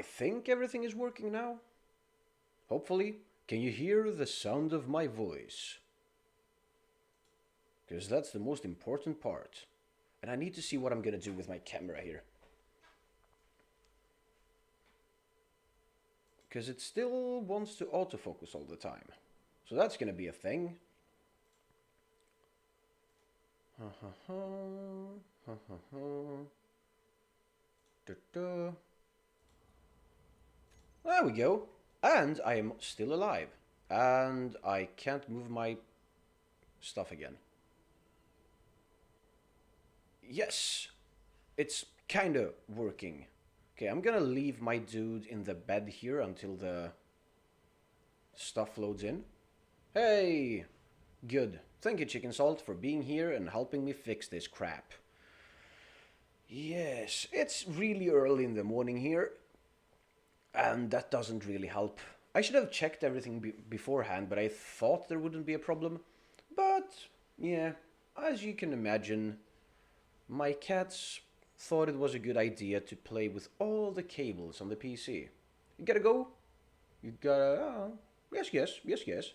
I think everything is working now. Hopefully. Can you hear the sound of my voice? Because that's the most important part. And I need to see what I'm gonna do with my camera here. Because it still wants to autofocus all the time. So that's gonna be a thing. There we go. And I am still alive. And I can't move my stuff again. Yes, it's kinda working. Okay, I'm gonna leave my dude in the bed here until the stuff loads in. Hey! Good. Thank you, Chicken Salt, for being here and helping me fix this crap. Yes, it's really early in the morning here, and that doesn't really help. I should have checked everything beforehand, but I thought there wouldn't be a problem. But, yeah, as you can imagine, my cats thought it was a good idea to play with all the cables on the PC. You gotta go. You gotta... yes.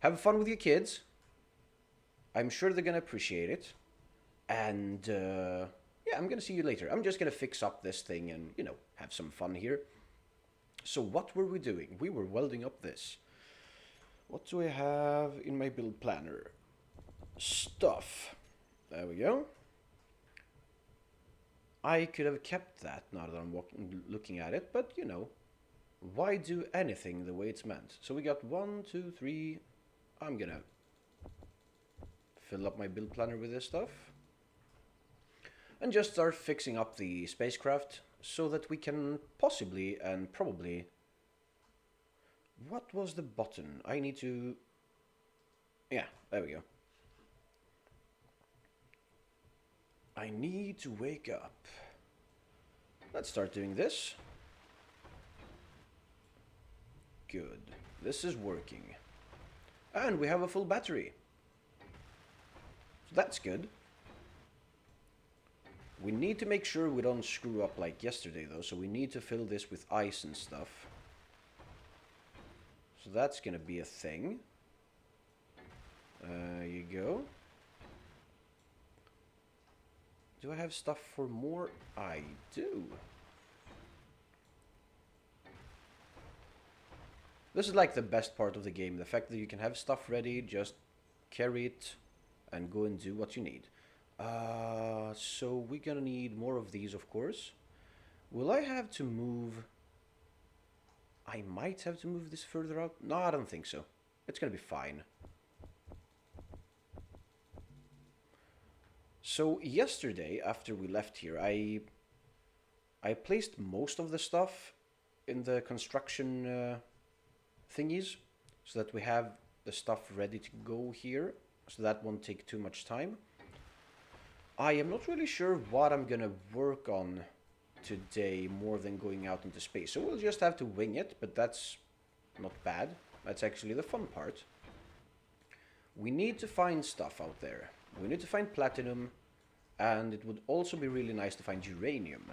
Have fun with your kids. I'm sure they're gonna appreciate it. And, yeah, I'm gonna see you later. I'm just gonna fix up this thing and, have some fun here. So what were we doing? We were welding up this. What do I have in my build planner? Stuff. There we go. I could have kept that now that I'm looking at it, but why do anything the way it's meant? So we got 1, 2, 3. I'm gonna fill up my build planner with this stuff and just start fixing up the spacecraft so that we can possibly and probably... What was the button? I need to... Yeah, there we go. I need to wake up. Let's start doing this. Good. This is working. And we have a full battery. So that's good. We need to make sure we don't screw up like yesterday though, so we need to fill this with ice and stuff. So that's gonna be a thing. You go. Do I have stuff for more? I do. This is like the best part of the game. The fact that you can have stuff ready, just carry it and go and do what you need. So we're gonna need more of these, of course. Will I have to move... I might have to move this further out. No, I don't think so. It's gonna be fine. So yesterday, after we left here, I placed most of the stuff in the construction thingies, so that we have the stuff ready to go here, so that won't take too much time. I am not really sure what I'm gonna work on today more than going out into space, so we'll just have to wing it, but that's not bad. That's actually the fun part. We need to find stuff out there. We need to find platinum, and it would also be really nice to find uranium,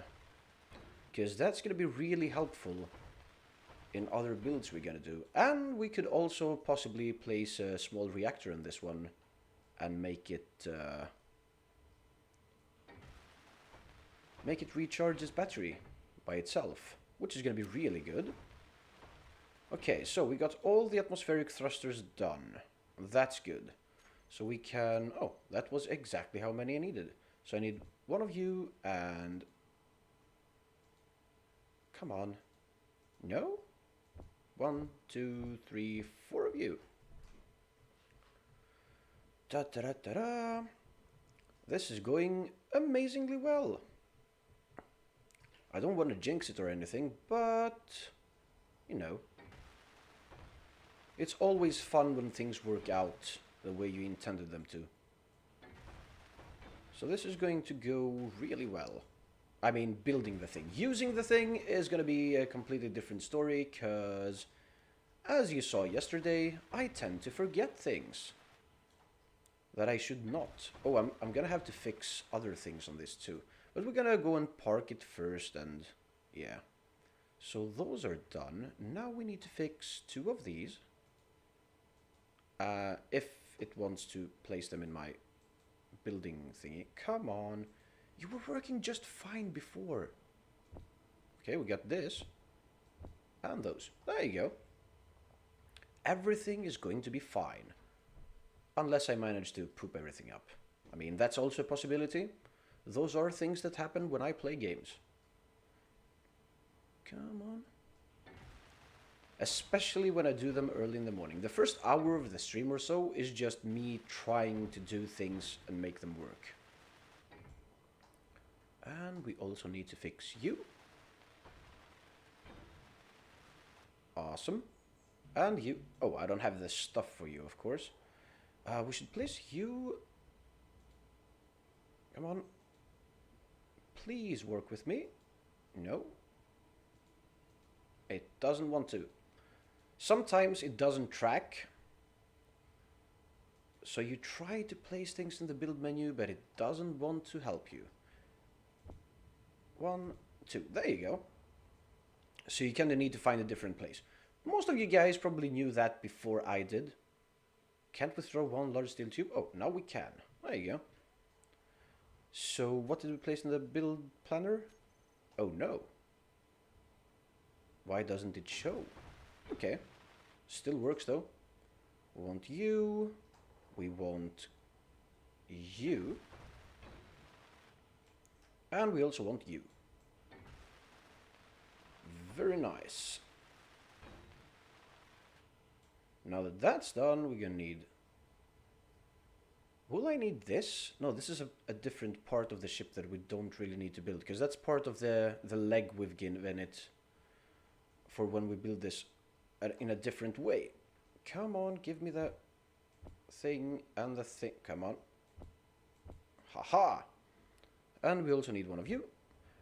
because that's going to be really helpful in other builds we're going to do. And we could also possibly place a small reactor in this one and make it recharge this battery by itself, which is going to be really good. Okay, so we got all the atmospheric thrusters done. That's good. So we can... Oh, that was exactly how many I needed. So I need one of you and... Come on. No? 1, 2, 3, 4 of you. Da-da-da-da-da. This is going amazingly well. I don't want to jinx it or anything, but... It's always fun when things work out the way you intended them to. So this is going to go really well. I mean, building the thing. Using the thing is going to be a completely different story, because, as you saw yesterday, I tend to forget things that I should not. Oh, I'm going to have to fix other things on this too. But we're going to go and park it first, and yeah. So those are done. Now we need to fix two of these. If it wants to place them in my building thingy. Come on. You were working just fine before. Okay, we got this. And those. There you go. Everything is going to be fine. Unless I manage to poop everything up. I mean, that's also a possibility. Those are things that happen when I play games. Come on. Especially when I do them early in the morning. The first hour of the stream or so is just me trying to do things and make them work. And we also need to fix you. Awesome. And you. Oh, I don't have the stuff for you, of course. We should place you. Come on. Please work with me. No. It doesn't want to. Sometimes it doesn't track. So you try to place things in the build menu, but it doesn't want to help you. 1, 2. There you go. So you kind of need to find a different place. Most of you guys probably knew that before I did. Can't we throw one large steel tube? Oh, now we can. There you go. So what did we place in the build planner? Oh no. Why doesn't it show? Okay. Still works though. We want you. We want you. And we also want you. Very nice. Now that that's done, we're gonna need... Will I need this? No, this is a different part of the ship that we don't really need to build, because that's part of the leg we've given it for when we build this in a different way. Come on, give me the thing and the thing. Come on. Haha! And we also need one of you.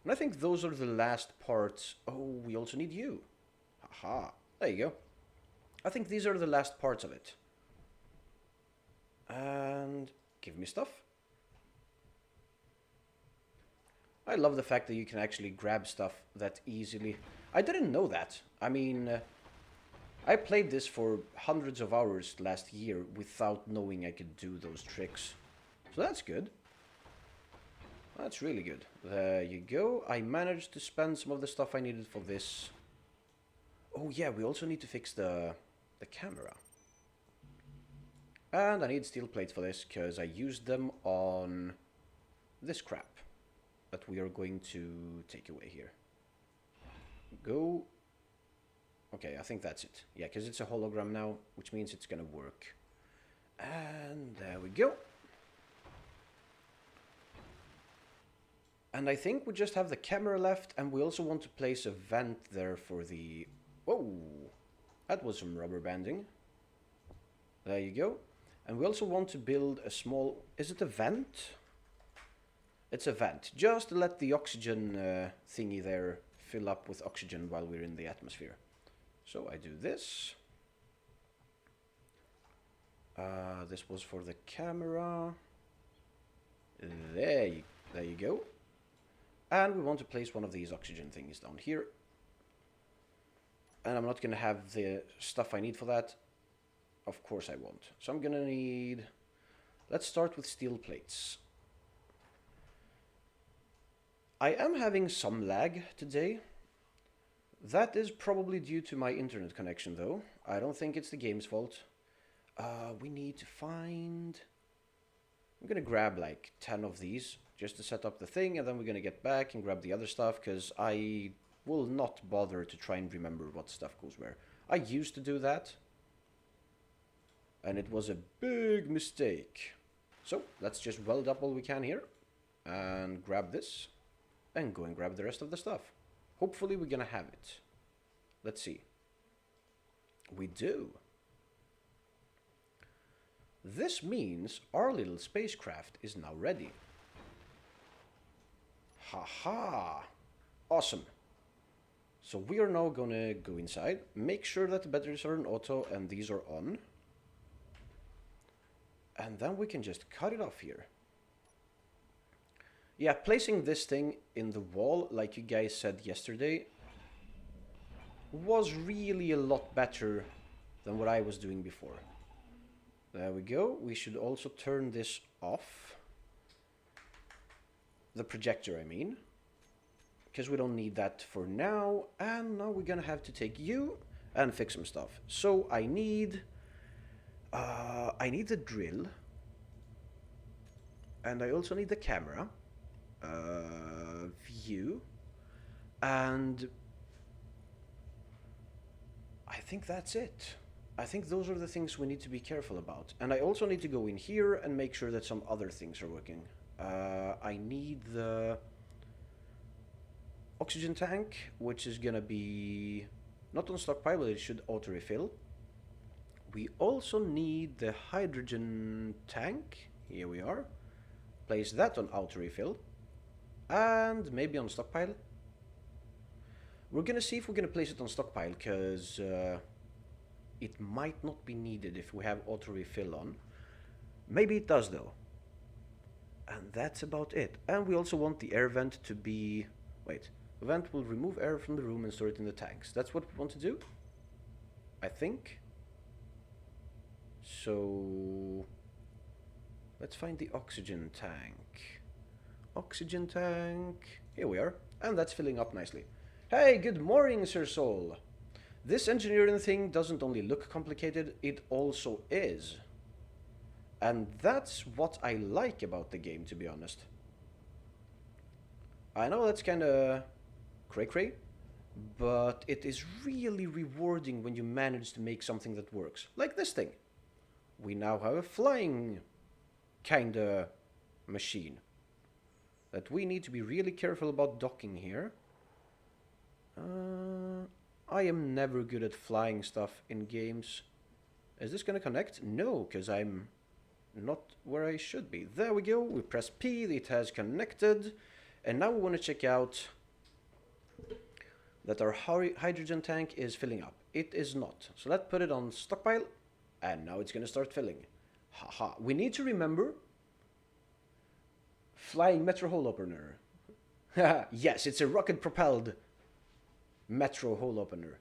And I think those are the last parts. Oh, we also need you. Haha. There you go. I think these are the last parts of it. And give me stuff. I love the fact that you can actually grab stuff that easily. I didn't know that. I mean, I played this for hundreds of hours last year without knowing I could do those tricks. So that's good. That's really good. There you go. I managed to spend some of the stuff I needed for this. Oh yeah, we also need to fix the camera. And I need steel plates for this, because I used them on this crap that we are going to take away here. Go. Okay, I think that's it. Yeah, because it's a hologram now, which means it's gonna work. And there we go. And I think we just have the camera left, and we also want to place a vent there for the... Whoa! That was some rubber banding. There you go. And we also want to build a small... Is it a vent? It's a vent. Just to let the oxygen thingy there fill up with oxygen while we're in the atmosphere. So I do this. This was for the camera. There you go. And we want to place one of these oxygen thingies down here. And I'm not going to have the stuff I need for that. Of course I won't. So I'm going to need... Let's start with steel plates. I am having some lag today. That is probably due to my internet connection though. I don't think it's the game's fault. We need to find... I'm going to grab like 10 of these just to set up the thing, and then we're going to get back and grab the other stuff, because I will not bother to try and remember what stuff goes where. I used to do that, and it was a big mistake. So let's just weld up all we can here and grab this and go and grab the rest of the stuff. Hopefully we're gonna have it. Let's see. We do. This means our little spacecraft is now ready. Haha! Awesome. So we are now gonna go inside, make sure that the batteries are on auto and these are on. And then we can just cut it off here. Yeah, placing this thing in the wall, like you guys said yesterday, was really a lot better than what I was doing before. There we go. We should also turn this off. The projector, I mean. Because we don't need that for now. And now we're gonna have to take you and fix some stuff. So I need the drill. And I also need the camera. View. And I think that's it. I think those are the things we need to be careful about. And I also need to go in here and make sure that some other things are working. I need the oxygen tank, which is gonna be not on stockpile, but it should auto-refill. We also need the hydrogen tank. Here we are. Place that on auto-refill. And maybe on stockpile. We're gonna see if we're gonna place it on stockpile, because it might not be needed if we have auto-refill on. Maybe it does though. And that's about it. And we also want the air vent to be... Wait. The vent will remove air from the room and store it in the tanks. That's what we want to do? I think. So... let's find the oxygen tank. Oxygen tank. Here we are. And that's filling up nicely. Hey, good morning, Sir Soul. This engineering thing doesn't only look complicated, it also is. And that's what I like about the game, to be honest. I know that's kinda cray-cray, but it is really rewarding when you manage to make something that works. Like this thing. We now have a flying kinda machine. That we need to be really careful about docking here. I am never good at flying stuff in games. Is this gonna connect? No, because I'm not where I should be. There we go. We press P, it has connected. And now we want to check out that our hydrogen tank is filling up. It is not. So let's put it on stockpile. And now it's gonna start filling. Haha. We need to remember flying metro hole opener. Yes, it's a rocket propelled metro hole opener.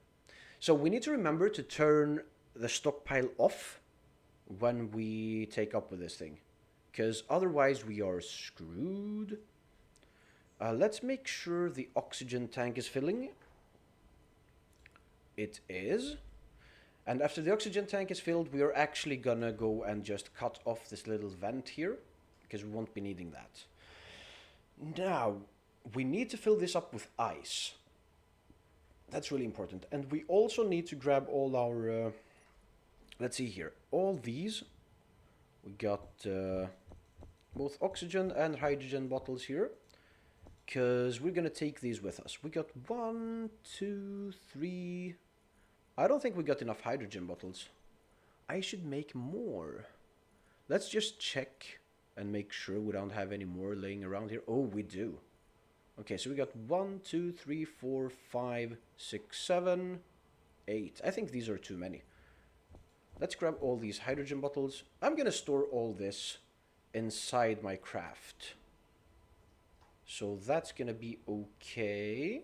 So we need to remember to turn the stockpile off when we take up with this thing, because otherwise we are screwed. Let's make sure the oxygen tank is filling. It is. And after the oxygen tank is filled, we are actually gonna go and just cut off this little vent here, because we won't be needing that. Now, we need to fill this up with ice. That's really important. And we also need to grab all our... let's see here. All these. We got both oxygen and hydrogen bottles here. Because we're going to take these with us. We got 1, 2, 3... I don't think we got enough hydrogen bottles. I should make more. Let's just check and make sure we don't have any more laying around here. Oh, we do. Okay, so we got 1, 2, 3, 4, 5, 6, 7, 8. I think these are too many. Let's grab all these hydrogen bottles. I'm gonna store all this inside my craft. So that's gonna be okay.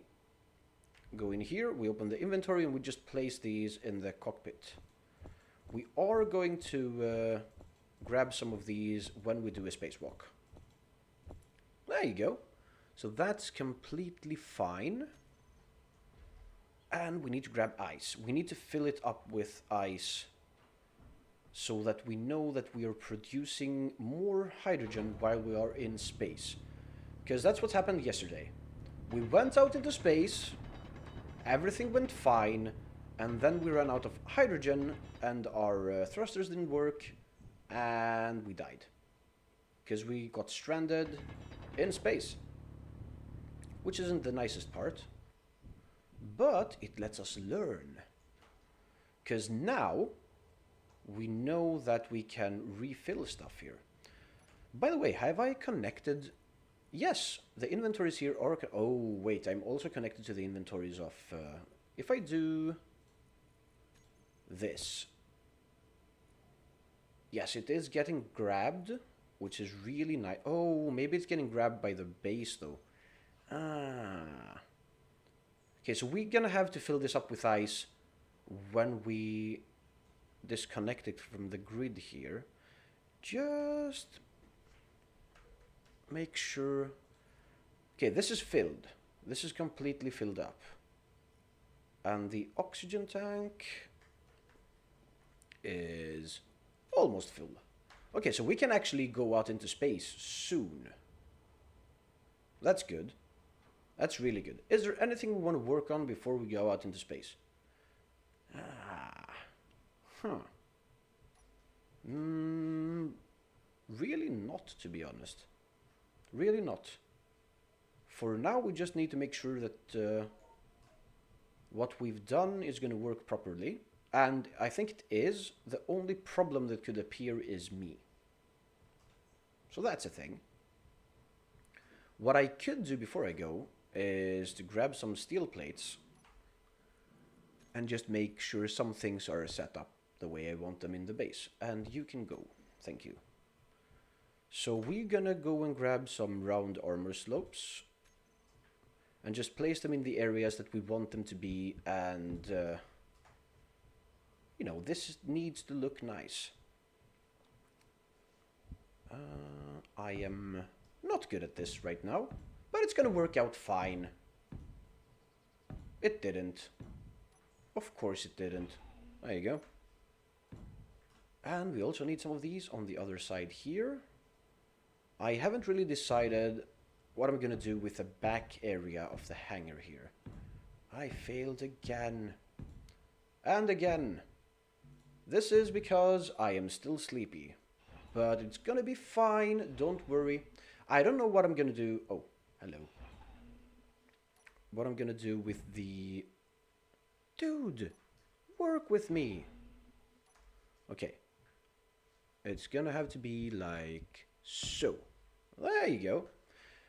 Go in here, we open the inventory, and we just place these in the cockpit. We are going to grab some of these when we do a spacewalk. There you go. So that's completely fine. And we need to grab ice. We need to fill it up with ice so that we know that we are producing more hydrogen while we are in space. Because that's what happened yesterday. We went out into space, everything went fine, and then we ran out of hydrogen and our thrusters didn't work and we died. Because we got stranded in space. Which isn't the nicest part. But it lets us learn. Because now we know that we can refill stuff here. By the way, have I connected? Yes, the inventories here are... Oh, wait, I'm also connected to the inventories of... if I do this. Yes, it is getting grabbed, which is really nice. Okay, maybe it's getting grabbed by the base, though. Okay, Okay, so we're gonna have to fill this up with ice when we disconnect it from the grid here. Just make sure. Okay, this is filled. This is completely filled up. And the oxygen tank is almost full. Okay, so we can actually go out into space soon. That's good. That's really good. Is there anything we want to work on before we go out into space? Really not, to be honest. Really not. For now, we just need to make sure that what we've done is going to work properly. And I think it is. The only problem that could appear is me. So that's a thing. What I could do before I go is to grab some steel plates and just make sure some things are set up the way I want them in the base. And you can go. Thank you. So we're gonna go and grab some round armor slopes and just place them in the areas that we want them to be, and you know, this needs to look nice. I am not good at this right now, but it's gonna work out fine. It didn't. Of course it didn't. There you go. And we also need some of these on the other side here. I haven't really decided what I'm gonna do with the back area of the hangar here. I failed again. And again. This is because I am still sleepy. But it's gonna be fine, don't worry. I don't know what I'm gonna do. Oh, hello. What I'm gonna do with the... Dude, work with me. Okay. It's gonna have to be like so. There you go.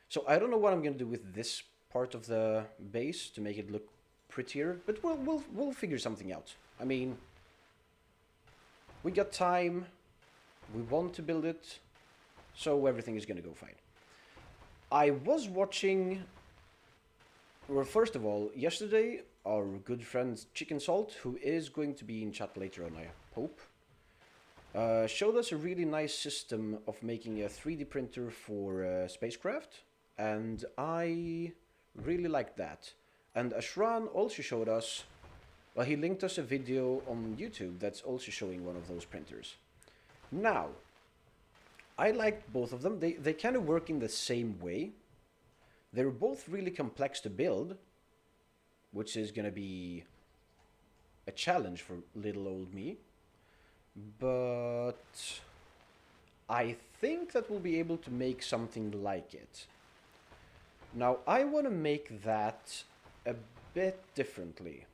So I don't know what I'm gonna do with this part of the base to make it look prettier, but we'll figure something out. I mean, we got time. We want to build it, so everything is gonna go fine. I was watching. Well, first of all, yesterday our good friend Chicken Salt, who is going to be in chat later on, I hope, showed us a really nice system of making a 3D printer for spacecraft, and I really liked that. And Ashran also showed us, well, he linked us a video on YouTube that's also showing one of those printers. Now, I liked both of them. They kind of work in the same way. They're both really complex to build, which is going to be a challenge for little old me. But I think that we'll be able to make something like it. Now, I want to make that a bit differently.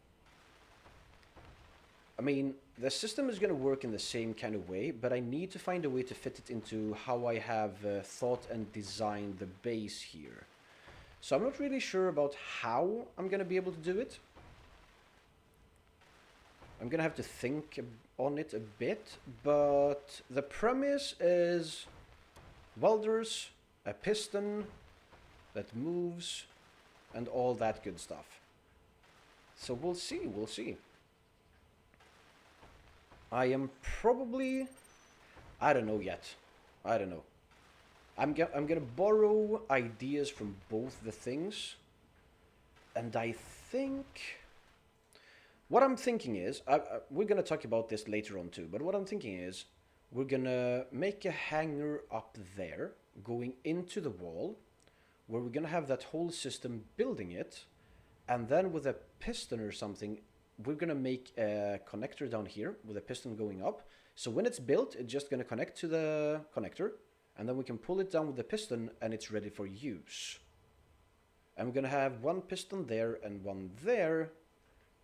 I mean, the system is going to work in the same kind of way, but I need to find a way to fit it into how I have thought and designed the base here. So I'm not really sure about how I'm going to be able to do it. I'm going to have to think on it a bit, but the premise is welders, a piston that moves, and all that good stuff. So we'll see, we'll see. I am probably... I don't know yet. I don't know. I'm gonna borrow ideas from both the things. And I think... What I'm thinking is... we're gonna talk about this later on too, but what I'm thinking is... We're gonna make a hangar up there, going into the wall, where we're gonna have that whole system building it, and then with a piston or something, we're gonna make a connector down here with a piston going up. So when it's built, it's just gonna connect to the connector, and then we can pull it down with the piston and it's ready for use. And we're gonna have one piston there and one there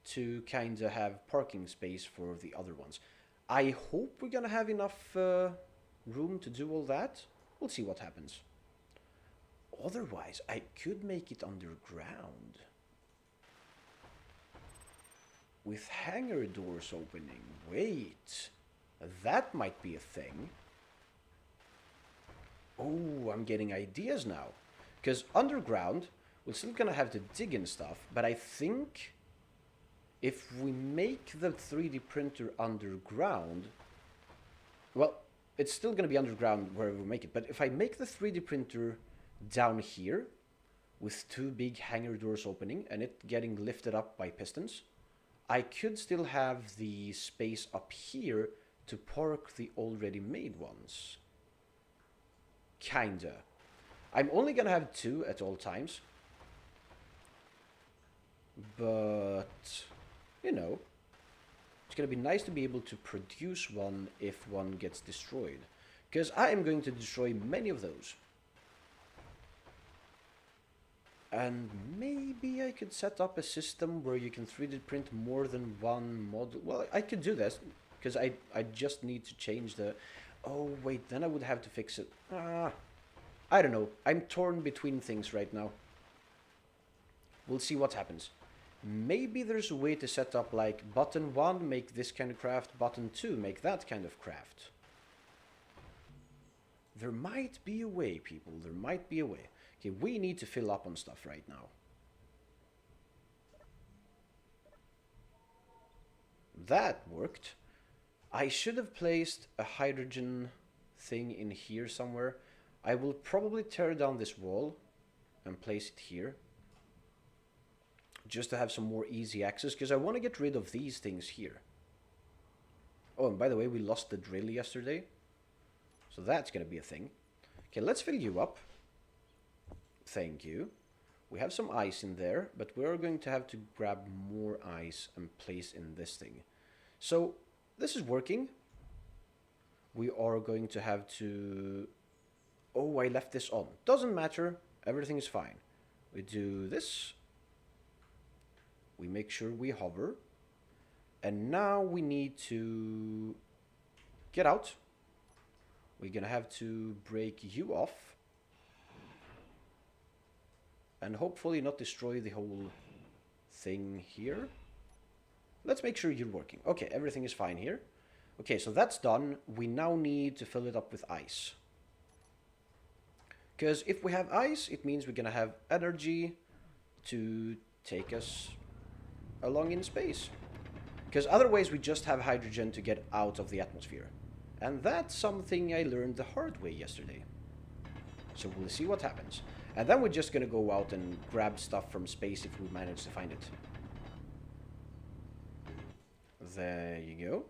to kind of have parking space for the other ones. I hope we're gonna have enough room to do all that. We'll see what happens. Otherwise, I could make it underground. With hangar doors opening. Wait, that might be a thing. Oh, I'm getting ideas now. Because underground, We're still gonna have to dig and stuff, but I think if we make the 3D printer underground, well, it's still gonna be underground wherever we make it, but if I make the 3D printer down here with two big hangar doors opening and it getting lifted up by pistons, I could still have the space up here to park the already made ones. Kinda. I'm only gonna have two at all times. But, you know, it's gonna be nice to be able to produce one if one gets destroyed. Because I am going to destroy many of those. And maybe I could set up a system where you can 3D print more than one model. Well, I could do this, because I just need to change the... Oh, wait, then I would have to fix it. I don't know. I'm torn between things right now. We'll see what happens. Maybe there's a way to set up like button 1, make this kind of craft, button 2, make that kind of craft. There might be a way, people. There might be a way. Okay, we need to fill up on stuff right now. That worked. I should have placed a hydrogen thing in here somewhere. I will probably tear down this wall and place it here. Just to have some more easy access, because I want to get rid of these things here. Oh, and by the way, we lost the drill yesterday. So that's going to be a thing. Okay, let's fill you up. Thank you. We have some ice in there, but we're going to have to grab more ice and place in this thing. So, this is working. We are going to have to... Oh, I left this on. Doesn't matter. Everything is fine. We do this. We make sure we hover. And now we need to get out. We're gonna have to break you off. And hopefully not destroy the whole thing here. Let's make sure you're working. Okay, everything is fine here. Okay, so that's done. We now need to fill it up with ice. Because if we have ice, it means we're gonna have energy to take us along in space. Because otherwise we just have hydrogen to get out of the atmosphere. And that's something I learned the hard way yesterday. So we'll see what happens. And then we're just gonna go out and grab stuff from space if we manage to find it. There you go.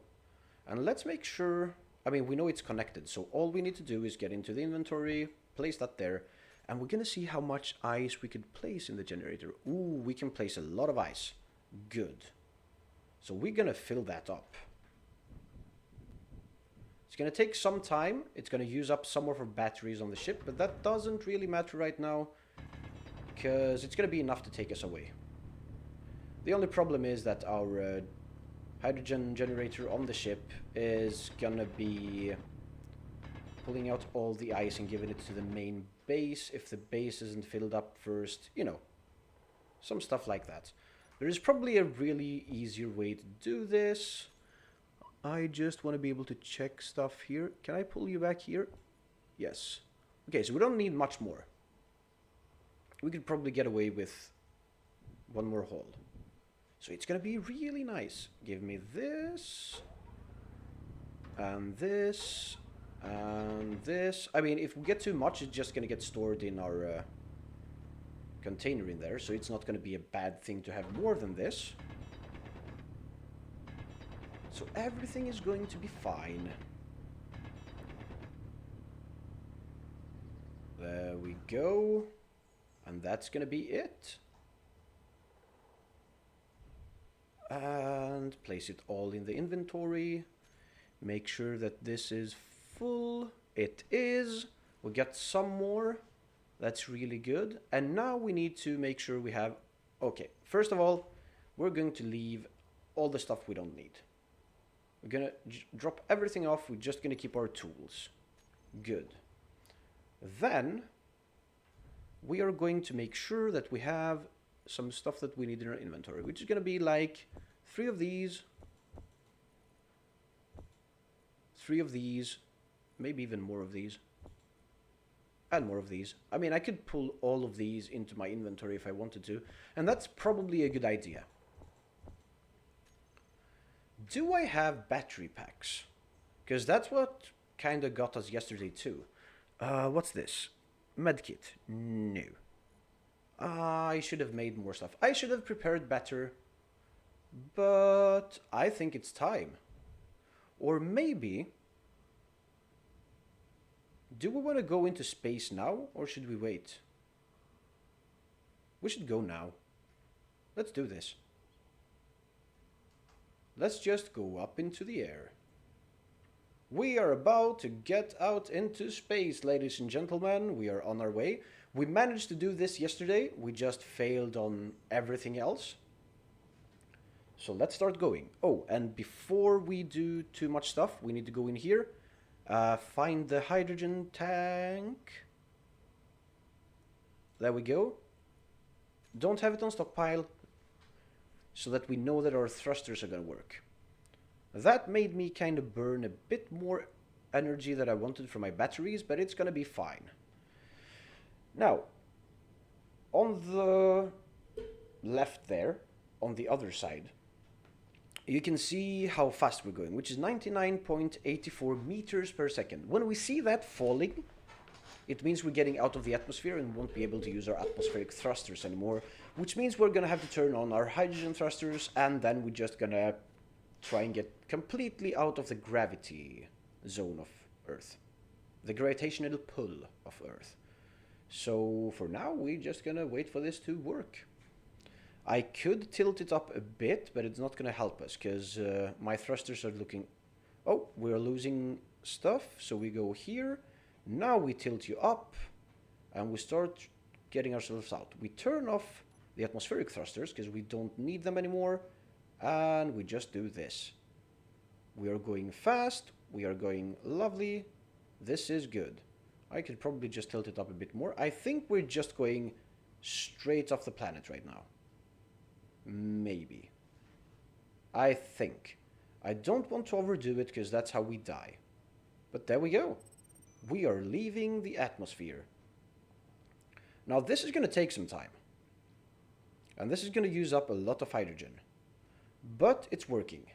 And let's make sure... I mean, we know it's connected, so all we need to do is get into the inventory, place that there, and we're gonna see how much ice we could place in the generator. Ooh, we can place a lot of ice. Good. So we're gonna fill that up. It's gonna take some time. It's gonna use up some of our batteries on the ship, but that doesn't really matter right now, because it's gonna be enough to take us away. The only problem is that our hydrogen generator on the ship is gonna be pulling out all the ice and giving it to the main base if the base isn't filled up first, you know, some stuff like that. There is probably a really easier way to do this. I just want to be able to check stuff here. Can I pull you back here? Yes. Okay, so we don't need much more. We could probably get away with one more haul. So it's going to be really nice. Give me this. And this. And this. I mean, if we get too much, it's just going to get stored in our container in there. So it's not going to be a bad thing to have more than this. So everything is going to be fine. There we go. And that's going to be it. And place it all in the inventory. Make sure that this is full. It is. We got some more. That's really good. And now we need to make sure we have... Okay, first of all, we're going to leave all the stuff we don't need. We're going to drop everything off. We're just going to keep our tools. Good. Then we are going to make sure that we have some stuff that we need in our inventory, which is going to be like 3 of these, 3 of these, maybe even more of these. And more of these. I mean, I could pull all of these into my inventory if I wanted to, and that's probably a good idea. Do I have battery packs? Because that's what kind of got us yesterday too. What's this? Medkit. No. I should have made more stuff. I should have prepared better, but I think it's time. Or maybe, do we want to go into space now, or should we wait? We should go now. Let's do this. Let's just go up into the air. We are about to get out into space, ladies and gentlemen. We are on our way. We managed to do this yesterday. We just failed on everything else. So let's start going. Oh, and before we do too much stuff, we need to go in here. Find the hydrogen tank. There we go. Don't have it on stockpile, so that we know that our thrusters are going to work. That made me kind of burn a bit more energy that I wanted for my batteries, but it's going to be fine. Now, on the left there, on the other side, you can see how fast we're going, which is 99.84 meters per second. When we see that falling, it means we're getting out of the atmosphere and won't be able to use our atmospheric thrusters anymore, which means we're going to have to turn on our hydrogen thrusters, and then we're just going to try and get completely out of the gravity zone of Earth. The gravitational pull of Earth. So for now, we're just going to wait for this to work. I could tilt it up a bit, but it's not going to help us, because my thrusters are looking... Oh, we're losing stuff, so we go here. Now we tilt you up, and we start getting ourselves out. We turn off the atmospheric thrusters, because we don't need them anymore, and we just do this. We are going fast, we are going lovely. This is good. I could probably just tilt it up a bit more. I think we're just going straight off the planet right now. Maybe. I think. I don't want to overdo it, because that's how we die. But there we go. We are leaving the atmosphere. Now this is going to take some time. And this is going to use up a lot of hydrogen. But it's working.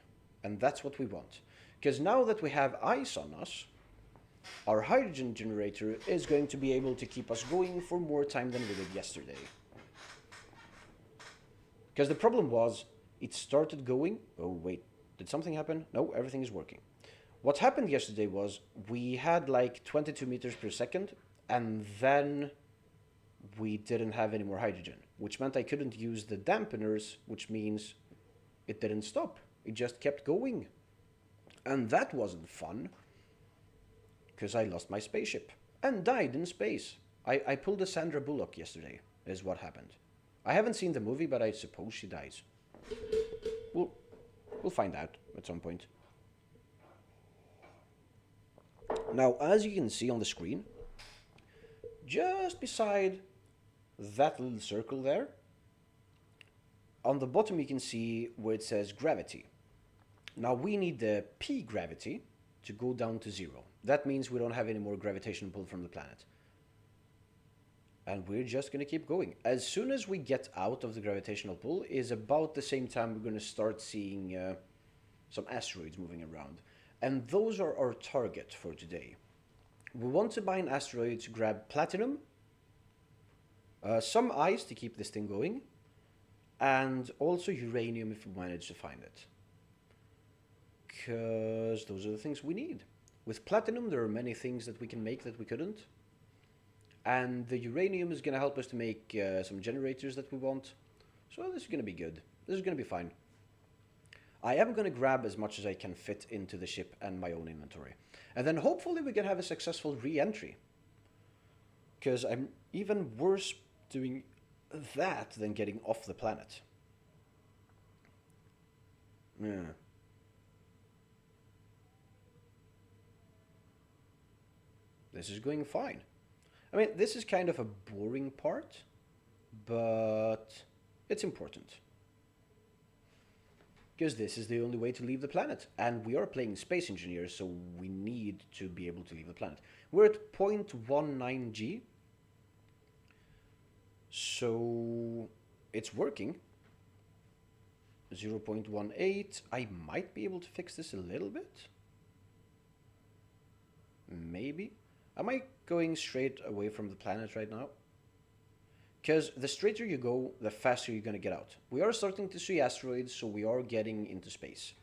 And that's what we want. Because now that we have ice on us, our hydrogen generator is going to be able to keep us going for more time than we did yesterday. Because the problem was, it started going... Oh, wait. Did something happen? No, everything is working. What happened yesterday was, we had like 22 meters per second, and then we didn't have any more hydrogen, which meant I couldn't use the dampeners, which means it didn't stop. It just kept going. And that wasn't fun, because I lost my spaceship and died in space. I pulled a Sandra Bullock yesterday, is what happened. I haven't seen the movie, but I suppose she dies. We'll find out at some point. Now, as you can see on the screen, just beside that little circle there, on the bottom you can see where it says gravity. Now we need the P gravity to go down to 0. That means we don't have any more gravitational pull from the planet. And we're just going to keep going. As soon as we get out of the gravitational pull is about the same time we're going to start seeing some asteroids moving around. And those are our target for today. We want to buy an asteroid to grab platinum, some ice to keep this thing going, and also uranium if we manage to find it. Because those are the things we need. With platinum, there are many things that we can make that we couldn't. And the uranium is going to help us to make some generators that we want. So this is going to be good. This is going to be fine. I am going to grab as much as I can fit into the ship and my own inventory. And then hopefully we can have a successful re-entry. Because I'm even worse doing that than getting off the planet. Yeah. This is going fine. I mean, this is kind of a boring part, but it's important. because this is the only way to leave the planet. And we are playing space engineers, so we need to be able to leave the planet. We're at 0.19 G, so it's working. 0.18. I might be able to fix this a little bit. Maybe. Am I going straight away from the planet right now? Because the straighter you go, the faster you're going to get out. We are starting to see asteroids, so we are getting into space.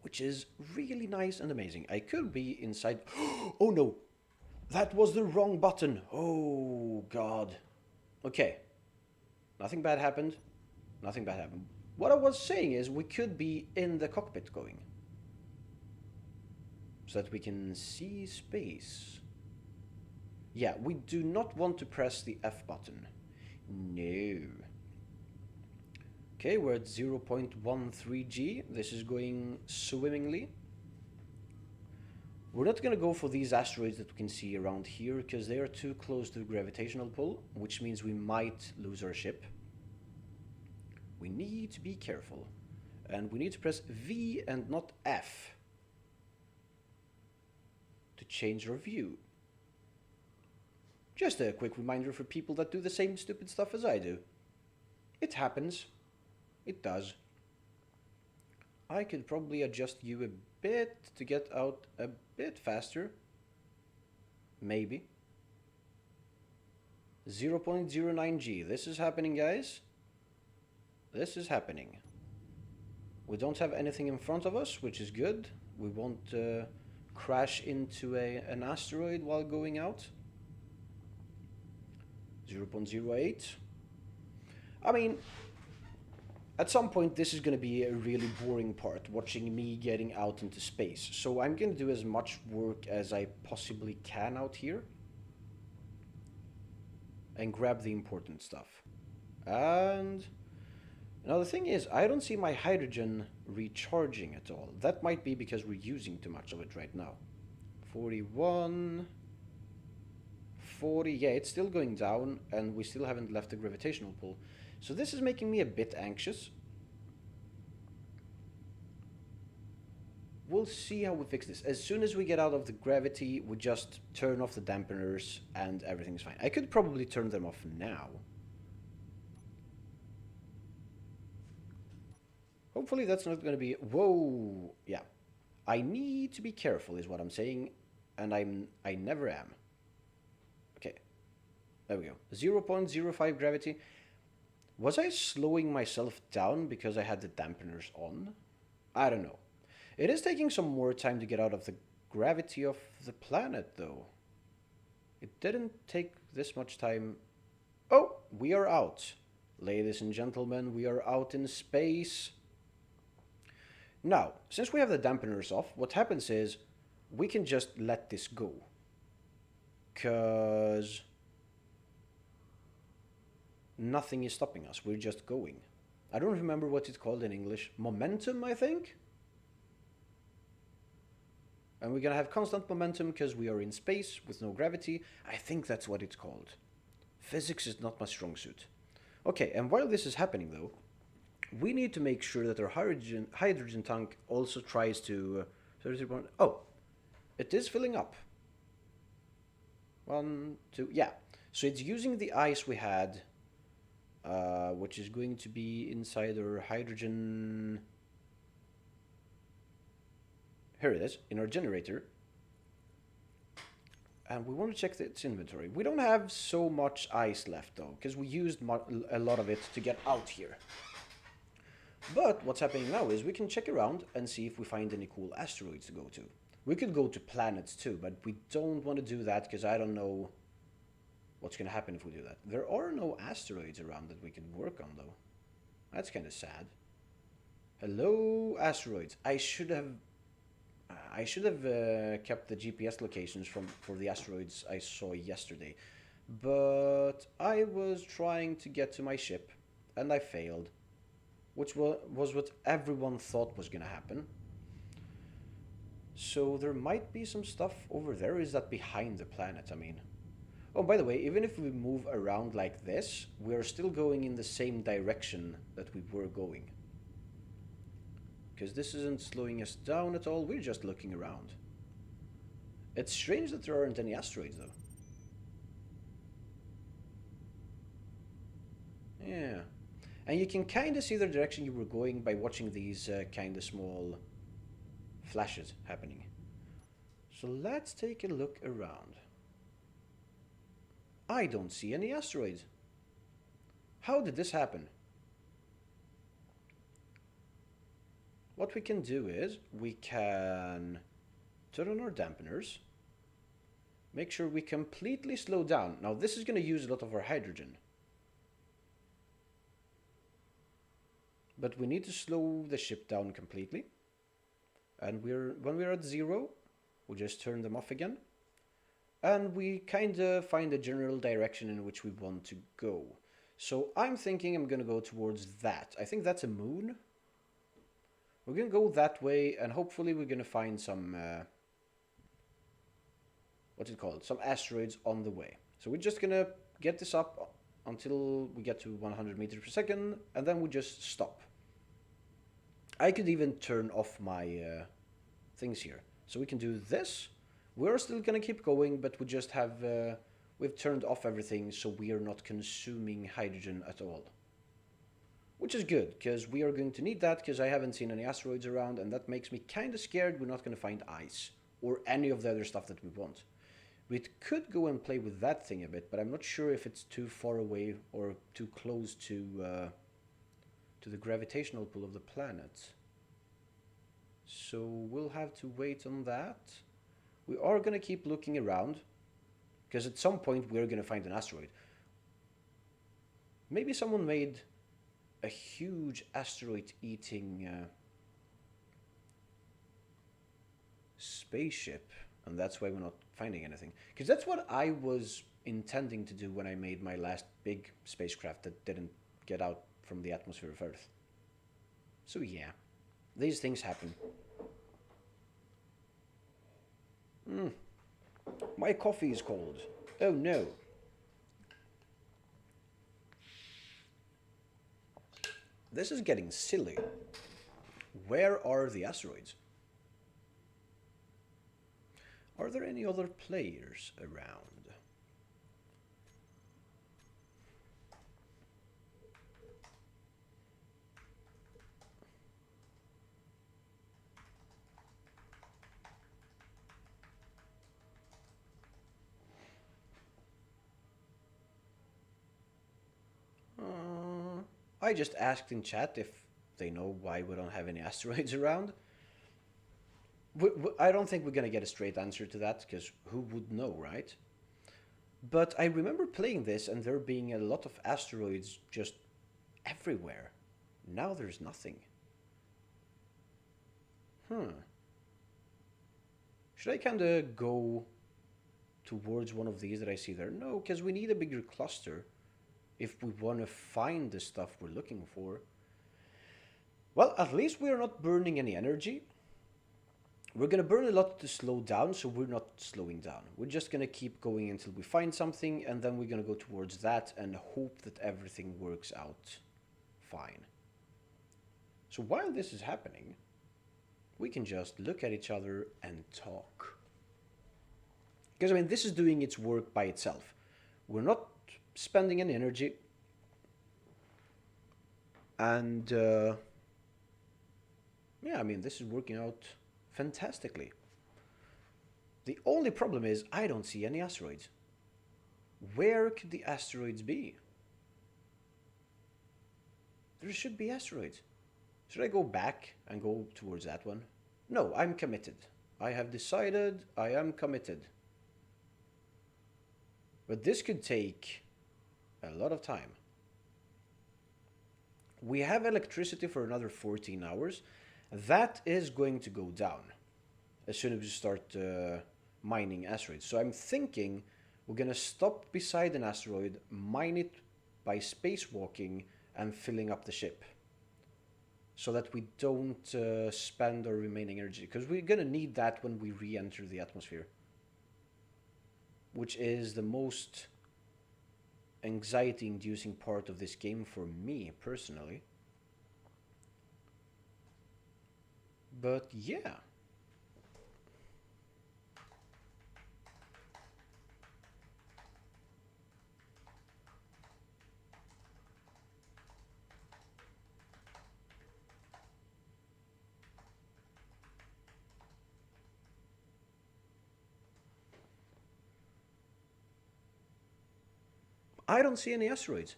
Which is really nice and amazing. I could be inside... Oh no! That was the wrong button! Oh god. Okay. Nothing bad happened. Nothing bad happened. What I was saying is we could be in the cockpit going. So that we can see space. Yeah, we do not want to press the F button. No. Okay, we're at 0.13 G. This is going swimmingly. We're not going to go for these asteroids that we can see around here because they are too close to the gravitational pull, which means we might lose our ship. We need to be careful. And we need to press V and not F to change our view. Just a quick reminder for people that do the same stupid stuff as I do. It happens. It does. I could probably adjust you a bit to get out a bit faster. Maybe. 0.09 G. This is happening, guys. This is happening. We don't have anything in front of us, which is good. We won't crash into an asteroid while going out. 0.08. I mean, at some point this is going to be a really boring part, watching me getting out into space. So I'm going to do as much work as I possibly can out here. And grab the important stuff. And another thing is, I don't see my hydrogen recharging at all. That might be because we're using too much of it right now. 41... 40, yeah, it's still going down, and we still haven't left the gravitational pull. So this is making me a bit anxious. We'll see how we fix this. As soon as we get out of the gravity, we just turn off the dampeners, and everything's fine. I could probably turn them off now. Hopefully that's not going to be... Whoa! Yeah. I need to be careful, is what I'm saying, and I never am. Okay, there we go. 0.05 gravity. Was I slowing myself down because I had the dampeners on? I don't know. It is taking some more time to get out of the gravity of the planet, though. It didn't take this much time. Oh, we are out. Ladies and gentlemen, we are out in space. Now, since we have the dampeners off, what happens is we can just let this go. Because nothing is stopping us. We're just going. I don't remember what it's called in English. Momentum, I think? And we're going to have constant momentum because we are in space with no gravity. I think that's what it's called. Physics is not my strong suit. Okay, and while this is happening though, we need to make sure that our hydrogen tank also tries to... Oh, it is filling up. 1, 2, yeah. So it's using the ice we had, which is going to be inside our hydrogen... Here it is, in our generator. And we want to check its inventory. We don't have so much ice left though, because we used a lot of it to get out here. But what's happening now is we can check around and see if we find any cool asteroids to go to. We could go to planets too, but we don't want to do that because I don't know what's going to happen if we do that. There are no asteroids around that we can work on though. That's kind of sad. Hello, asteroids. I should have kept the GPS locations for the asteroids I saw yesterday. But I was trying to get to my ship and I failed. Which was what everyone thought was going to happen. So there might be some stuff over there. Is that behind the planet, I mean? Oh, by the way, even if we move around like this, we are still going in the same direction that we were going. because this isn't slowing us down at all. We're just looking around. It's strange that there aren't any asteroids, though. Yeah. And you can kind of see the direction you were going by watching these kind of small flashes happening. So let's take a look around. I don't see any asteroids. How did this happen? What we can do is we can turn on our dampeners, make sure we completely slow down. Now this is going to use a lot of our hydrogen. But we need to slow the ship down completely. And when we're at 0, we'll just turn them off again. And we kind of find a general direction in which we want to go. So I'm thinking I'm going to go towards that. I think that's a moon. We're going to go that way, and hopefully we're going to find some, what's it called? Some asteroids on the way. So we're just going to get this up until we get to 100 meters per second, and then we just stop. I could even turn off my things here. So we can do this. We're still going to keep going, but we just have, we've turned off everything, so we are not consuming hydrogen at all. Which is good, because we are going to need that, because I haven't seen any asteroids around, and that makes me kind of scared we're not going to find ice, or any of the other stuff that we want. We could go and play with that thing a bit, but I'm not sure if it's too far away, or too close to the gravitational pull of the planet. So we'll have to wait on that. We are going to keep looking around, because at some point we're going to find an asteroid. Maybe someone made a huge asteroid-eating spaceship, and that's why we're not finding anything. Because that's what I was intending to do when I made my last big spacecraft that didn't get out from the atmosphere of Earth. So yeah, these things happen. My coffee is cold. Oh no. This is getting silly. Where are the asteroids? Are there any other players around? I just asked in chat if they know why we don't have any asteroids around. I don't think we're going to get a straight answer to that, because who would know, right? But I remember playing this and there being a lot of asteroids just everywhere. Now there's nothing. Should I kind of go towards one of these that I see there? No, because we need a bigger cluster if we want to find the stuff we're looking for. Well, at least we're not burning any energy. We're going to burn a lot to slow down, so we're not slowing down. We're just going to keep going until we find something, and then we're going to go towards that and hope that everything works out fine. So while this is happening, we can just look at each other and talk. Because, I mean, this is doing its work by itself. We're not spending any energy. And, yeah, I mean, this is working out fantastically. The only problem is I don't see any asteroids. Where could the asteroids be? There should be asteroids. Should I go back and go towards that one? No, I'm committed. I have decided I am committed. But this could take a lot of time. We have electricity for another 14 hours. That is going to go down as soon as we start mining asteroids. So I'm thinking we're going to stop beside an asteroid, mine it by spacewalking and filling up the ship, so that we don't spend our remaining energy, because we're going to need that when we re-enter the atmosphere, which is the most anxiety-inducing part of this game for me personally. But yeah, I don't see any asteroids.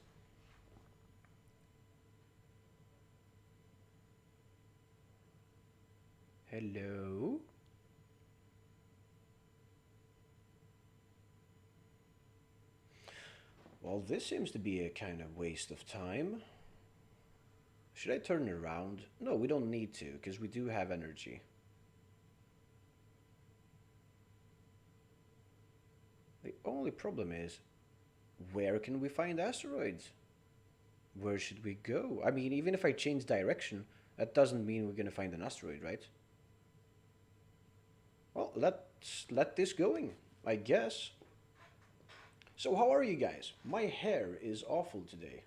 Hello? Well, this seems to be a kind of waste of time. Should I turn around? No, we don't need to, because we do have energy. The only problem is, where can we find asteroids? Where should we go? I mean, even if I change direction, that doesn't mean we're gonna find an asteroid, right? Well, let's let this going, I guess. So how are you guys? My hair is awful today.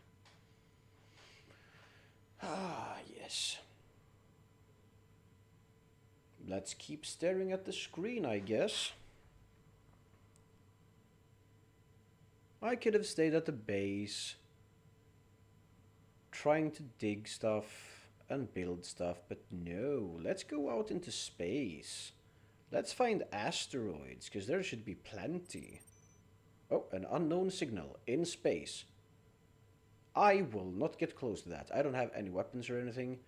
Ah, yes. Let's keep staring at the screen, I guess. I could have stayed at the base, trying to dig stuff and build stuff, but no, let's go out into space. Let's find asteroids, because there should be plenty. Oh, an unknown signal in space. I will not get close to that. I don't have any weapons or anything.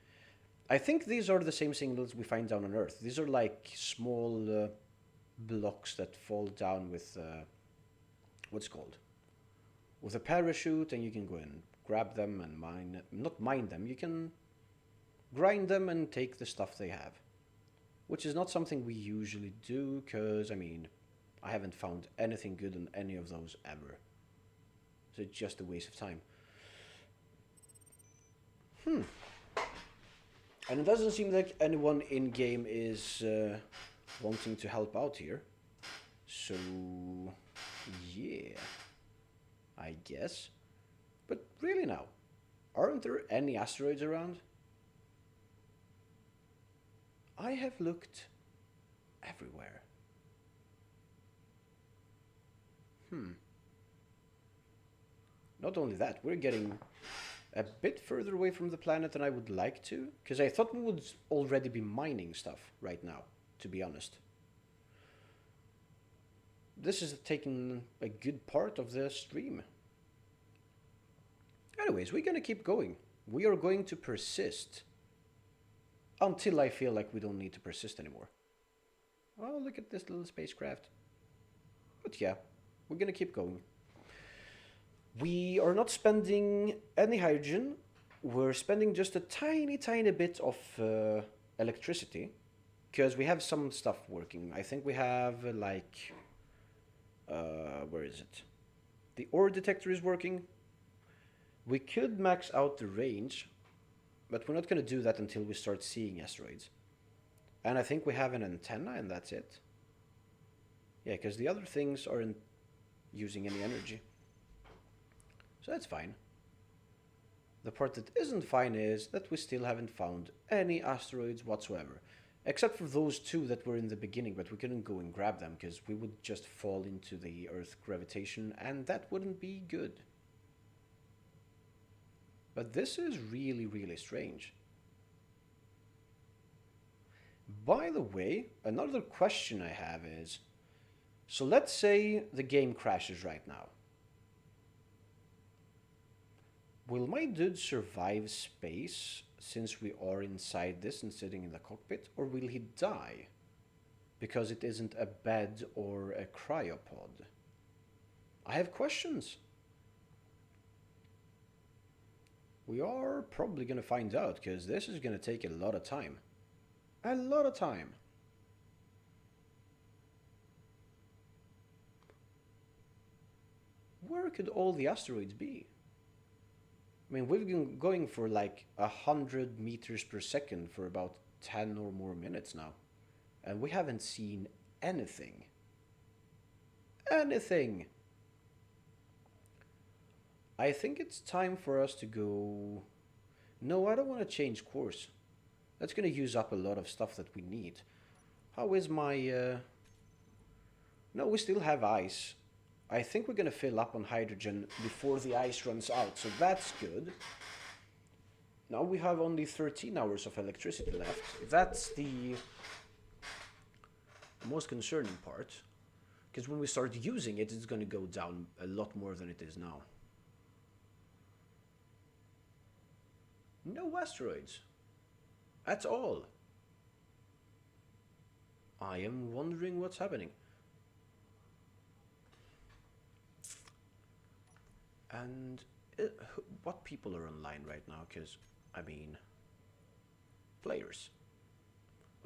I think these are the same signals we find down on Earth. These are like small blocks that fall down with, what's it called? With a parachute, and you can go and grab them and mine, not mine them, you can grind them and take the stuff they have. Which is not something we usually do, because, I mean, I haven't found anything good on any of those ever. So it's just a waste of time. And it doesn't seem like anyone in game is wanting to help out here. So, yeah, I guess. But really now, aren't there any asteroids around? I have looked everywhere. Not only that, we're getting a bit further away from the planet than I would like to, because I thought we would already be mining stuff right now, to be honest. This is taking a good part of the stream. Anyways, we're gonna keep going. We are going to persist until I feel like we don't need to persist anymore. Oh, look at this little spacecraft. But yeah, we're gonna keep going. We are not spending any hydrogen. We're spending just a tiny, tiny bit of electricity because we have some stuff working. I think we have where is it? The ore detector is working. We could max out the range, but we're not going to do that until we start seeing asteroids. And I think we have an antenna, and that's it. Yeah, because the other things aren't using any energy. So that's fine. The part that isn't fine is that we still haven't found any asteroids whatsoever. Except for those two that were in the beginning, but we couldn't go and grab them because we would just fall into the Earth gravitation, and that wouldn't be good. But this is really, really strange. By the way, another question I have is, so let's say the game crashes right now. Will my dude survive space since we are inside this and sitting in the cockpit, or will he die because it isn't a bed or a cryopod? I have questions. We are probably going to find out because this is going to take a lot of time. A lot of time. Where could all the asteroids be? I mean, we've been going for like 100 meters per second for about 10 or more minutes now. And we haven't seen anything. Anything! I think it's time for us to go... No, I don't want to change course. That's gonna use up a lot of stuff that we need. How is my... No, we still have ice. I think we're gonna fill up on hydrogen before the ice runs out, so that's good. Now we have only 13 hours of electricity left. That's the most concerning part. Because when we start using it, it's gonna go down a lot more than it is now. No asteroids. At all. I am wondering what's happening. And what people are online right now? Because, I mean, players.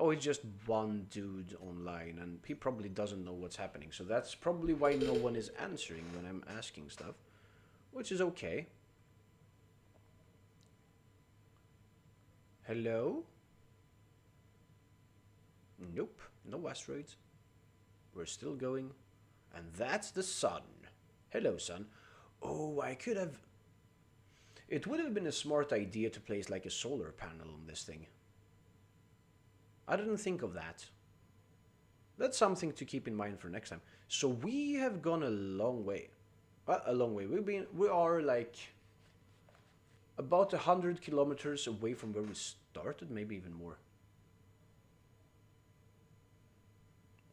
Oh, it's just one dude online, and he probably doesn't know what's happening. So that's probably why no one is answering when I'm asking stuff, which is okay. Hello? Nope, no asteroids. We're still going. And that's the sun. Hello, sun. Oh, I could have... It would have been a smart idea to place like a solar panel on this thing. I didn't think of that. That's something to keep in mind for next time. So we have gone a long way. A long way. We are like about 100 kilometers away from where we started, maybe even more.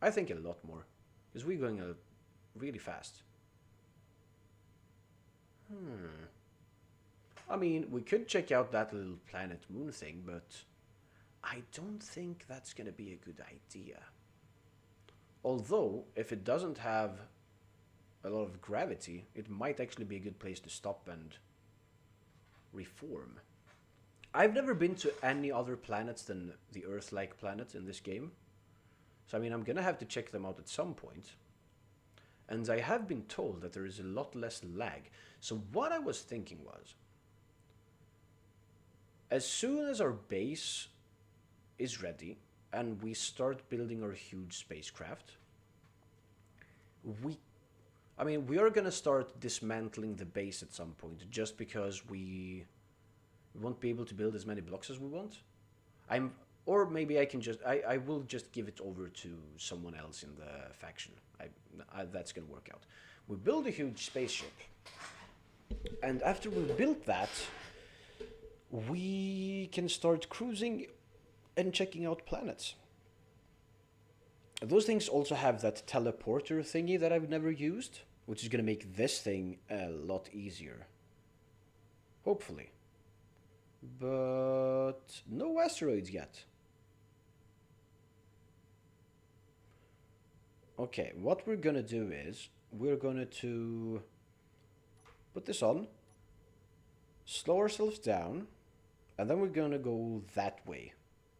I think a lot more, because we're going really fast. I mean, we could check out that little planet moon thing, but I don't think that's gonna be a good idea. Although, if it doesn't have a lot of gravity, it might actually be a good place to stop and reform. I've never been to any other planets than the Earth-like planets in this game. So I mean, I'm gonna have to check them out at some point. And I have been told that there is a lot less lag. So what I was thinking was, as soon as our base is ready and we start building our huge spacecraft, we are gonna start dismantling the base at some point, just because we won't be able to build as many blocks as we want. Or maybe I will just give it over to someone else in the faction. That's gonna work out. We build a huge spaceship, and after we built that, we can start cruising and checking out planets. Those things also have that teleporter thingy that I've never used, which is gonna make this thing a lot easier. Hopefully. But no asteroids yet. Okay, what we're gonna do is we're gonna to put this on, slow ourselves down, and then we're gonna go that way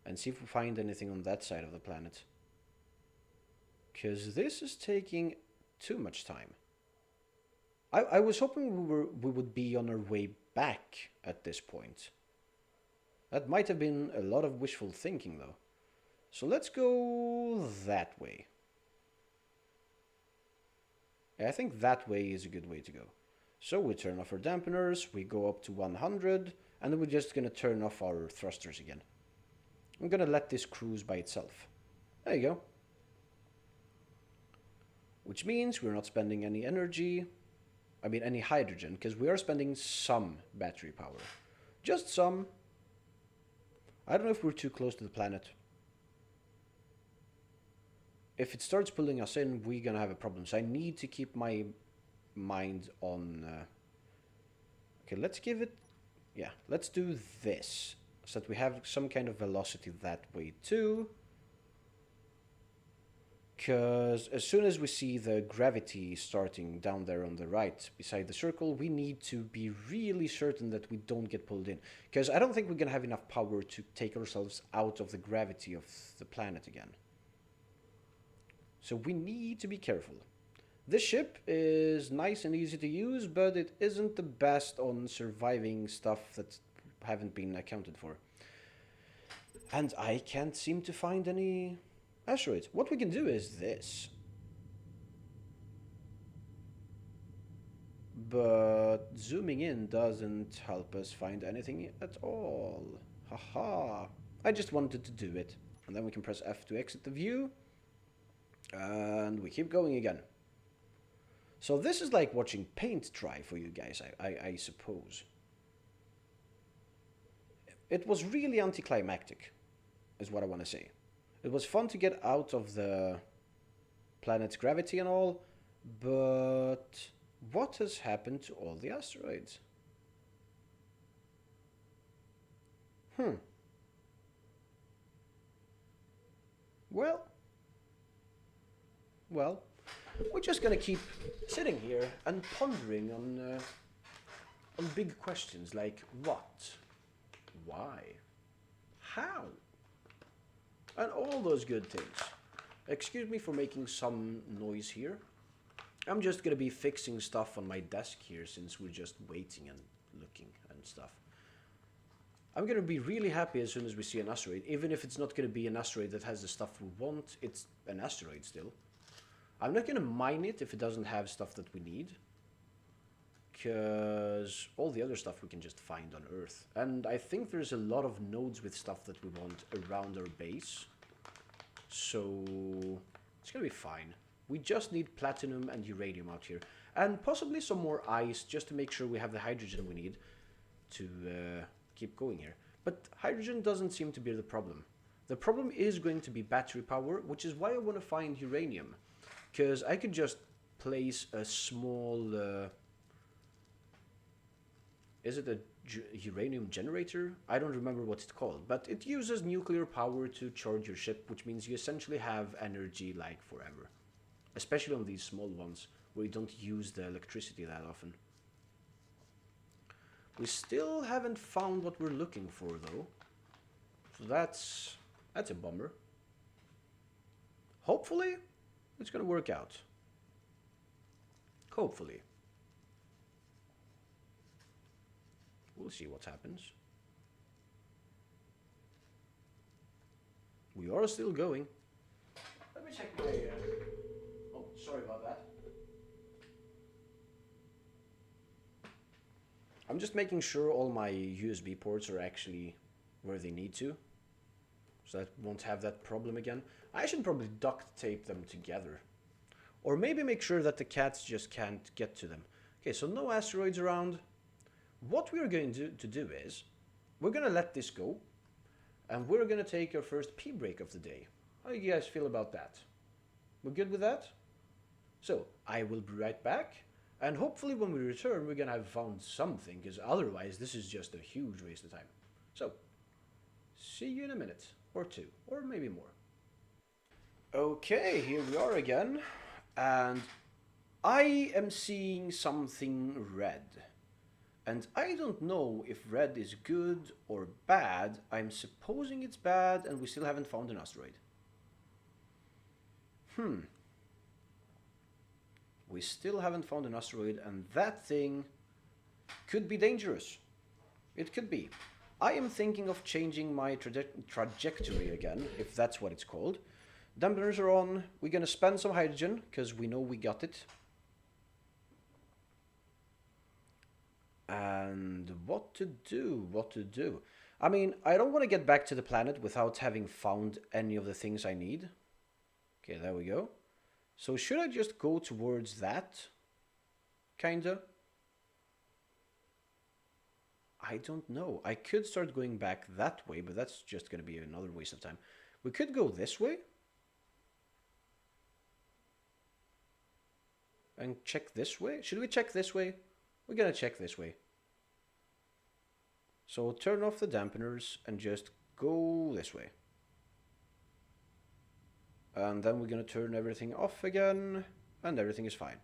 and see if we find anything on that side of the planet. Because this is taking too much time. I was hoping we would be on our way back at this point. That might have been a lot of wishful thinking though. So let's go that way. I think that way is a good way to go. So we turn off our dampeners, we go up to 100, and then we're just gonna turn off our thrusters again. I'm gonna let this cruise by itself. There you go. Which means we're not spending any energy, any hydrogen, because we are spending some battery power. Just some. I don't know if we're too close to the planet. If it starts pulling us in, we're gonna have a problem. So I need to keep my mind on... Okay, let's give it... Yeah, let's do this. So that we have some kind of velocity that way too. Because as soon as we see the gravity starting down there on the right beside the circle, we need to be really certain that we don't get pulled in. Because I don't think we're gonna have enough power to take ourselves out of the gravity of the planet again. So we need to be careful. This ship is nice and easy to use, but it isn't the best on surviving stuff that haven't been accounted for. And I can't seem to find any asteroids. What we can do is this. But zooming in doesn't help us find anything at all. Haha. I just wanted to do it. And then we can press F to exit the view. And we keep going again. So this is like watching paint dry for you guys, I suppose. It was really anticlimactic, is what I want to say. It was fun to get out of the planet's gravity and all, but what has happened to all the asteroids? Well, well, we're just gonna keep sitting here and pondering on big questions like what, why, how, and all those good things. Excuse me for making some noise here. I'm just gonna be fixing stuff on my desk here since we're just waiting and looking and stuff. I'm gonna be really happy as soon as we see an asteroid, even if it's not gonna be an asteroid that has the stuff we want, it's an asteroid still. I'm not gonna mine it if it doesn't have stuff that we need, because all the other stuff we can just find on Earth. And I think there's a lot of nodes with stuff that we want around our base, so it's gonna be fine. We just need platinum and uranium out here, and possibly some more ice just to make sure we have the hydrogen we need to keep going here. But hydrogen doesn't seem to be the problem. The problem is going to be battery power, which is why I want to find uranium. Because I could just place a small... is it a uranium generator? I don't remember what it's called. But it uses nuclear power to charge your ship, which means you essentially have energy like forever. Especially on these small ones, where you don't use the electricity that often. We still haven't found what we're looking for, though. So that's a bummer. Hopefully, it's gonna work out. Hopefully. We'll see what happens. We are still going. Let me check my... Oh, sorry about that. I'm just making sure all my USB ports are actually where they need to, so that won't have that problem again. I should probably duct tape them together, or maybe make sure that the cats just can't get to them. Okay, so no asteroids around. What we're going to do is, we're going to let this go, and we're going to take our first pee break of the day. How do you guys feel about that? We're good with that? So, I will be right back. And hopefully when we return, we're gonna have found something, because otherwise this is just a huge waste of time. So, see you in a minute, or two, or maybe more. Okay, here we are again, and I am seeing something red. And I don't know if red is good or bad. I'm supposing it's bad, and we still haven't found an asteroid. We still haven't found an asteroid, and that thing could be dangerous. It could be. I am thinking of changing my trajectory again, if that's what it's called. Dampeners are on. We're gonna spend some hydrogen, because we know we got it. And what to do? I mean, I don't want to get back to the planet without having found any of the things I need. Okay, there we go. So should I just go towards that? Kinda? I don't know. I could start going back that way, but that's just gonna be another waste of time. We could go this way. And check this way? Should we check this way? We're gonna check this way. So turn off the dampeners and just go this way. And then we're going to turn everything off again, and everything is fine.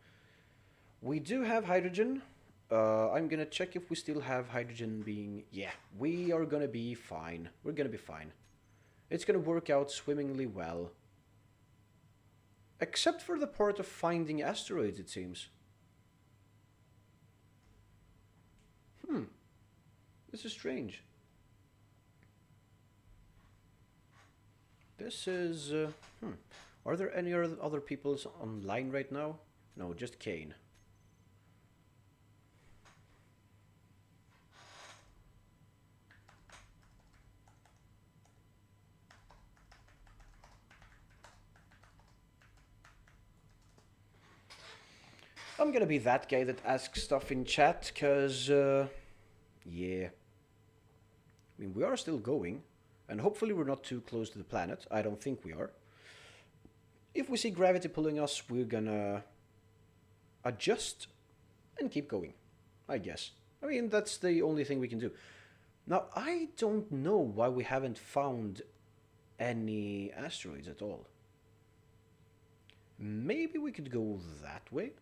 We do have hydrogen. I'm going to check if we still have hydrogen being... Yeah, we are going to be fine. We're going to be fine. It's going to work out swimmingly well. Except for the part of finding asteroids, it seems. This is strange. This is... Are there any other people online right now? No, just Kane. I'm gonna be that guy that asks stuff in chat, cause, yeah. I mean, we are still going, and hopefully we're not too close to the planet. I don't think we are. If we see gravity pulling us, we're gonna adjust and keep going, I guess. I mean, that's the only thing we can do. Now, I don't know why we haven't found any asteroids at all. Maybe we could go that way?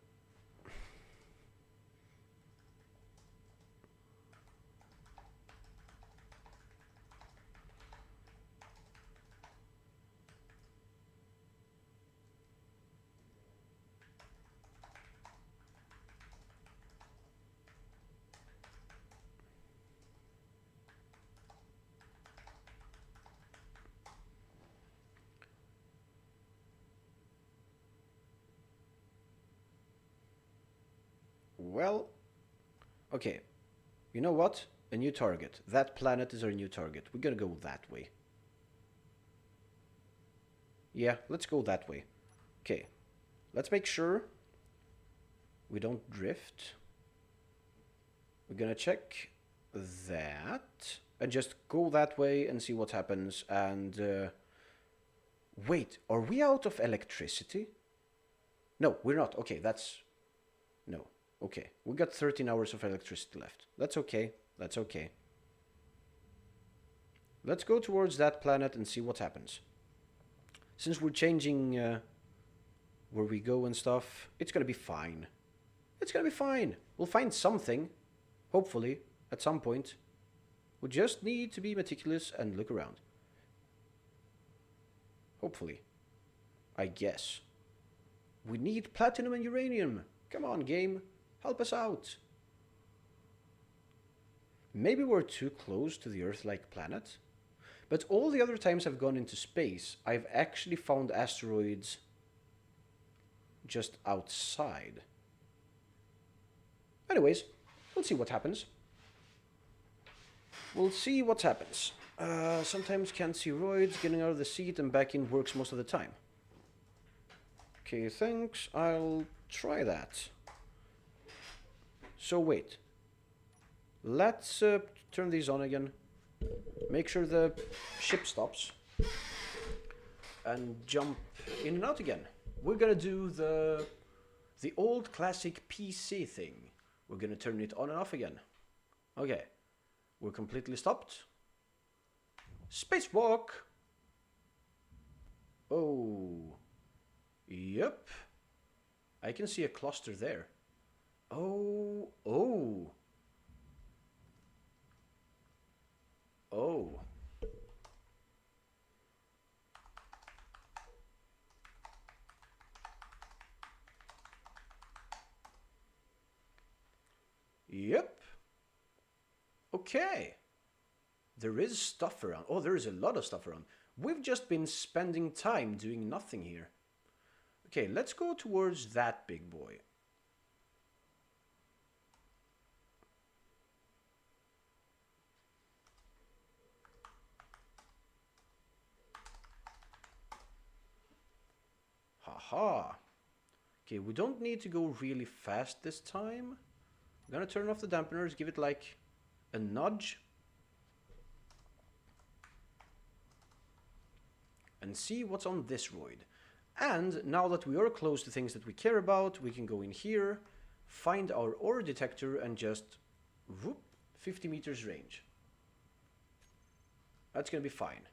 Well, okay. You know what? A new target. That planet is our new target. We're gonna go that way. Yeah, let's go that way. Okay. Let's make sure we don't drift. We're gonna check that and just go that way and see what happens. And wait, are we out of electricity? No, we're not. Okay, that's no. Okay, we got 13 hours of electricity left. That's okay. That's okay. Let's go towards that planet and see what happens. Since we're changing where we go and stuff, it's gonna be fine. It's gonna be fine. We'll find something, hopefully, at some point. We just need to be meticulous and look around. Hopefully. I guess. We need platinum and uranium. Come on, game. Help us out. Maybe we're too close to the Earth-like planet. But all the other times I've gone into space, I've actually found asteroids just outside. Anyways, we'll see what happens. We'll see what happens. Sometimes can't see roids, getting out of the seat and back in works most of the time. Okay, thanks. I'll try that. So wait. Let's turn these on again. Make sure the ship stops. And jump in and out again. We're gonna do the old classic PC thing. We're gonna turn it on and off again. Okay. We're completely stopped. Spacewalk! Oh. Yep. I can see a cluster there. Oh. Oh. Oh. Yep. Okay. There is stuff around. Oh, there is a lot of stuff around. We've just been spending time doing nothing here. Okay, let's go towards that big boy. Haha. Okay, we don't need to go really fast this time. I'm gonna turn off the dampeners, give it like a nudge. And see what's on this roid. And now that we are close to things that we care about, we can go in here, find our ore detector and just whoop, 50 meters range. That's gonna be fine.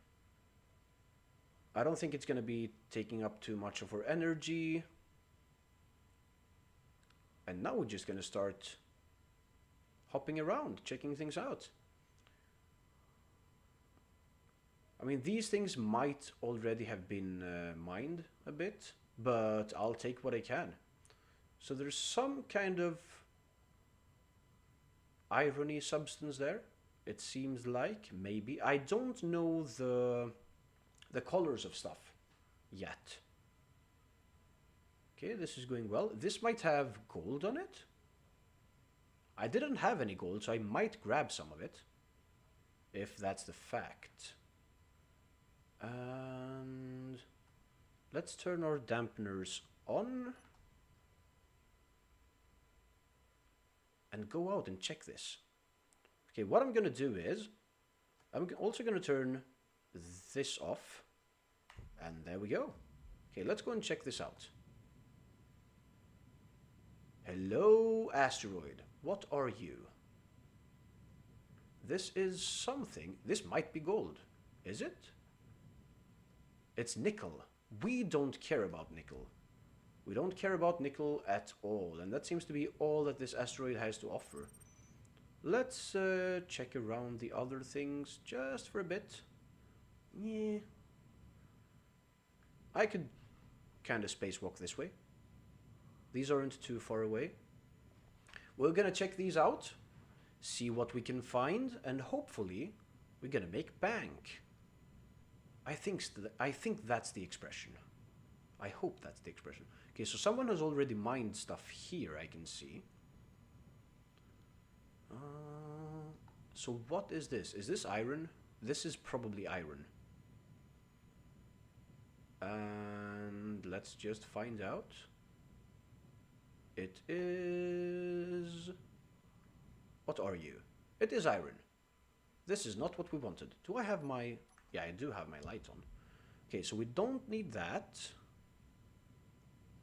I don't think it's gonna be taking up too much of our energy. And now we're just gonna start hopping around, checking things out. I mean, these things might already have been mined a bit, but I'll take what I can. So there's some kind of irony substance there, it seems like, maybe. I don't know the colors of stuff yet. Okay, this is going well. This might have gold on it. I didn't have any gold, so I might grab some of it, if that's the fact. And let's turn our dampeners on. and go out and check this. Okay, what I'm gonna do is, I'm also gonna turn this off, and there we go. Okay, let's go and check this out. Hello, asteroid. What are you? This is something. This might be gold. Is it? It's nickel. We don't care about nickel. We don't care about nickel at all, and that seems to be all that this asteroid has to offer. Let's check around the other things just for a bit. Yeah. I could kind of spacewalk this way. These aren't too far away. We're gonna check these out, see what we can find, and hopefully we're gonna make bank. I think that's the expression. I hope that's the expression. Okay, so someone has already mined stuff here, I can see. So what is this? Is this iron? This is probably iron. And let's just find out. It is... What are you? It is iron. This is not what we wanted. Do I have my... Yeah, I do have my light on. Okay, so we don't need that.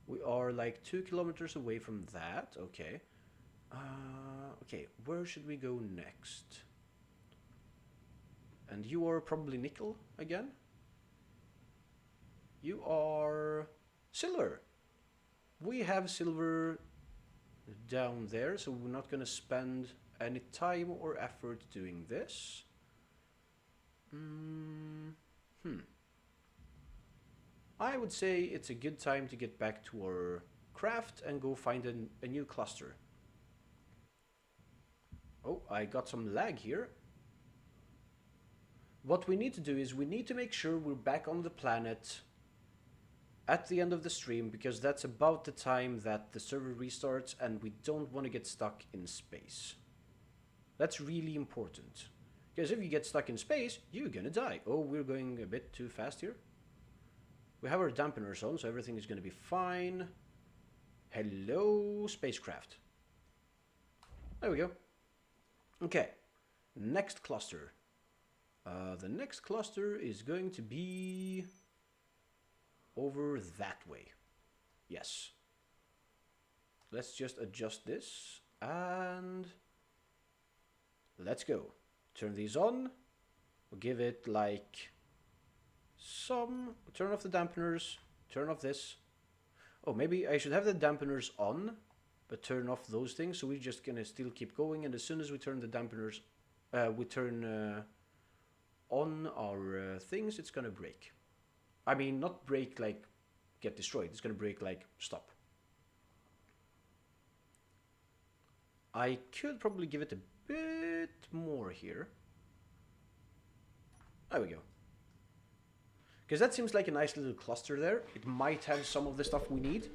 We are like 2 kilometers away from that. Okay. Okay, where should we go next? And you are probably nickel again? You are silver. We have silver down there, so we're not gonna spend any time or effort doing this. I would say it's a good time to get back to our craft and go find a new cluster. Oh, I got some lag here. What we need to do is we need to make sure we're back on the planet at the end of the stream, because that's about the time that the server restarts and we don't want to get stuck in space. That's really important. Because if you get stuck in space, you're gonna die. Oh, we're going a bit too fast here. We have our dampeners on, so everything is gonna be fine. Hello, spacecraft. There we go. Okay, next cluster. The next cluster is going to be over that way. Yes. Let's just adjust this and let's go. Turn these on. We'll give it like some... Turn off the dampeners. Turn off this. Oh, maybe I should have the dampeners on, but turn off those things. So we're just gonna still keep going. And as soon as we turn the dampeners, we turn on our things, it's gonna break. I mean, not break like get destroyed. It's gonna break like stop. I could probably give it a bit more here. There we go. Because that seems like a nice little cluster there. It might have some of the stuff we need.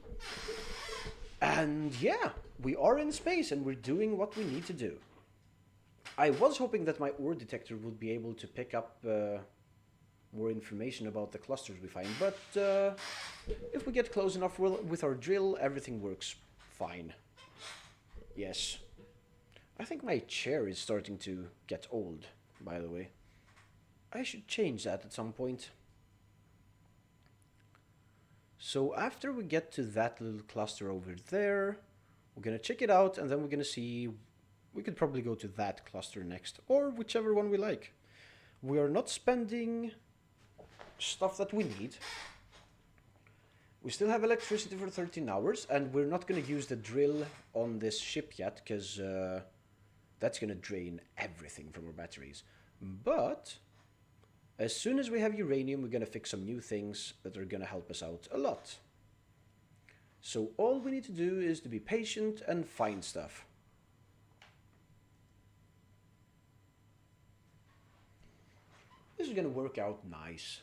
And yeah, we are in space and we're doing what we need to do. I was hoping that my ore detector would be able to pick up more information about the clusters we find, but if we get close enough with our drill, everything works fine. Yes. I think my chair is starting to get old, by the way. I should change that at some point. So after we get to that little cluster over there, we're gonna check it out and then we're gonna see... We could probably go to that cluster next, or whichever one we like. We are not spending stuff that we need. We still have electricity for 13 hours, and we're not going to use the drill on this ship yet, because that's going to drain everything from our batteries. But as soon as we have uranium, we're going to fix some new things that are going to help us out a lot. So all we need to do is to be patient and find stuff. This is going to work out nice.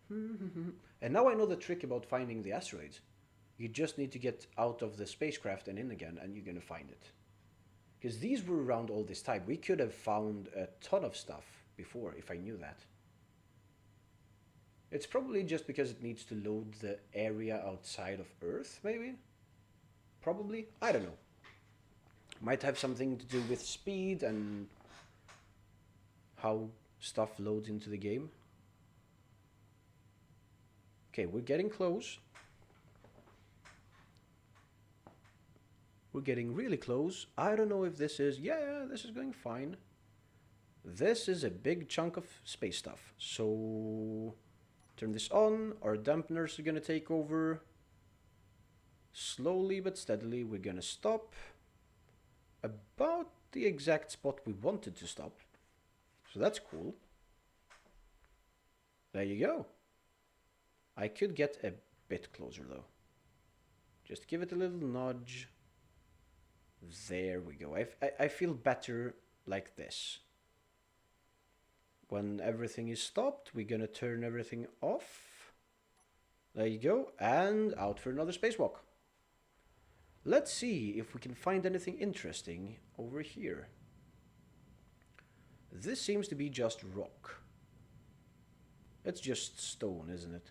And now I know the trick about finding the asteroids. You just need to get out of the spacecraft and in again, and you're going to find it. Because these were around all this time. We could have found a ton of stuff before if I knew that. It's probably just because it needs to load the area outside of Earth, maybe? Probably. I don't know. Might have something to do with speed and how stuff loads into the game. Okay, we're getting close. We're getting really close. I don't know if this is... Yeah, this is going fine. This is a big chunk of space stuff. So... turn this on. Our dampeners are gonna take over. Slowly but steadily, we're gonna stop. About the exact spot we wanted to stop. So that's cool. There you go. I could get a bit closer though. Just give it a little nudge. There we go. I feel better like this. When everything is stopped, we're gonna turn everything off. There you go. And out for another spacewalk. Let's see if we can find anything interesting over here. This seems to be just rock. It's just stone, isn't it?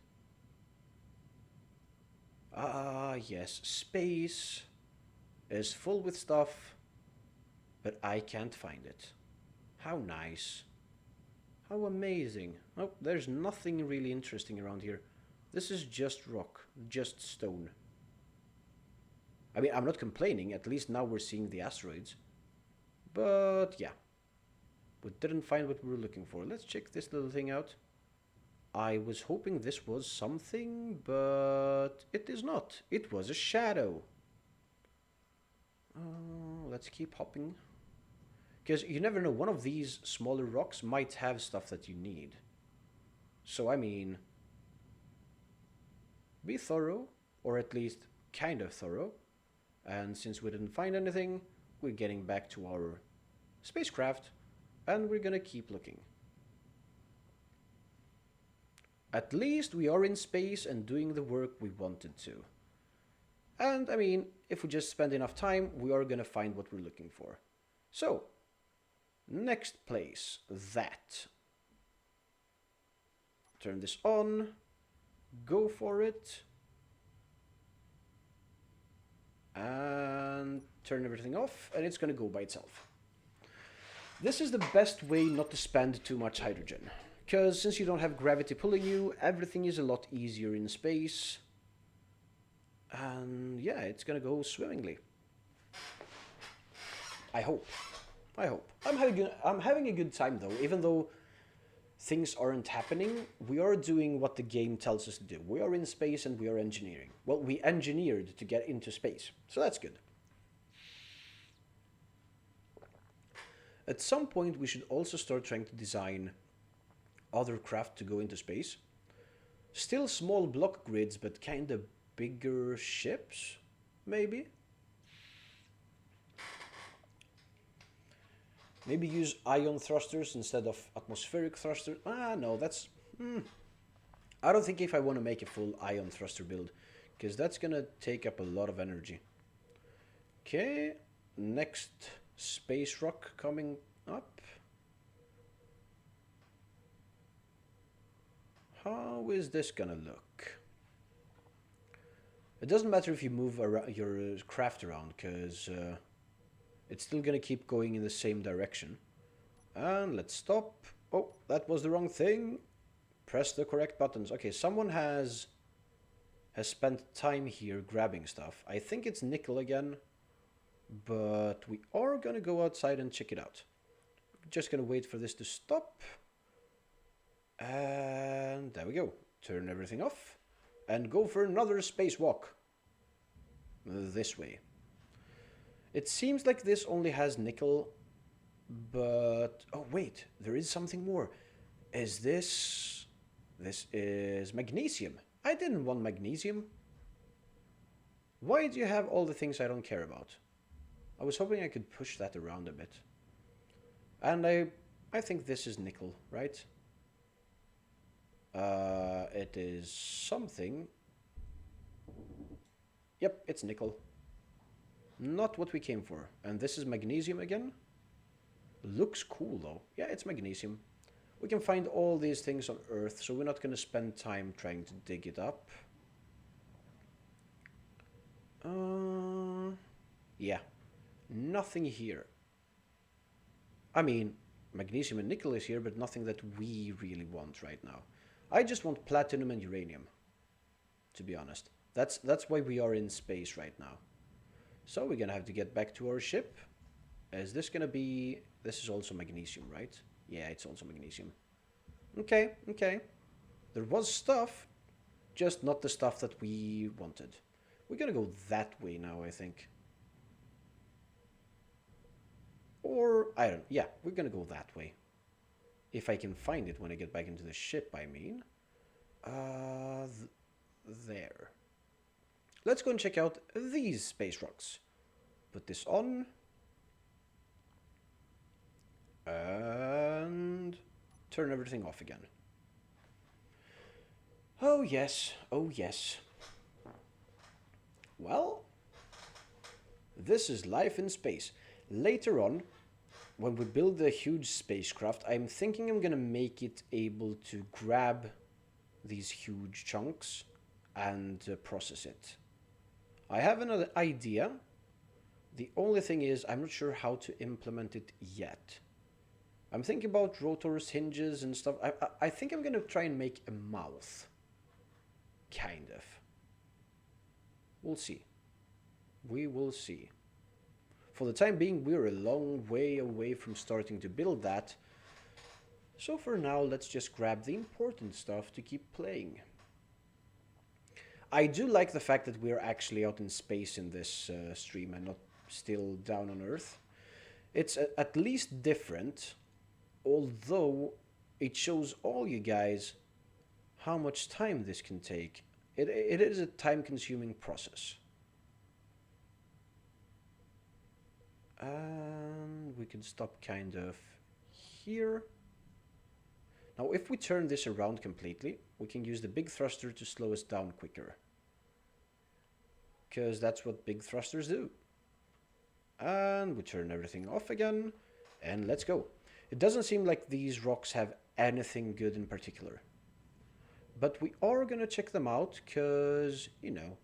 Ah, yes. Space is full with stuff, but I can't find it. How nice. How amazing. Oh, there's nothing really interesting around here. This is just rock, just stone. I mean, I'm not complaining. At least now we're seeing the asteroids. But yeah, we didn't find what we were looking for. Let's check this little thing out. I was hoping this was something, but it is not. It was a shadow. Let's keep hopping. Because you never know, one of these smaller rocks might have stuff that you need. So, I mean, be thorough, or at least kind of thorough. And since we didn't find anything, we're getting back to our spacecraft, and we're gonna keep looking. At least we are in space and doing the work we wanted to. And, I mean, if we just spend enough time, we are gonna find what we're looking for. So, next place, that. Turn this on, go for it, and turn everything off, and it's gonna go by itself. This is the best way not to spend too much hydrogen, because since you don't have gravity pulling you, everything is a lot easier in space, and yeah, it's gonna go swimmingly. I hope. I'm having a good time though, even though things aren't happening. We are doing what the game tells us to do. We are in space and we are engineering. Well, we engineered to get into space, so that's good. At some point, we should also start trying to design other craft to go into space. Still small block grids, but kind of bigger ships, maybe? Maybe use ion thrusters instead of atmospheric thrusters. No, that's... I don't think if I want to make a full ion thruster build, because that's going to take up a lot of energy. Okay, next space rock coming up. How is this going to look? It doesn't matter if you move your craft around, because... it's still gonna keep going in the same direction. And let's stop. Oh, that was the wrong thing. Press the correct buttons. Okay, someone has spent time here grabbing stuff. I think it's nickel again. But we are gonna go outside and check it out. Just gonna wait for this to stop. And there we go. Turn everything off. And go for another spacewalk. This way. It seems like this only has nickel, but... oh, wait, there is something more. Is this... this is magnesium. I didn't want magnesium. Why do you have all the things I don't care about? I was hoping I could push that around a bit. And I think this is nickel, right? It is something... yep, it's nickel. Not what we came for. And this is magnesium again. Looks cool though. Yeah, it's magnesium. We can find all these things on Earth, so we're not going to spend time trying to dig it up. Yeah, nothing here. I mean, magnesium and nickel is here, but nothing that we really want right now. I just want platinum and uranium, to be honest. That's why we are in space right now. So we're gonna have to get back to our ship. Is this gonna be... This is also magnesium, right? Yeah, it's also magnesium. Okay, okay. There was stuff, just not the stuff that we wanted. We're gonna go that way now, I think. Or, I don't... Yeah, we're gonna go that way. If I can find it when I get back into the ship, I mean. There. Let's go and check out these space rocks. Put this on. And turn everything off again. Oh yes, oh yes. Well, this is life in space. Later on, when we build a huge spacecraft, I'm thinking I'm gonna make it able to grab these huge chunks and process it. I have another idea. The only thing is, I'm not sure how to implement it yet. I'm thinking about rotors, hinges, and stuff. I think I'm gonna try and make a mouth. Kind of. We'll see. We will see. For the time being, we're a long way away from starting to build that. So for now, let's just grab the important stuff to keep playing. I do like the fact that we're actually out in space in this stream and not still down on Earth. It's at least different, although it shows all you guys how much time this can take. It is a time-consuming process. And we can stop kind of here. Now, if we turn this around completely, we can use the big thruster to slow us down quicker. Because that's what big thrusters do. And we turn everything off again, and let's go. It doesn't seem like these rocks have anything good in particular. But we are gonna check them out, because, you know.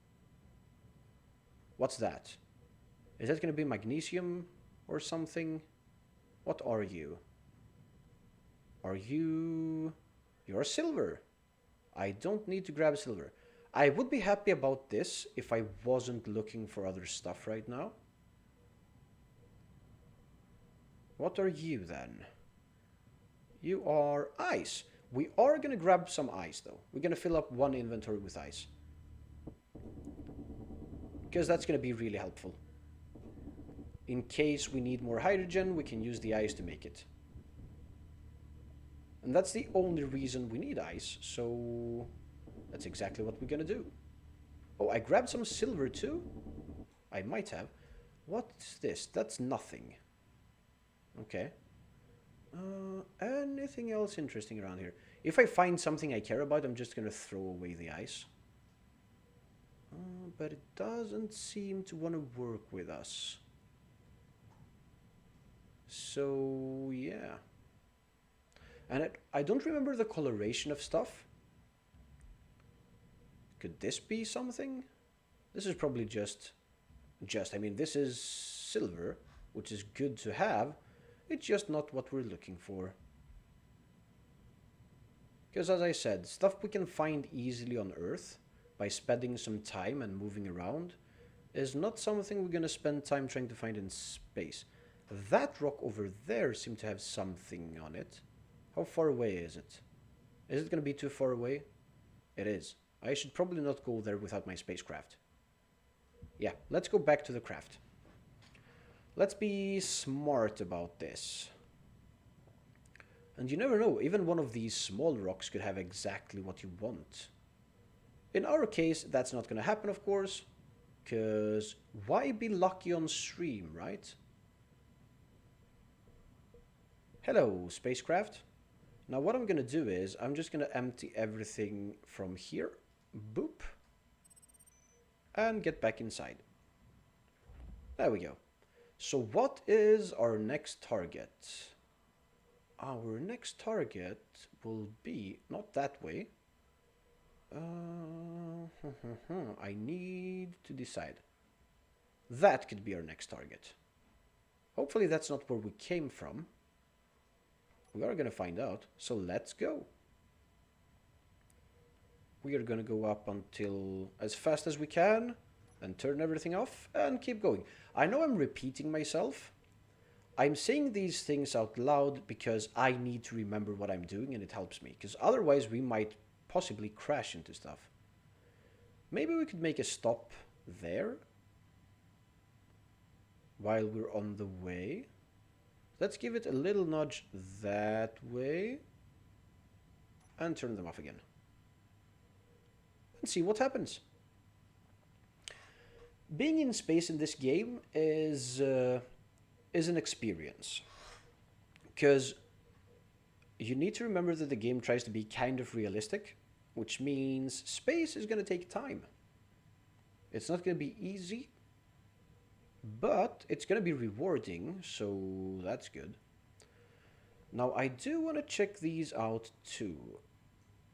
What's that? Is that gonna be magnesium or something? What are you? Are you... You're silver. I don't need to grab silver. I would be happy about this if I wasn't looking for other stuff right now. What are you then? You are ice. We are going to grab some ice though. We're going to fill up one inventory with ice. Because that's going to be really helpful. In case we need more hydrogen, we can use the ice to make it. And that's the only reason we need ice, so that's exactly what we're gonna do. Oh, I grabbed some silver too? I might have. What's this? That's nothing. Okay. Anything else interesting around here? If I find something I care about, I'm just gonna throw away the ice. But it doesn't seem to want to work with us. So, yeah. And I don't remember the coloration of stuff. Could this be something? This is probably just, I mean, this is silver, which is good to have. It's just not what we're looking for. Because as I said, stuff we can find easily on Earth by spending some time and moving around is not something we're going to spend time trying to find in space. That rock over there seemed to have something on it. How far away is it? Is it going to be too far away? It is. I should probably not go there without my spacecraft. Yeah, let's go back to the craft. Let's be smart about this. And you never know, even one of these small rocks could have exactly what you want. In our case, that's not going to happen, of course, because why be lucky on stream, right? Hello, spacecraft. Now what I'm going to do is, I'm just going to empty everything from here. Boop. And get back inside. There we go. So what is our next target? Our next target will be, not that way. I need to decide. That could be our next target. Hopefully that's not where we came from. We are gonna find out, so let's go. We are gonna go up until as fast as we can, and turn everything off, and keep going. I know I'm repeating myself. I'm saying these things out loud because I need to remember what I'm doing, and it helps me, because otherwise we might possibly crash into stuff. Maybe we could make a stop there while we're on the way. Let's give it a little nudge that way and turn them off again. And see what happens. Being in space in this game is an experience. Because you need to remember that the game tries to be kind of realistic, which means space is going to take time. It's not going to be easy, but it's going to be rewarding, so that's good. Now, I do want to check these out too,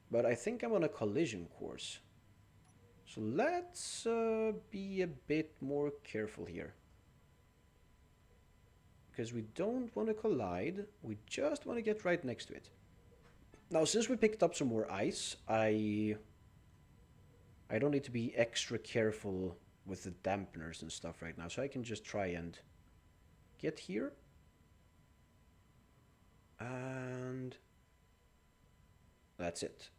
but I think I'm on a collision course. So let's be a bit more careful here. Because we don't want to collide, we just want to get right next to it. Now, since we picked up some more ice, I don't need to be extra careful with the dampeners and stuff right now, so I can just try and get here. And that's it.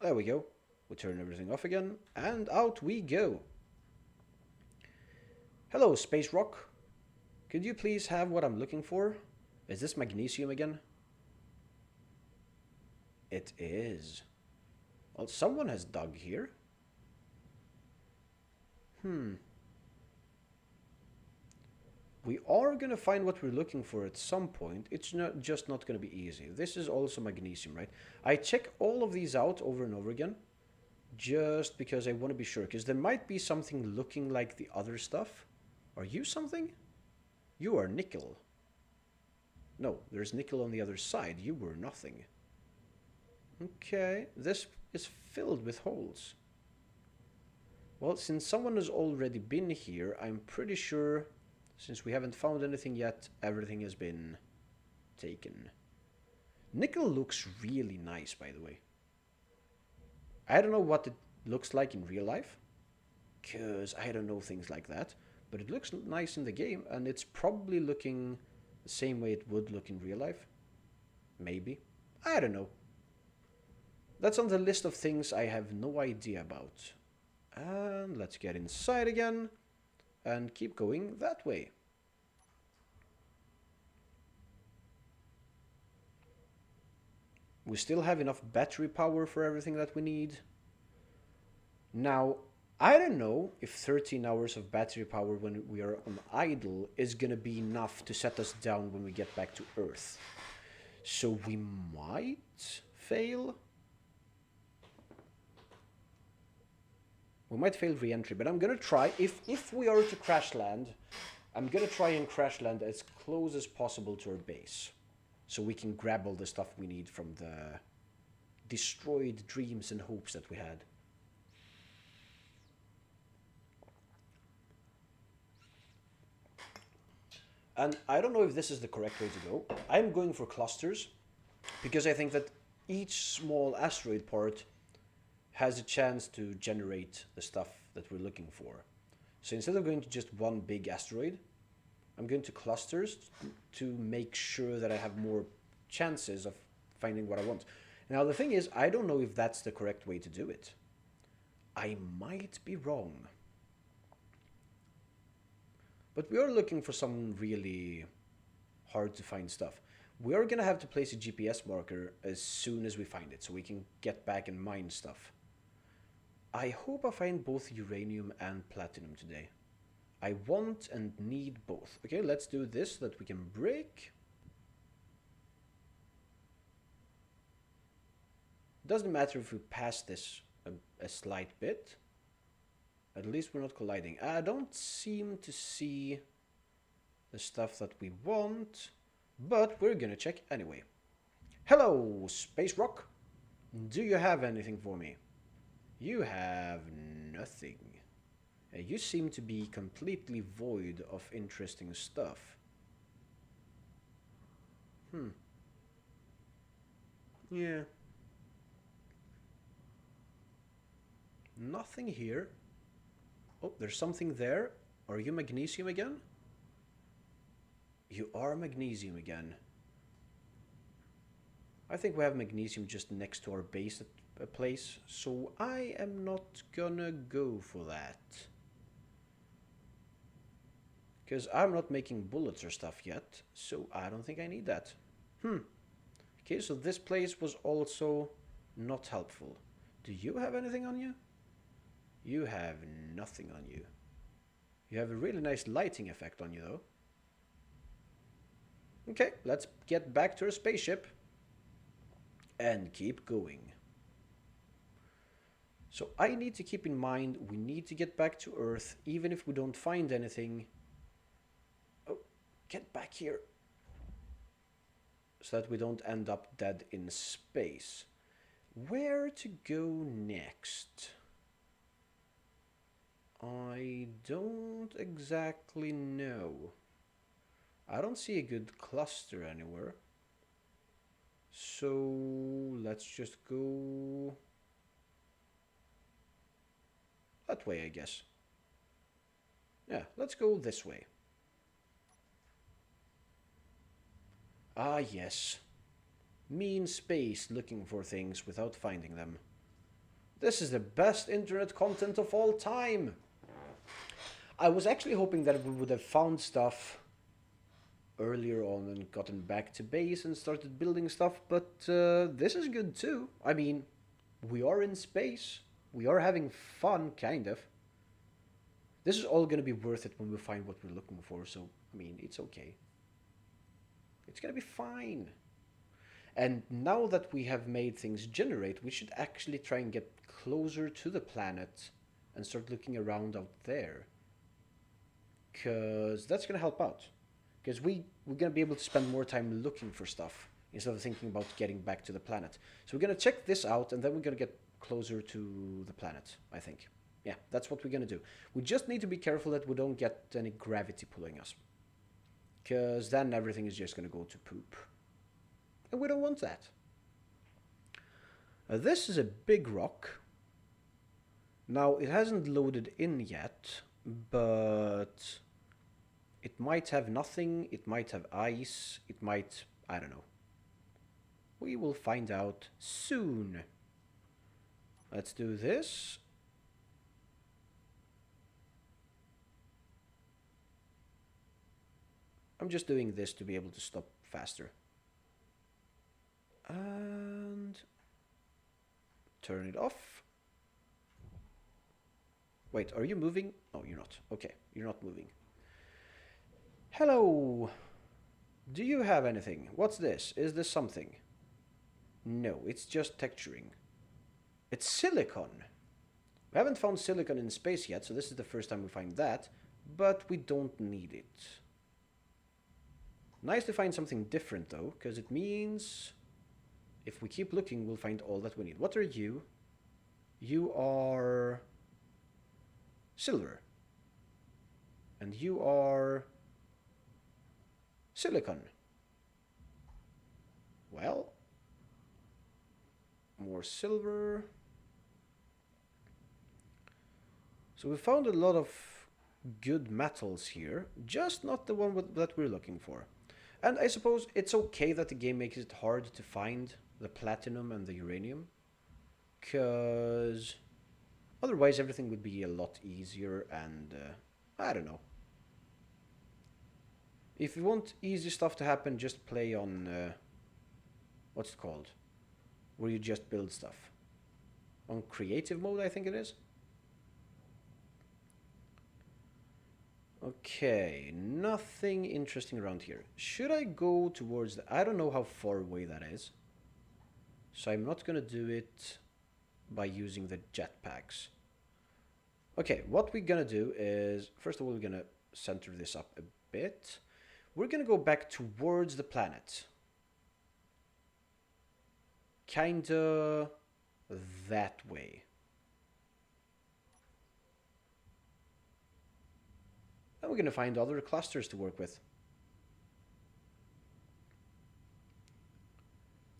There we go. We'll turn everything off again, and out we go. Hello, Space Rock. Could you please have what I'm looking for? Is this magnesium again? It is. Well, someone has dug here. We are going to find what we're looking for at some point. It's not just not going to be easy. This is also magnesium, right? I check all of these out over and over again, just because I want to be sure, because there might be something looking like the other stuff. Are you something? You are nickel. No, there's nickel on the other side. You were nothing. Okay, this is filled with holes. Well, since someone has already been here, I'm pretty sure, since we haven't found anything yet, everything has been taken. Nickel looks really nice, by the way. I don't know what it looks like in real life, because I don't know things like that, but it looks nice in the game, and it's probably looking the same way it would look in real life. Maybe. I don't know. That's on the list of things I have no idea about. And let's get inside again and keep going that way. We still have enough battery power for everything that we need. Now, I don't know if 13 hours of battery power when we are on idle is gonna be enough to set us down when we get back to Earth. So we might fail. We might fail re-entry, but I'm gonna try. If we are to crash land, I'm gonna try and crash land as close as possible to our base, so we can grab all the stuff we need from the destroyed dreams and hopes that we had. And I don't know if this is the correct way to go. I'm going for clusters, because I think that each small asteroid part has a chance to generate the stuff that we're looking for. So instead of going to just one big asteroid, I'm going to clusters to make sure that I have more chances of finding what I want. Now the thing is, I don't know if that's the correct way to do it. I might be wrong. But we are looking for some really hard to find stuff. We are gonna have to place a GPS marker as soon as we find it, so we can get back and mine stuff. I hope I find both uranium and platinum today. I want and need both. Okay, let's do this so that we can break. Doesn't matter if we pass this a slight bit. At least we're not colliding. I don't seem to see the stuff that we want, but we're gonna check anyway. Hello, Space Rock. Do you have anything for me? You have nothing. You seem to be completely void of interesting stuff. Hmm. Yeah. Nothing here. Oh, there's something there. Are you magnesium again? You are magnesium again. I think we have magnesium just next to our base at a place, so I am not gonna go for that. Because I'm not making bullets or stuff yet, so I don't think I need that. Hmm. Okay, so this place was also not helpful. Do you have anything on you? You have nothing on you. You have a really nice lighting effect on you, though. Okay, let's get back to our spaceship and keep going. So I need to keep in mind we need to get back to Earth even if we don't find anything. Oh, get back here. So that we don't end up dead in space. Where to go next? I don't exactly know. I don't see a good cluster anywhere. So let's just go that way, I guess. Yeah, let's go this way. Ah, yes. Me in space looking for things without finding them. This is the best internet content of all time. I was actually hoping that we would have found stuff earlier on and gotten back to base and started building stuff, but this is good too. I mean, we are in space. We are having fun, kind of. This is all going to be worth it when we find what we're looking for, so, I mean, it's okay. It's going to be fine. And now that we have made things generate, we should actually try and get closer to the planet and start looking around out there. Because that's going to help out. Because we're going to be able to spend more time looking for stuff instead of thinking about getting back to the planet. So we're going to check this out and then we're going to get closer to the planet, I think. Yeah, that's what we're going to do. We just need to be careful that we don't get any gravity pulling us. Because then everything is just going to go to poop. And we don't want that. This is a big rock. Now, it hasn't loaded in yet, but it might have nothing, it might have ice, it might, I don't know. We will find out soon. Let's do this. I'm just doing this to be able to stop faster. And turn it off. Wait, are you moving? Oh, you're not. Okay, you're not moving. Hello. Do you have anything? What's this? Is this something? No, it's just texturing. It's silicon. We haven't found silicon in space yet, so this is the first time we find that, but we don't need it. Nice to find something different though, because it means if we keep looking, we'll find all that we need. What are you? You are silver. And you are silicon. Well, more silver. So we found a lot of good metals here, just not the one that we're looking for. And I suppose it's okay that the game makes it hard to find the platinum and the uranium, because otherwise everything would be a lot easier and I don't know. If you want easy stuff to happen, just play on, what's it called? Where you just build stuff. On creative mode, I think it is. Okay, nothing interesting around here. Should I go towards the... I don't know how far away that is. So I'm not gonna do it by using the jetpacks. Okay, what we're gonna do is... First of all, we're gonna center this up a bit. We're gonna go back towards the planet. Kinda that way. And we're going to find other clusters to work with.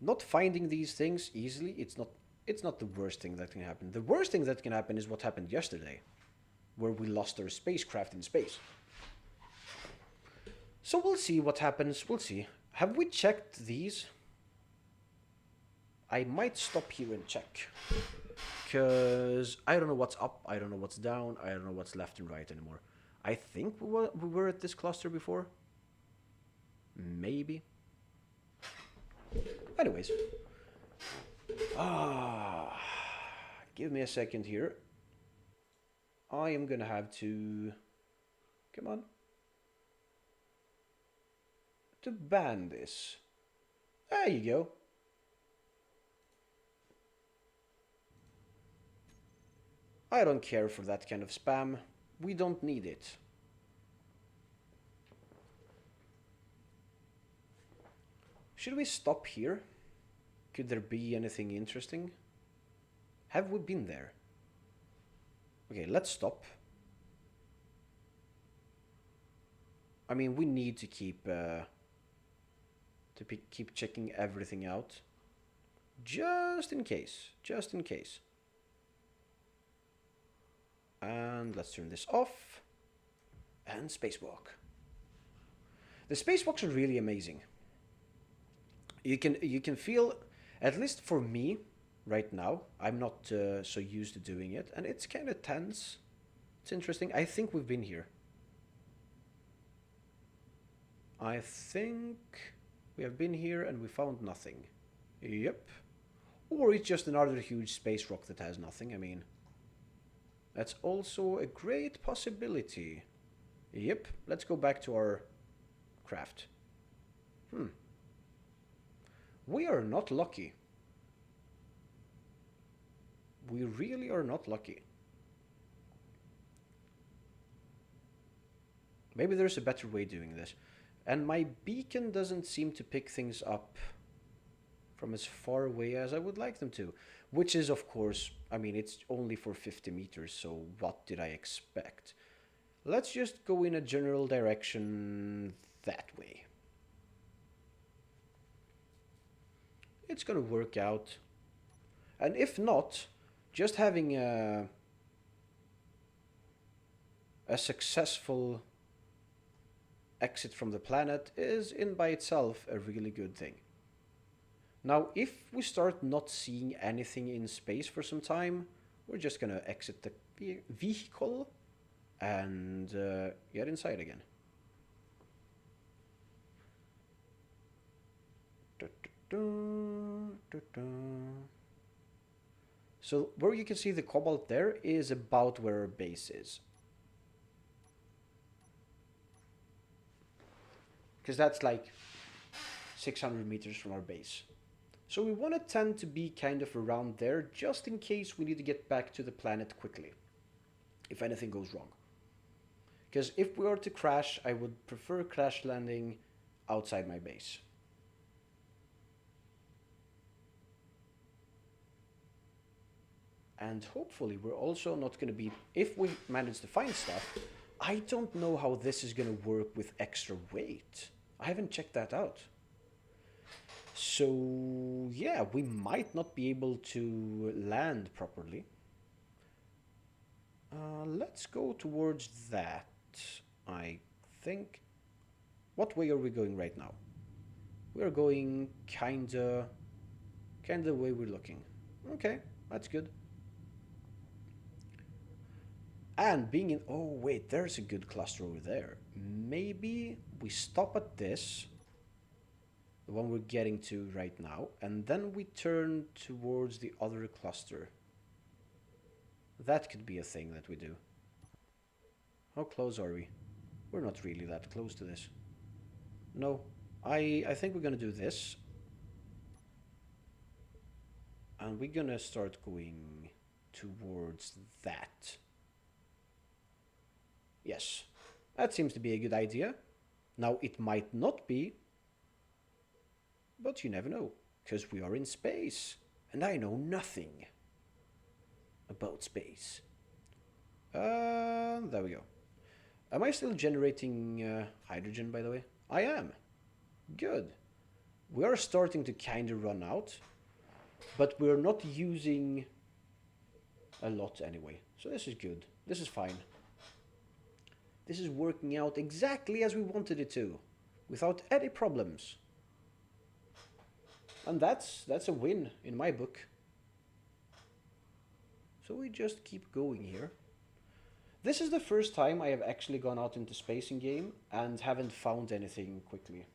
Not finding these things easily, it's not the worst thing that can happen. The worst thing that can happen is what happened yesterday, where we lost our spacecraft in space. So we'll see what happens, we'll see. Have we checked these? I might stop here and check. Because I don't know what's up, I don't know what's down, I don't know what's left and right anymore. I think we were at this cluster before. Maybe. Anyways. Give me a second here. I am gonna have to... Come on. To ban this. There you go. I don't care for that kind of spam. We don't need it. Should we stop here? Could there be anything interesting? Have we been there? Okay, let's stop. I mean, we need to keep keep checking everything out, just in case. Just in case. And let's turn this off. And spacewalk. The spacewalks are really amazing. You can feel, at least for me, right now, I'm not so used to doing it, and it's kind of tense. It's interesting. I think we've been here. I think we have been here and we found nothing. Yep. Or it's just another huge space rock that has nothing. I mean, that's also a great possibility. Yep. Let's go back to our craft. We are not lucky. We really are not lucky. Maybe there's a better way doing this. And my beacon doesn't seem to pick things up from as far away as I would like them to. Which is, of course, I mean, it's only for 50 meters, so what did I expect? Let's just go in a general direction that way. It's gonna work out. And if not, just having a successful exit from the planet is in by itself a really good thing. Now, if we start not seeing anything in space for some time, we're just gonna exit the vehicle and get inside again. So where you can see the cobalt there is about where our base is. Because that's like 600 meters from our base. So we want to tend to be kind of around there, just in case we need to get back to the planet quickly, if anything goes wrong. Because if we were to crash, I would prefer crash landing outside my base. And hopefully we're also not going to be, if we manage to find stuff, I don't know how this is going to work with extra weight. I haven't checked that out. So yeah, we might not be able to land properly. Let's go towards that, I think. What way are we going right now? We're going kinda the way we're looking. Okay, that's good. And being in... Oh, wait, there's a good cluster over there. Maybe we stop at this, the one we're getting to right now, and then we turn towards the other cluster. That could be a thing that we do. How close are we? We're not really that close to this. No, I think we're gonna do this. And we're gonna start going towards that. Yes, that seems to be a good idea. Now, it might not be, but you never know, because we are in space, and I know nothing about space. There we go. Am I still generating hydrogen, by the way? I am. Good. We are starting to kind of run out, but we're not using a lot anyway. So this is good. This is fine. This is working out exactly as we wanted it to, without any problems. And that's a win in my book. So we just keep going here. This is the first time I have actually gone out into space in game and haven't found anything quickly.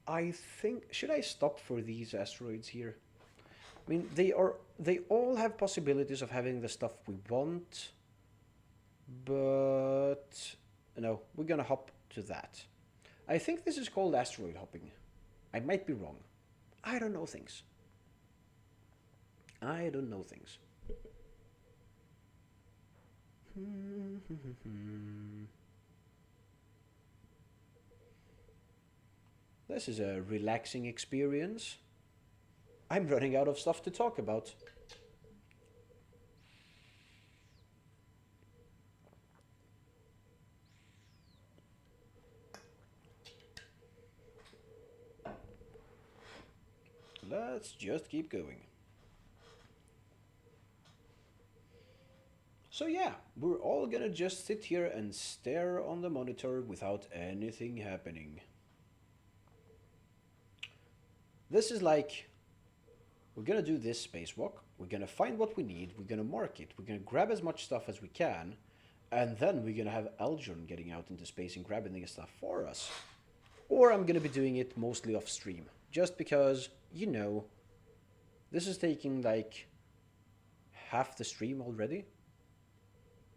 I think, should I stop for these asteroids here? I mean, they all have possibilities of having the stuff we want, but no, we're gonna hop to that. I think this is called asteroid hopping. I might be wrong. I don't know things. I don't know things. This is a relaxing experience. I'm running out of stuff to talk about. Let's just keep going. So yeah, we're all gonna just sit here and stare on the monitor without anything happening. This is like, we're gonna do this spacewalk, we're gonna find what we need, we're gonna mark it, we're gonna grab as much stuff as we can, and then we're gonna have Algernon getting out into space and grabbing the stuff for us. Or I'm gonna be doing it mostly off stream, just because, you know, this is taking like half the stream already.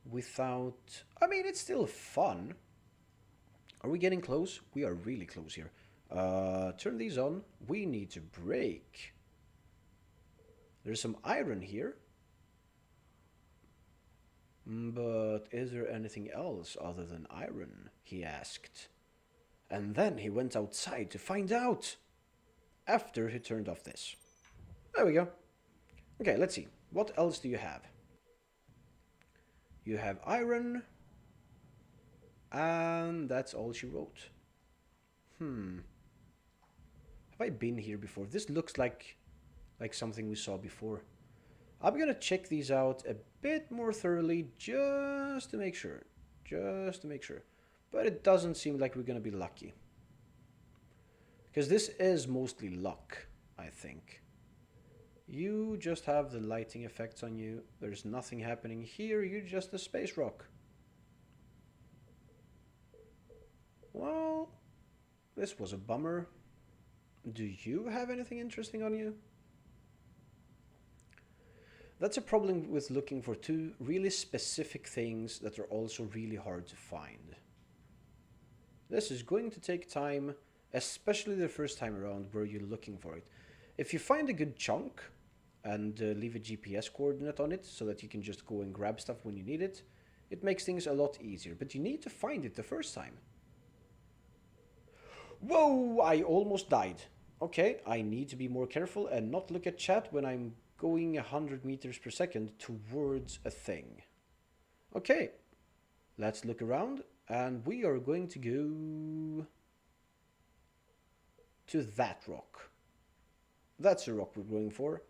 Without, I mean, it's still fun. Are we getting close? We are really close here. Turn these on. We need to break. There's some iron here. But is there anything else other than iron? He asked. And then he went outside to find out. After he turned off this. There we go. Okay, let's see. What else do you have? You have iron. And that's all she wrote. Have I been here before? This looks like something we saw before. I'm gonna check these out a bit more thoroughly just to make sure. Just to make sure. But it doesn't seem like we're gonna be lucky. Because this is mostly luck, I think. You just have the lighting effects on you. There's nothing happening here. You're just a space rock. Well, this was a bummer. Do you have anything interesting on you? That's a problem with looking for two really specific things that are also really hard to find. This is going to take time, especially the first time around where you're looking for it. If you find a good chunk and leave a GPS coordinate on it so that you can just go and grab stuff when you need it, it makes things a lot easier. But you need to find it the first time. Whoa, I almost died. Okay, I need to be more careful and not look at chat when I'm going 100 meters per second towards a thing. Okay, let's look around and we are going to go to that rock. That's the rock we're going for.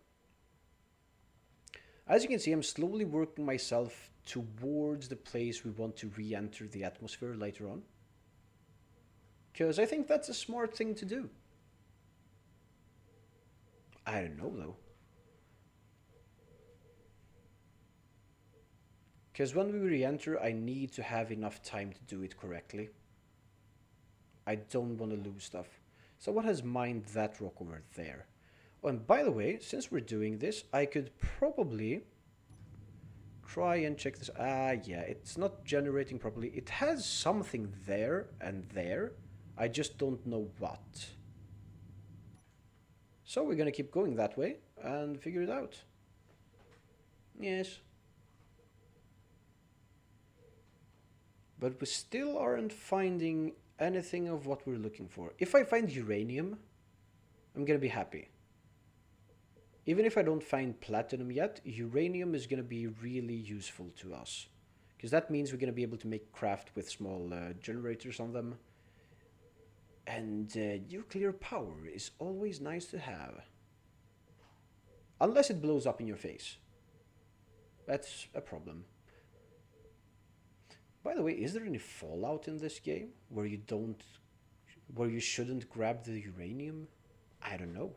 As you can see, I'm slowly working myself towards the place we want to re-enter the atmosphere later on. Because I think that's a smart thing to do. I don't know though. Because when we re-enter, I need to have enough time to do it correctly. I don't want to lose stuff. Someone has mined that rock over there. Oh, and by the way, since we're doing this, I could probably try and check this. Yeah, it's not generating properly. It has something there and there. I just don't know what. So we're gonna keep going that way and figure it out. Yes. But we still aren't finding anything of what we're looking for. If I find uranium, I'm gonna be happy. Even if I don't find platinum yet, uranium is going to be really useful to us. Because that means we're going to be able to make craft with small generators on them. And nuclear power is always nice to have. Unless it blows up in your face. That's a problem. By the way, is there any Fallout in this game where you shouldn't grab the uranium? I don't know.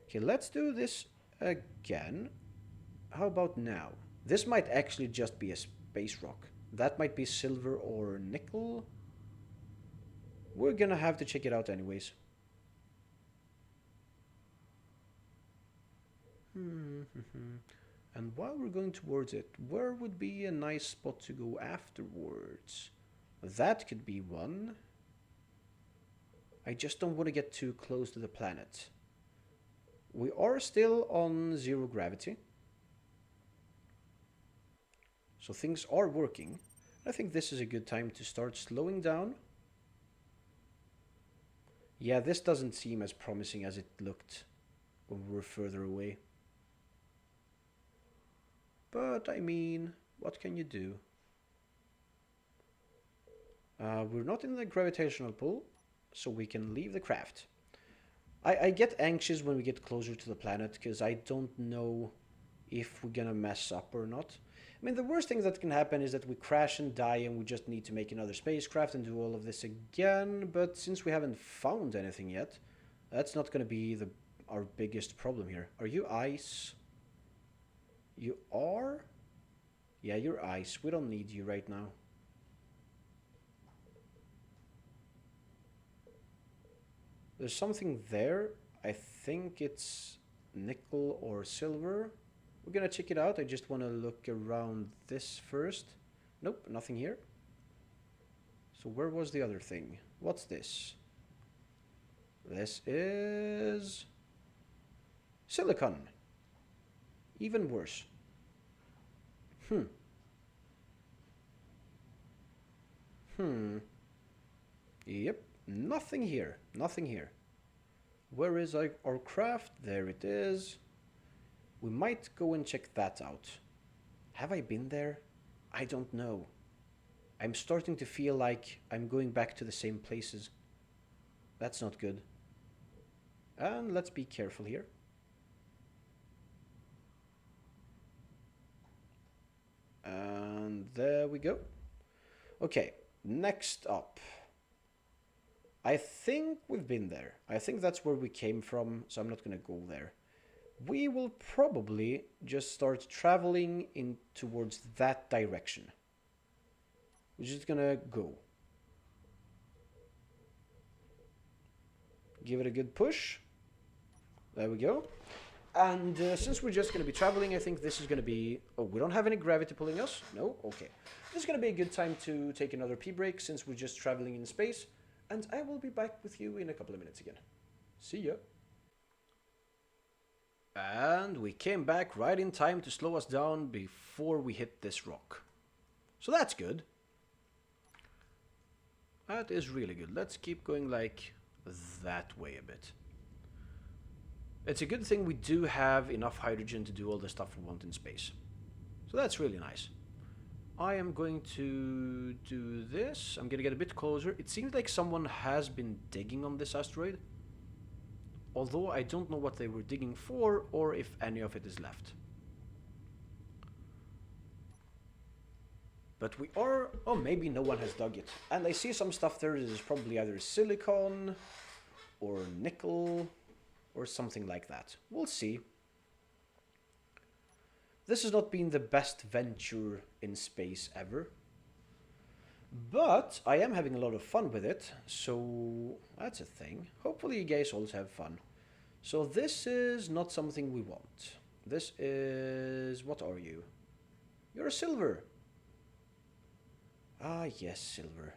Okay, let's do this again. How about now? This might actually just be a space rock. That might be silver or nickel. We're gonna have to check it out anyways. And while we're going towards it, where would be a nice spot to go afterwards? That could be one. I just don't want to get too close to the planet. We are still on zero gravity. So things are working. I think this is a good time to start slowing down. Yeah, this doesn't seem as promising as it looked when we were further away. But, I mean, what can you do? We're not in the gravitational pull, so we can leave the craft. I get anxious when we get closer to the planet, because I don't know if we're gonna mess up or not. I mean, the worst thing that can happen is that we crash and die and we just need to make another spacecraft and do all of this again, but since we haven't found anything yet, that's not gonna be our biggest problem here. Are you ice? You are? Yeah, you're ice. We don't need you right now. There's something there. I think it's nickel or silver. We're gonna check it out. I just want to look around this first. Nope, nothing here. So where was the other thing? What's this? This is silicon. Even worse. Yep, nothing here. Nothing here. Where is our craft? There it is. We might go and check that out. Have I been there? I don't know. I'm starting to feel like I'm going back to the same places. That's not good. And let's be careful here. And there we go. Okay, next up. I think we've been there. I think that's where we came from, so I'm not going to go there. We will probably just start traveling in towards that direction. We're just going to go. Give it a good push. There we go. And since we're just going to be traveling, I think this is going to be... Oh, we don't have any gravity pulling us? No? Okay. This is going to be a good time to take another pee break since we're just traveling in space. And I will be back with you in a couple of minutes again. See ya. And we came back right in time to slow us down before we hit this rock. So that's good. That is really good. Let's keep going like that way a bit. It's a good thing we do have enough hydrogen to do all the stuff we want in space. So that's really nice. I am going to do this. I'm going to get a bit closer. It seems like someone has been digging on this asteroid. Although I don't know what they were digging for or if any of it is left. But we are... Oh, maybe no one has dug it. And I see some stuff there that is probably either silicon or nickel or something like that. We'll see. This has not been the best venture in space ever. But I am having a lot of fun with it, so that's a thing. Hopefully you guys also have fun. So this is not something we want. This is... What are you? You're a silver. Ah, yes, silver.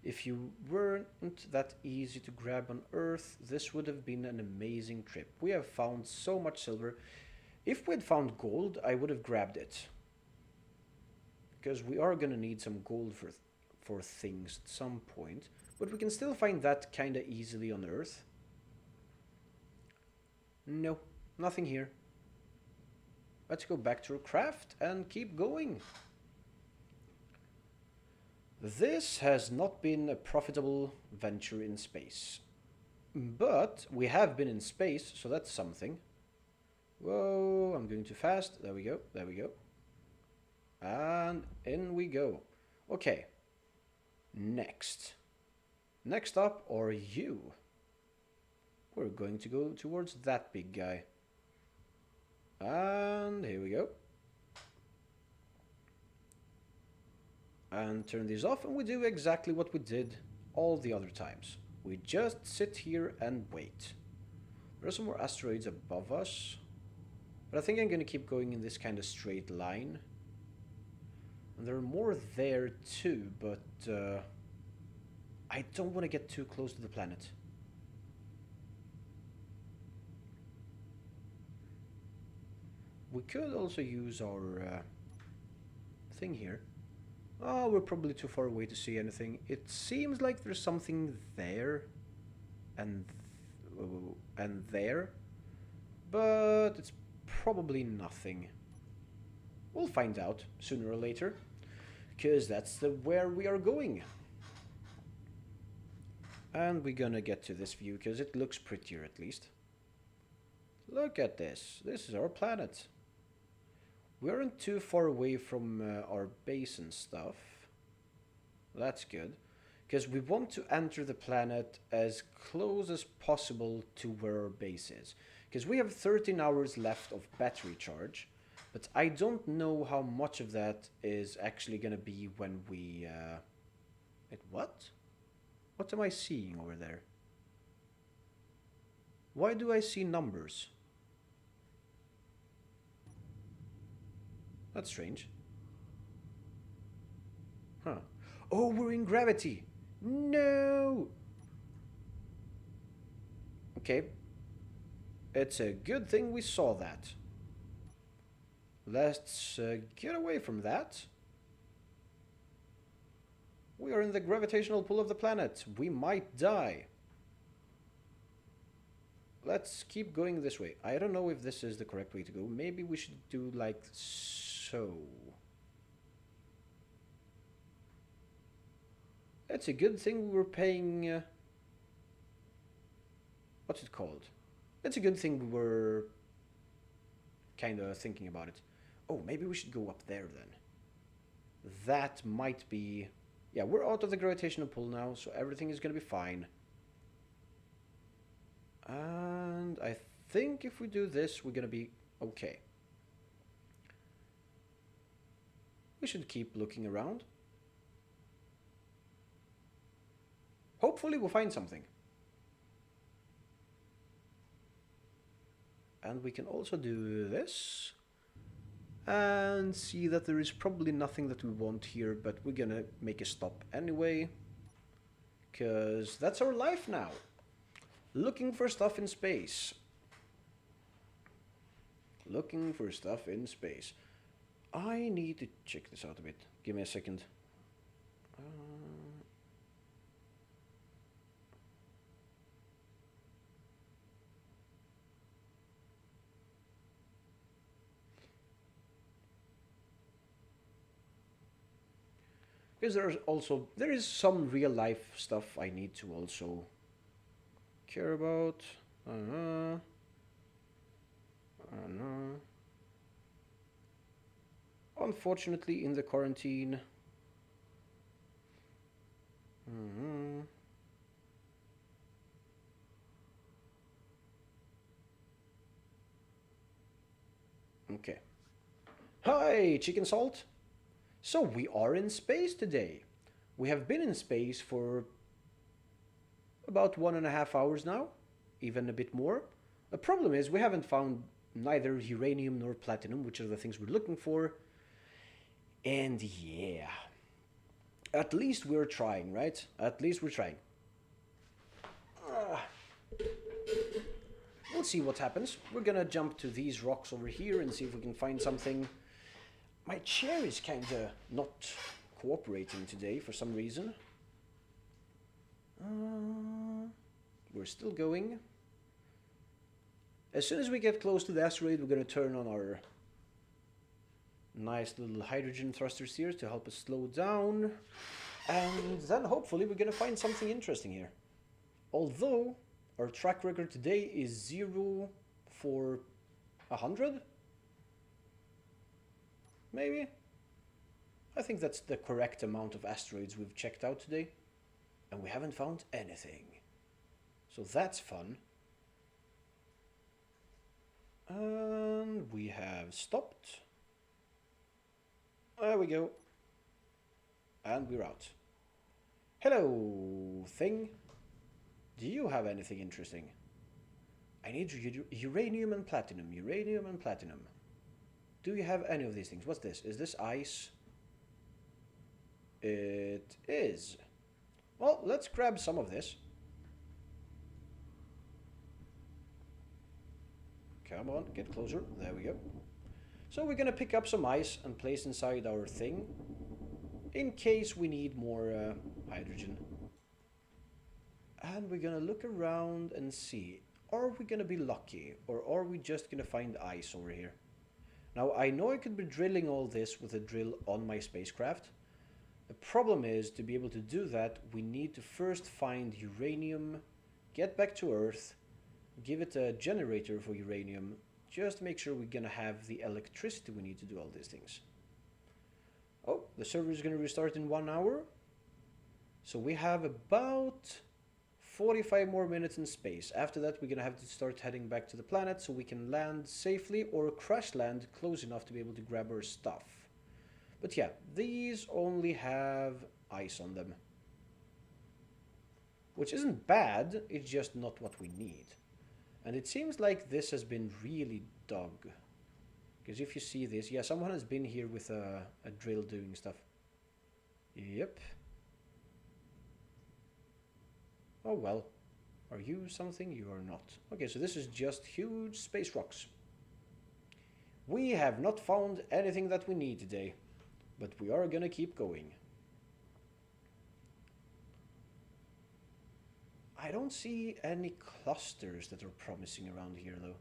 If you weren't that easy to grab on Earth, this would have been an amazing trip. We have found so much silver. If we had found gold, I would have grabbed it. Because we are going to need some gold for things at some point. But we can still find that kind of easily on Earth. No. Nothing here. Let's go back to our craft and keep going. This has not been a profitable venture in space. But we have been in space, so that's something. Whoa, I'm going too fast. There we go, there we go. And in we go. Okay. Next. Next up are you. We're going to go towards that big guy. And here we go. And turn these off, and we do exactly what we did all the other times. We just sit here and wait. There are some more asteroids above us, but I think I'm going to keep going in this kind of straight line. And there are more there too, but I don't want to get too close to the planet. We could also use our thing here. Oh, we're probably too far away to see anything. It seems like there's something there and there, but it's probably nothing. We'll find out sooner or later, because that's where we are going. And we're gonna get to this view because it looks prettier at least. Look at this. This is our planet. We aren't too far away from our base and stuff. That's good. Because we want to enter the planet as close as possible to where our base is. Because we have 13 hours left of battery charge. But I don't know how much of that is actually going to be when we... Wait, what? What am I seeing over there? Why do I see numbers? That's strange. Huh. Oh, we're in gravity! No! Okay. It's a good thing we saw that. Let's get away from that. We are in the gravitational pull of the planet. We might die. Let's keep going this way. I don't know if this is the correct way to go. Maybe we should do like so. It's a good thing we were paying... what's it called? It's a good thing we were kind of thinking about it. Oh, maybe we should go up there then. That might be... Yeah, we're out of the gravitational pull now, so everything is going to be fine. And I think if we do this, we're going to be okay. We should keep looking around. Hopefully we'll find something. And we can also do this. And see that there is probably nothing that we want here, but we're gonna make a stop anyway. Because that's our life now. Looking for stuff in space. Looking for stuff in space. I need to check this out a bit. Give me a second. Because there is some real life stuff I need to also care about. I don't know. Unfortunately, in the quarantine. Okay. Hi, chicken salt. So we are in space today. We have been in space for about 1.5 hours now, even a bit more. The problem is we haven't found neither uranium nor platinum, which are the things we're looking for. And yeah, at least we're trying, right? At least we're trying. We'll see what happens. We're gonna jump to these rocks over here and see if we can find something. My chair is kinda not cooperating today for some reason. We're still going. As soon as we get close to the asteroid, we're going to turn on our nice little hydrogen thrusters here to help us slow down. And then hopefully we're going to find something interesting here. Although our track record today is 0 for 100? Maybe? I think that's the correct amount of asteroids we've checked out today. And we haven't found anything. So that's fun. And we have stopped. There we go. And we're out. Hello, thing. Do you have anything interesting? I need uranium and platinum. Uranium and platinum. Do you have any of these things? What's this? Is this ice? It is. Well, let's grab some of this. Come on, get closer. There we go. So we're gonna pick up some ice and place inside our thing in case we need more hydrogen. And we're gonna look around and see, are we gonna be lucky or are we just gonna find ice over here? Now I know I could be drilling all this with a drill on my spacecraft. The problem is, to be able to do that, we need to first find uranium, get back to Earth, give it a generator for uranium, just to make sure we're gonna have the electricity we need to do all these things. Oh, the server is gonna restart in 1 hour. So we have about 45 more minutes in space. After that, we're gonna have to start heading back to the planet so we can land safely or crash land close enough to be able to grab our stuff. But yeah, these only have ice on them. Which isn't bad, it's just not what we need. And it seems like this has been really dug. Because if you see this, yeah, someone has been here with a drill doing stuff. Yep. Oh well. Are you something? You are not. Okay, so this is just huge space rocks. We have not found anything that we need today. But we are gonna keep going. I don't see any clusters that are promising around here though.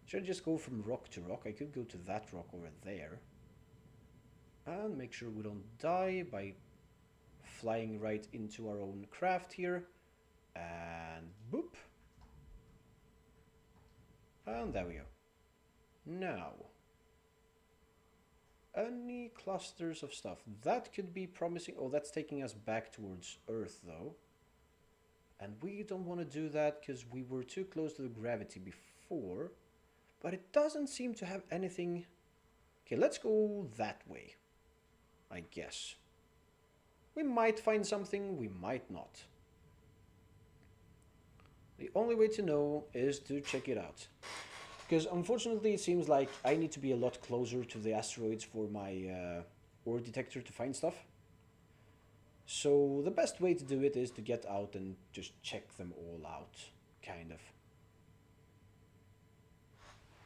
Should I just go from rock to rock? I could go to that rock over there. And make sure we don't die by flying right into our own craft here. And boop. And there we go. Now, any clusters of stuff that could be promising. Oh, that's taking us back towards Earth though, and we don't want to do that because we were too close to the gravity before. But it doesn't seem to have anything. Okay, let's go that way, I guess. We might find something, we might not. The only way to know is to check it out. Because unfortunately it seems like I need to be a lot closer to the asteroids for my ore detector to find stuff. So the best way to do it is to get out and just check them all out, kind of.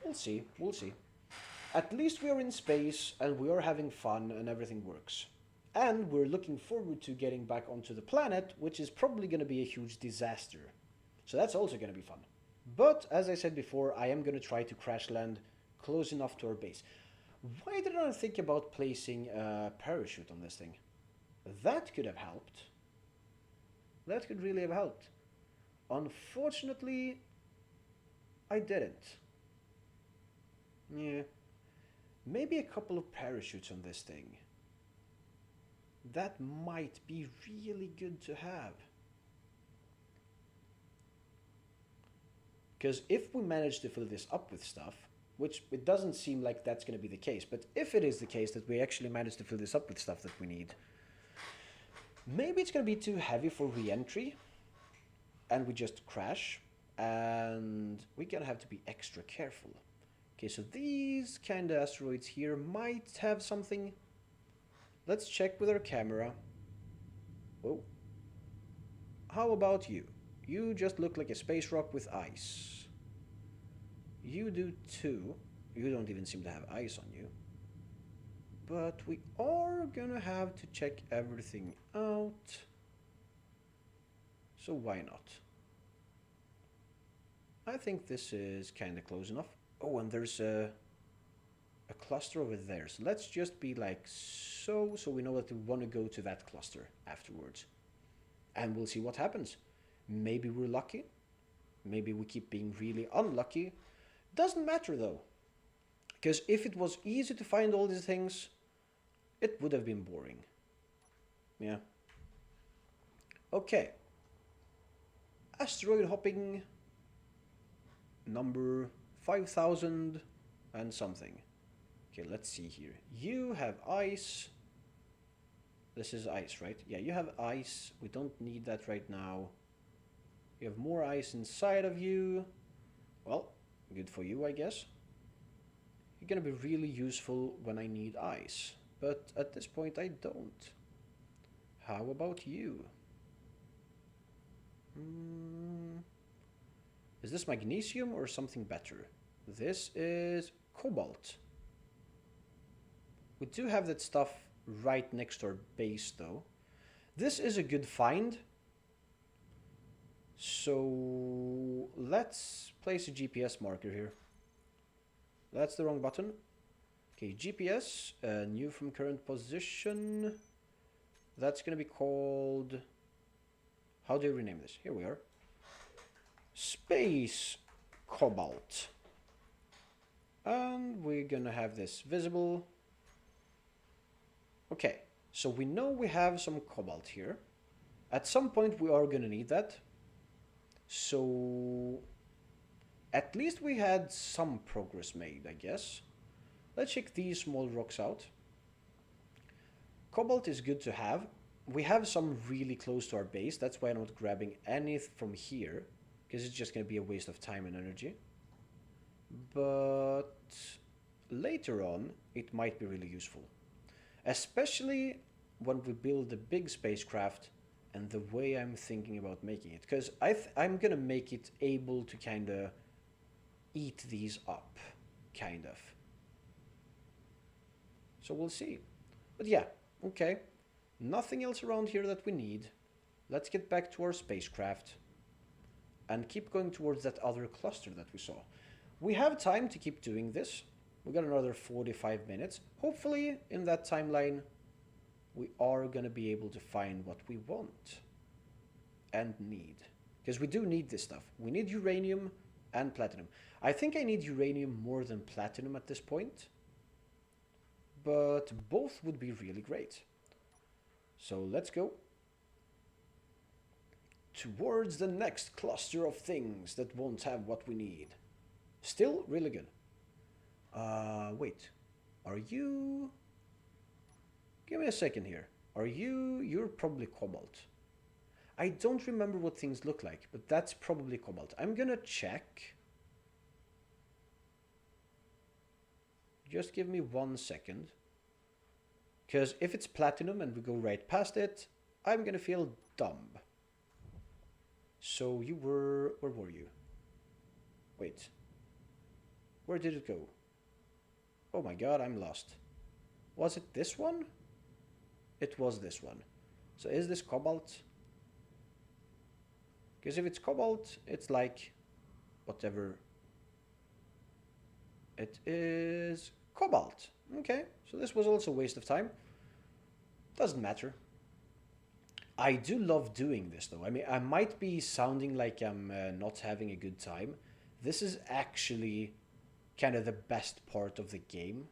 We'll see, we'll see. At least we are in space and we are having fun and everything works. And we're looking forward to getting back onto the planet, which is probably going to be a huge disaster. So that's also going to be fun. But, as I said before, I am going to try to crash land close enough to our base. Why did I not think about placing a parachute on this thing? That could have helped. That could really have helped. Unfortunately, I didn't. Yeah. Maybe a couple of parachutes on this thing. That might be really good to have. Because if we manage to fill this up with stuff, which it doesn't seem like that's going to be the case, but if it is the case that we actually manage to fill this up with stuff that we need, maybe it's going to be too heavy for re-entry, and we just crash, and we're going to have to be extra careful. Okay, so these kind of asteroids here might have something. Let's check with our camera. Oh. How about you? You just look like a space rock with ice. You do too. You don't even seem to have ice on you. But we are gonna have to check everything out. So why not? I think this is kind of close enough. Oh, and there's a cluster over there. So let's just be like so we know that we want to go to that cluster afterwards. And we'll see what happens. Maybe we're lucky. Maybe we keep being really unlucky. Doesn't matter though. Because if it was easy to find all these things, it would have been boring. Yeah. Okay. Asteroid hopping number 5000 and something. Okay, let's see here. You have ice. This is ice, right? Yeah, you have ice. We don't need that right now. You have more ice inside of you. Well, good for you, I guess. You're gonna be really useful when I need ice. But at this point, I don't. How about you? Is this magnesium or something better? This is cobalt. We do have that stuff right next to our base though. This is a good find. So let's place a GPS marker here. That's the wrong button. Okay, GPS, new from current position. That's gonna be called... How do you rename this? Here we are. Space Cobalt. And we're gonna have this visible. Okay, so we know we have some cobalt here. At some point we are gonna need that. So at least we had some progress made, I guess. Let's check these small rocks out. Cobalt is good to have. We have some really close to our base. That's why I'm not grabbing any from here, because it's just going to be a waste of time and energy. But later on, it might be really useful. Especially when we build a big spacecraft and the way I'm thinking about making it. Because I'm going to make it able to kind of eat these up, kind of. So we'll see. But yeah, okay. Nothing else around here that we need. Let's get back to our spacecraft and keep going towards that other cluster that we saw. We have time to keep doing this. We got another 45 minutes. Hopefully, in that timeline, we are going to be able to find what we want and need. Because we do need this stuff. We need uranium and platinum. I think I need uranium more than platinum at this point. But both would be really great. So let's go towards the next cluster of things that won't have what we need. Still really good. Wait. Are you... Give me a second here. Are you... You're probably cobalt. I don't remember what things look like, but that's probably cobalt. I'm gonna check. Just give me 1 second. Because if it's platinum and we go right past it, I'm gonna feel dumb. So you were... Where were you? Wait. Where did it go? Oh my god, I'm lost. Was it this one? It was this one. So is this cobalt? Because if it's cobalt, it's like... Whatever. It is... Cobalt. Okay, so this was also a waste of time. Doesn't matter. I do love doing this though. I mean, I might be sounding like I'm not having a good time. This is actually kind of the best part of the game.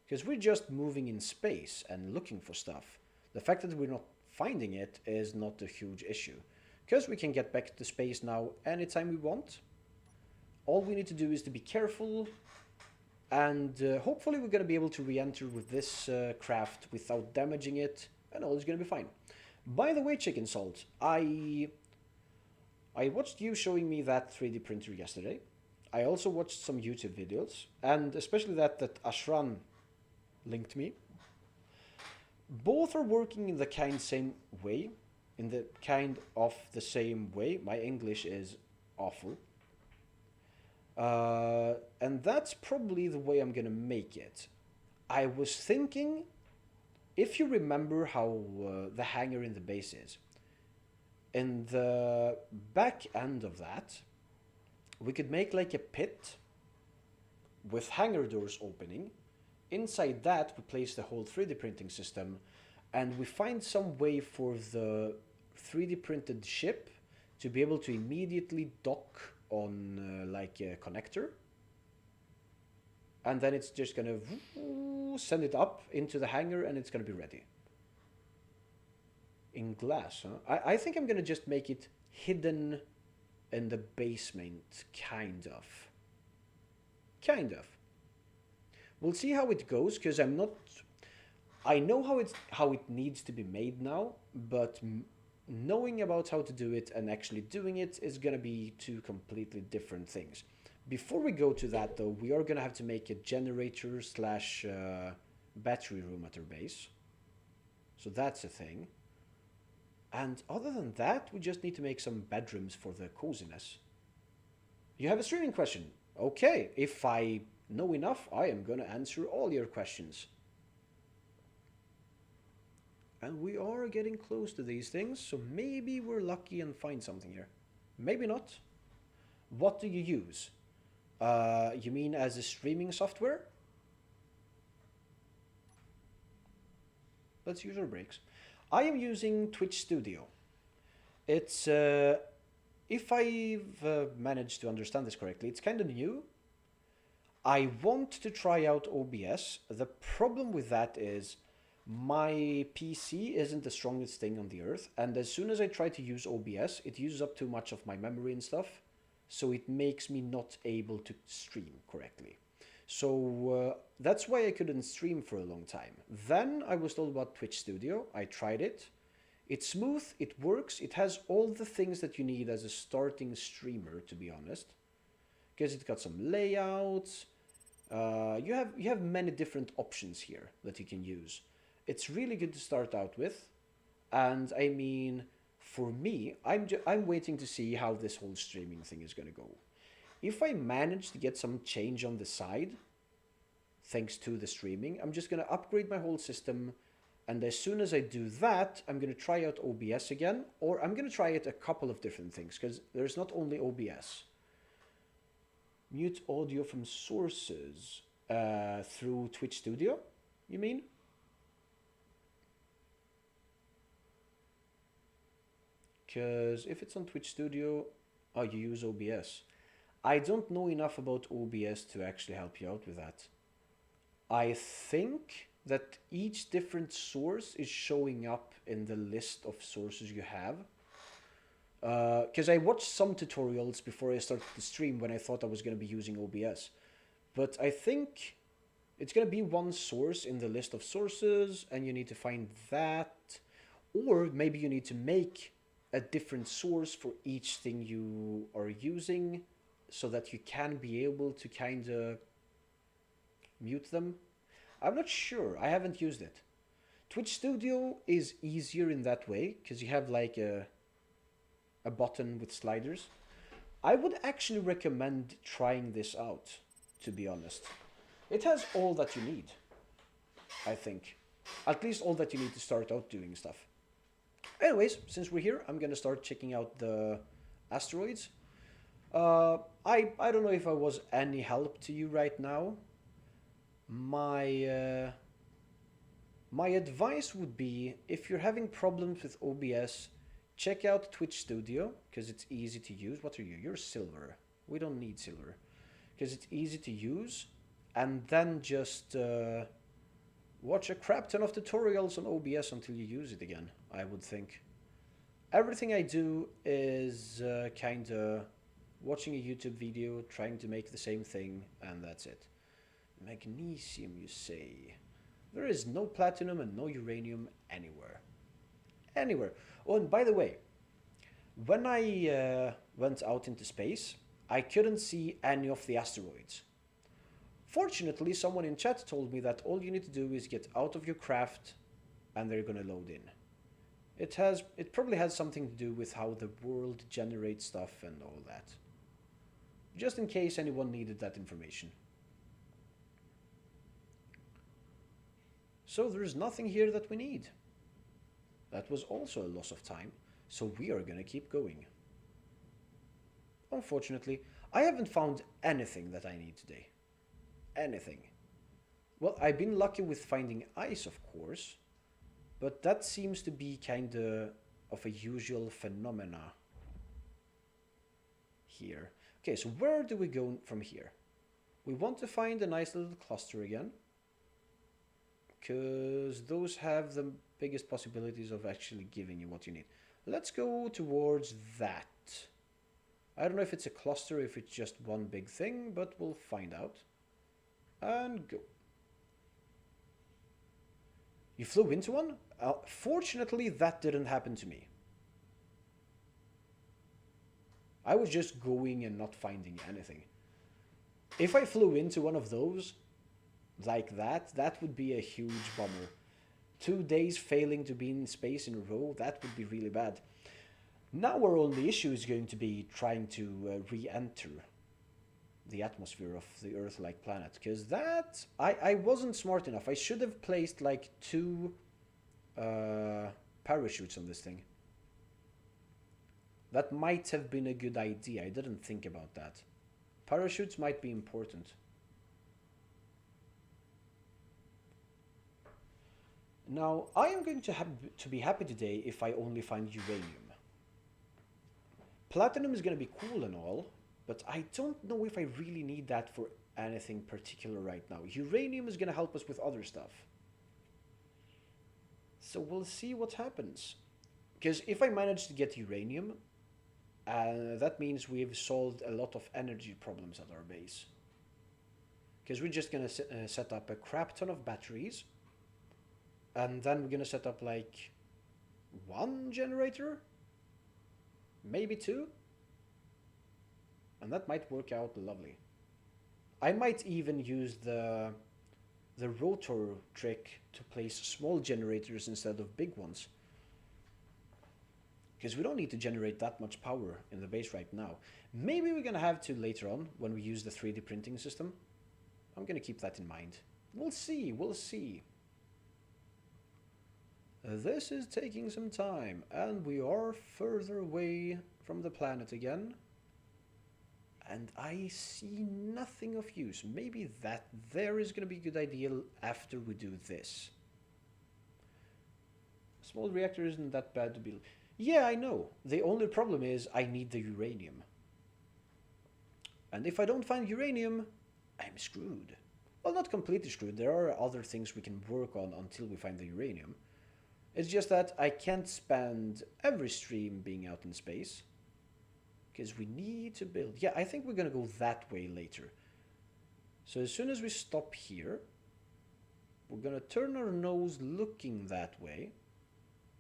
Because we're just moving in space and looking for stuff. The fact that we're not finding it is not a huge issue. Because we can get back to space now anytime we want. All we need to do is to be careful. And hopefully we're going to be able to re-enter with this craft without damaging it. And all is going to be fine. By the way, Chicken Salt, I watched you showing me that 3D printer yesterday. I also watched some YouTube videos. And especially that Ashran linked me. Both are working in the same way. In the kind of the same way. My English is awful. And that's probably the way I'm gonna make it. I was thinking, if you remember how the hangar in the base is, in the back end of that, we could make like a pit with hangar doors opening. Inside that, we place the whole 3D printing system, and we find some way for the 3D printed ship to be able to immediately dock on like a connector, and then it's just gonna send it up into the hangar, and it's gonna be ready. In glass, huh? I think I'm gonna just make it hidden in the basement, kind of. Kind of. We'll see how it goes, because I'm not. I know how it needs to be made now, but knowing about how to do it and actually doing it is gonna be two completely different things. Before we go to that, though, we are gonna have to make a generator slash battery room at our base. So that's a thing. And other than that, we just need to make some bedrooms for the coziness. You have a streaming question. Okay, if I know enough, I am gonna answer all your questions. And we are getting close to these things, so maybe we're lucky and find something here. Maybe not. What do you use? You mean as a streaming software? Let's use our breaks. I am using Twitch Studio. It's, if I've managed to understand this correctly, it's kind of new. I want to try out OBS. The problem with that is my PC isn't the strongest thing on the earth, and as soon as I try to use OBS, it uses up too much of my memory and stuff, so it makes me not able to stream correctly. So that's why I couldn't stream for a long time. Then I was told about Twitch Studio. I tried it. It's smooth, it works, it has all the things that you need as a starting streamer, to be honest. Because it's got some layouts. You have many different options here that you can use. It's really good to start out with. And I mean, for me, I'm waiting to see how this whole streaming thing is going to go. If I manage to get some change on the side, thanks to the streaming, I'm just going to upgrade my whole system. And as soon as I do that, I'm going to try out OBS again, or I'm going to try it a couple of different things, because there's not only OBS. Mute audio from sources through Twitch Studio, you mean? Because if it's on Twitch Studio, oh, you use OBS. I don't know enough about OBS to actually help you out with that. I think that each different source is showing up in the list of sources you have. Because I watched some tutorials before I started the stream when I thought I was going to be using OBS. But I think it's going to be one source in the list of sources, and you need to find that. Or maybe you need to make a different source for each thing you are using, so that you can be able to kind of mute them. I'm not sure. I haven't used it. Twitch Studio is easier in that way, because you have like a button with sliders. I would actually recommend trying this out, to be honest. It has all that you need, I think. At least all that you need to start out doing stuff. Anyways, since we're here, I'm going to start checking out the asteroids. I don't know if I was any help to you right now. My advice would be, if you're having problems with OBS, check out Twitch Studio, because it's easy to use. What are you? You're silver. We don't need silver. Because it's easy to use. And then just watch a crap ton of tutorials on OBS until you use it again, I would think. Everything I do is kind of watching a YouTube video, trying to make the same thing, and that's it. Magnesium, you say? There is no platinum and no uranium anywhere. Anywhere. Oh, and by the way, when I went out into space, I couldn't see any of the asteroids. Fortunately, someone in chat told me that all you need to do is get out of your craft and they're gonna load in. It probably has something to do with how the world generates stuff and all that. Just in case anyone needed that information. So there's nothing here that we need. That was also a loss of time, so we are gonna keep going. Unfortunately, I haven't found anything that I need today. Anything. Well, I've been lucky with finding ice, of course, but that seems to be kinda of a usual phenomena here. Okay, so where do we go from here? We want to find a nice little cluster again, because those have the biggest possibilities of actually giving you what you need. Let's go towards that. I don't know if it's a cluster, if it's just one big thing, but we'll find out. And go. You flew into one? Fortunately, that didn't happen to me. I was just going and not finding anything. If I flew into one of those, like that would be a huge bummer. 2 days failing to be in space in a row, that would be really bad. Now our only issue is going to be trying to re-enter the atmosphere of the Earth-like planet, because that I wasn't smart enough. I should have placed like 2 parachutes on this thing. That might have been a good idea. I didn't think about that. Parachutes might be important. Now, I am going to be happy today if I only find uranium. Platinum is going to be cool and all, but I don't know if I really need that for anything particular right now. Uranium is going to help us with other stuff. So we'll see what happens. Because if I manage to get uranium, that means we've solved a lot of energy problems at our base. Because we're just going to set up a crap ton of batteries. And then we're going to set up like 1 generator? Maybe 2? And that might work out lovely. I might even use the rotor trick to place small generators instead of big ones. Because we don't need to generate that much power in the base right now. Maybe we're going to have to later on when we use the 3D printing system. I'm going to keep that in mind. We'll see, we'll see. This is taking some time, and we are further away from the planet again. And I see nothing of use. Maybe that there is going to be a good idea after we do this. Small reactor isn't that bad to build. Yeah, I know. The only problem is I need the uranium. And if I don't find uranium, I'm screwed. Well, not completely screwed. There are other things we can work on until we find the uranium. It's just that I can't spend every stream being out in space. Because we need to build. Yeah, I think we're going to go that way later. So as soon as we stop here, we're going to turn our nose looking that way.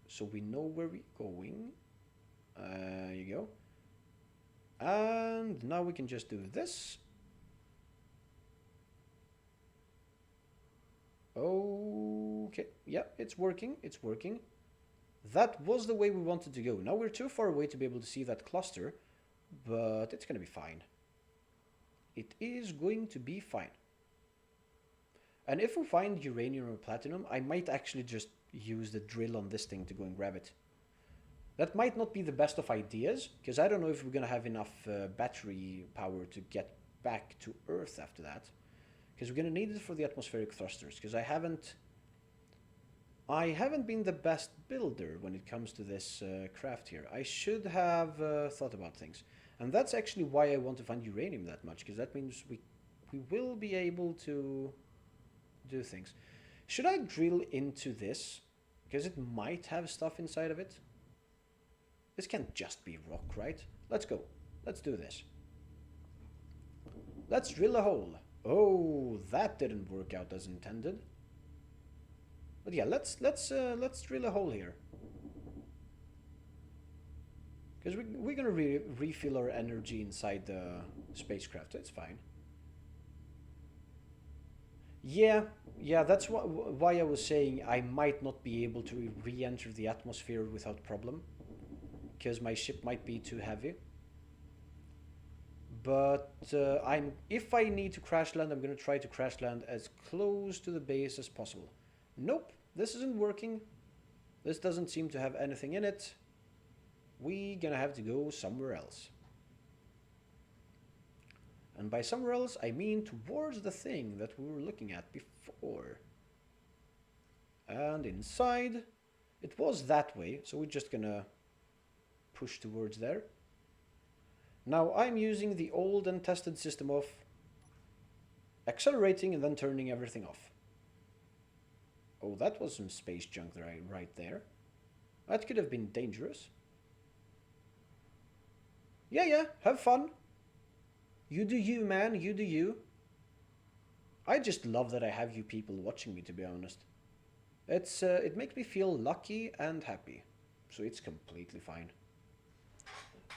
So we know where we're going. There you go. And now we can just do this. Okay, yeah, it's working, it's working. That was the way we wanted to go. Now we're too far away to be able to see that cluster, but it's going to be fine. It is going to be fine. And if we find uranium or platinum, I might actually just use the drill on this thing to go and grab it. That might not be the best of ideas, because I don't know if we're going to have enough battery power to get back to Earth after that. Because we're going to need it for the atmospheric thrusters, because I haven't been the best builder when it comes to this craft here. I should have thought about things. And that's actually why I want to find uranium that much, because that means we will be able to do things. Should I drill into this? Because it might have stuff inside of it. This can't just be rock, right? Let's go. Let's do this. Let's drill a hole. Oh, that didn't work out as intended. But yeah, let's drill a hole here. Because we're gonna refill our energy inside the spacecraft. It's fine. Yeah, that's why I was saying I might not be able to re-enter the atmosphere without problem. Because my ship might be too heavy. But if I need to crash land, I'm going to try to crash land as close to the base as possible. Nope, this isn't working. This doesn't seem to have anything in it. We're going to have to go somewhere else. And by somewhere else, I mean towards the thing that we were looking at before. And inside, it was that way, so we're just gonna push towards there. Now I'm using the old and tested system of accelerating and then turning everything off. Oh, that was some space junk right there. That could have been dangerous. Yeah, yeah, have fun. You do you, man, you do you. I just love that I have you people watching me, to be honest. It makes me feel lucky and happy. So it's completely fine.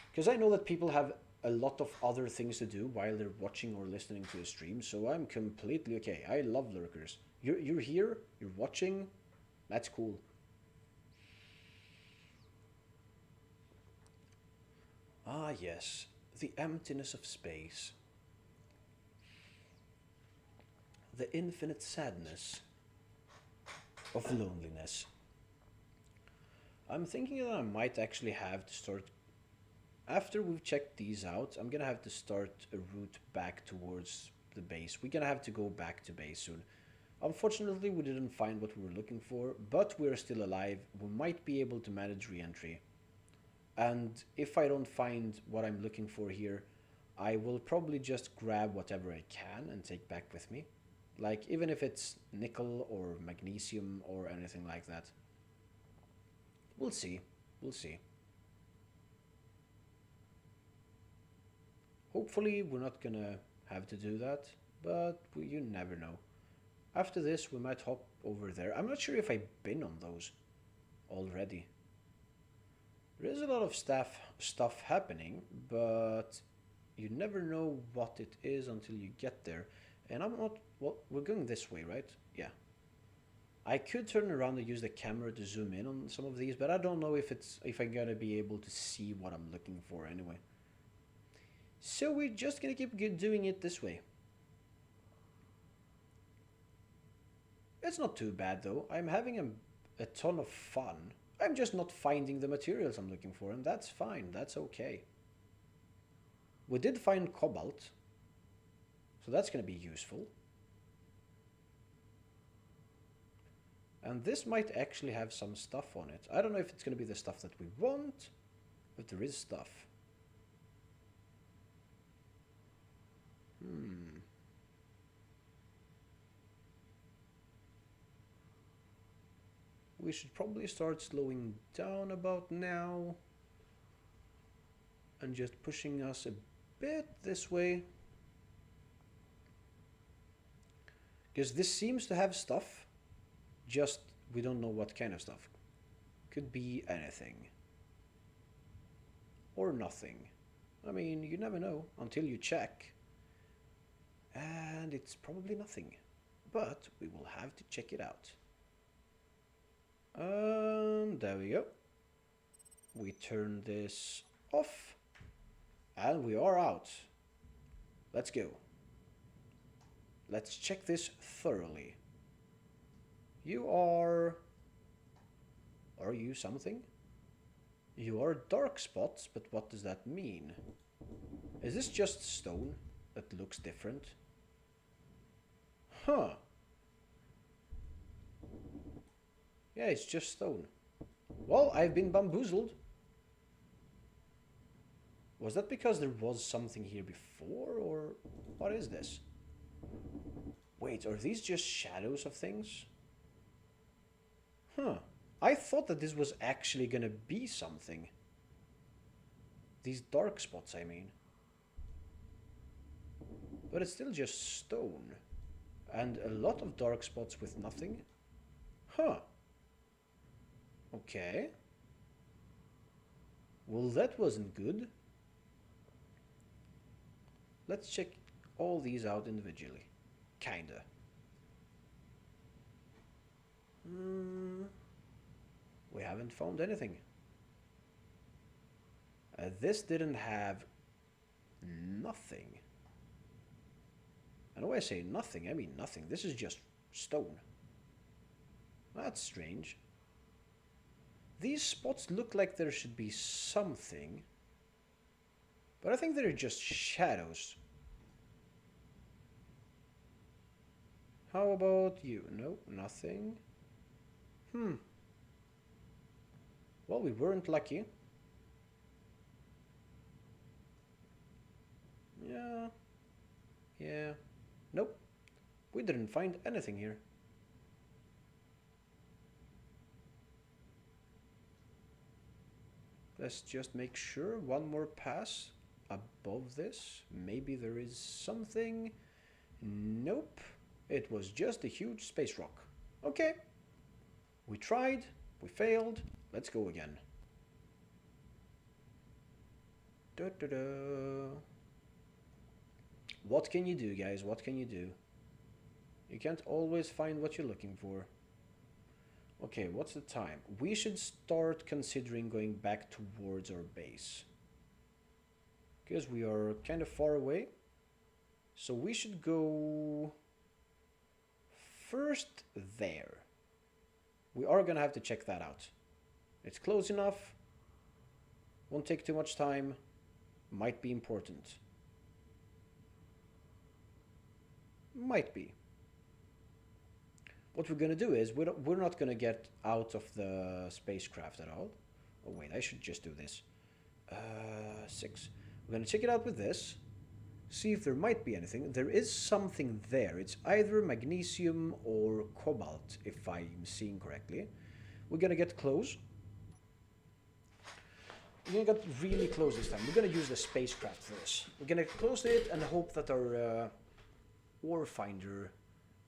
Because I know that people have a lot of other things to do while they're watching or listening to a stream, so I'm completely okay. I love lurkers. You're here, you're watching, that's cool. Ah, yes, the emptiness of space. The infinite sadness of loneliness. I'm thinking that I might actually have to start. After we've checked these out, I'm gonna have to start a route back towards the base. We're gonna have to go back to base soon. Unfortunately, we didn't find what we were looking for, but we're still alive. We might be able to manage re-entry. And if I don't find what I'm looking for here, I will probably just grab whatever I can and take back with me. Like, even if it's nickel or magnesium or anything like that. We'll see. We'll see. Hopefully we're not gonna have to do that, but you never know. After this we might hop over there. I'm not sure if I've been on those already. There is a lot of stuff happening, but you never know what it is until you get there. And I'm not, well, we're going this way, right? Yeah. I could turn around and use the camera to zoom in on some of these, but I don't know if I'm gonna be able to see what I'm looking for anyway. So we're just gonna keep doing it this way. It's not too bad though. I'm having a ton of fun. I'm just not finding the materials I'm looking for, and that's fine. That's okay. We did find cobalt, so that's gonna be useful. And this might actually have some stuff on it. I don't know if it's gonna be the stuff that we want, but there is stuff. We should probably start slowing down about now and just pushing us a bit this way. Because this seems to have stuff, just we don't know what kind of stuff. Could be anything. Or nothing. I mean, you never know until you check. And it's probably nothing. But we will have to check it out. There we go. We turn this off. And we are out. Let's go. Let's check this thoroughly. You are... Are you something? You are dark spots, but what does that mean? Is this just stone that looks different? Huh. Yeah, it's just stone. Well, I've been bamboozled. Was that because there was something here before, or what is this? Wait, are these just shadows of things? Huh. I thought that this was actually gonna be something. These dark spots, I mean. But it's still just stone. And a lot of dark spots with nothing. Huh. Okay. Well, that wasn't good. Let's check all these out individually. Kinda. We haven't found anything. This didn't have nothing. And when I say nothing, I mean nothing. This is just stone. That's strange. These spots look like there should be something. But I think they're just shadows. How about you? No, nothing. Hmm. Well, we weren't lucky. Yeah, yeah. Nope, we didn't find anything here. Let's just make sure. One more pass above this. Maybe there is something. Nope. It was just a huge space rock. Okay. We tried. We failed. Let's go again. Da, da, da. What can you do, guys? What can you do? You can't always find what you're looking for. Okay, what's the time? We should start considering going back towards our base. Because we are kind of far away. So we should go first there. We are gonna have to check that out. It's close enough. Won't take too much time. Might be important. Might be. What we're gonna do is we're not gonna get out of the spacecraft at all. Oh wait, I should just do this. 6. We're gonna check it out with this. See if there might be anything. There is something there. It's either magnesium or cobalt, if I'm seeing correctly. We're gonna get close. We're gonna get really close this time. We're gonna use the spacecraft for this. We're gonna get close to it and hope that our ore finder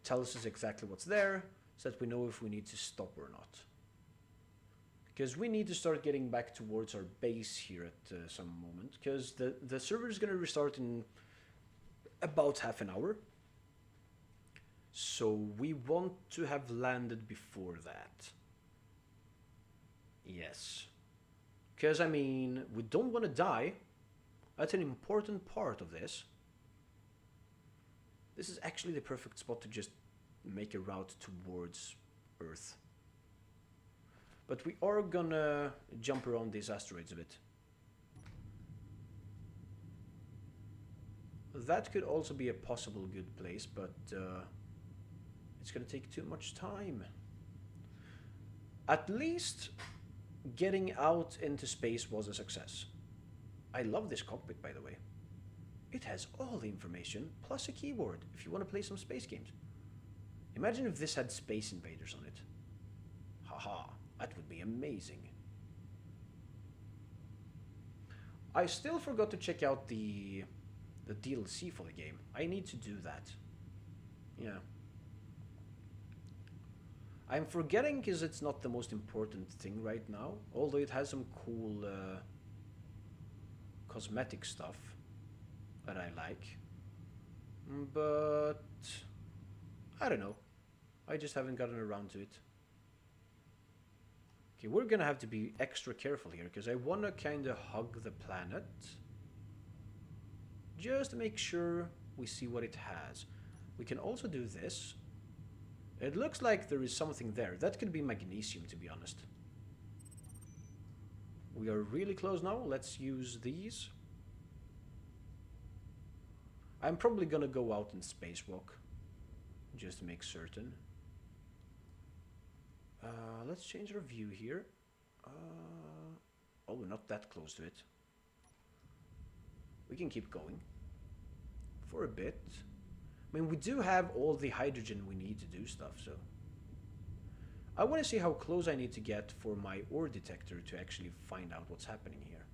tells us exactly what's there, so that we know if we need to stop or not. Because we need to start getting back towards our base here at some moment, because the server is going to restart in about half an hour. So we want to have landed before that. Yes. Because, I mean, we don't want to die. That's an important part of this. This is actually the perfect spot to just make a route towards Earth. But we are gonna jump around these asteroids a bit. That could also be a possible good place, but it's gonna take too much time. At least getting out into space was a success. I love this cockpit, by the way. It has all the information, plus a keyboard, if you want to play some space games. Imagine if this had Space Invaders on it. Haha, that would be amazing. I still forgot to check out the DLC for the game. I need to do that. Yeah. I'm forgetting because it's not the most important thing right now, although it has some cool cosmetic stuff that I like. But I don't know. I just haven't gotten around to it. Okay, we're gonna have to be extra careful here because I wanna kinda hug the planet. Just to make sure we see what it has. We can also do this. It looks like there is something there. That could be magnesium, to be honest. We are really close now. Let's use these. I'm probably gonna go out and spacewalk, just to make certain. Let's change our view here. Oh, we're not that close to it. We can keep going for a bit. I mean, we do have all the hydrogen we need to do stuff, so I want to see how close I need to get for my ore detector to actually find out what's happening here.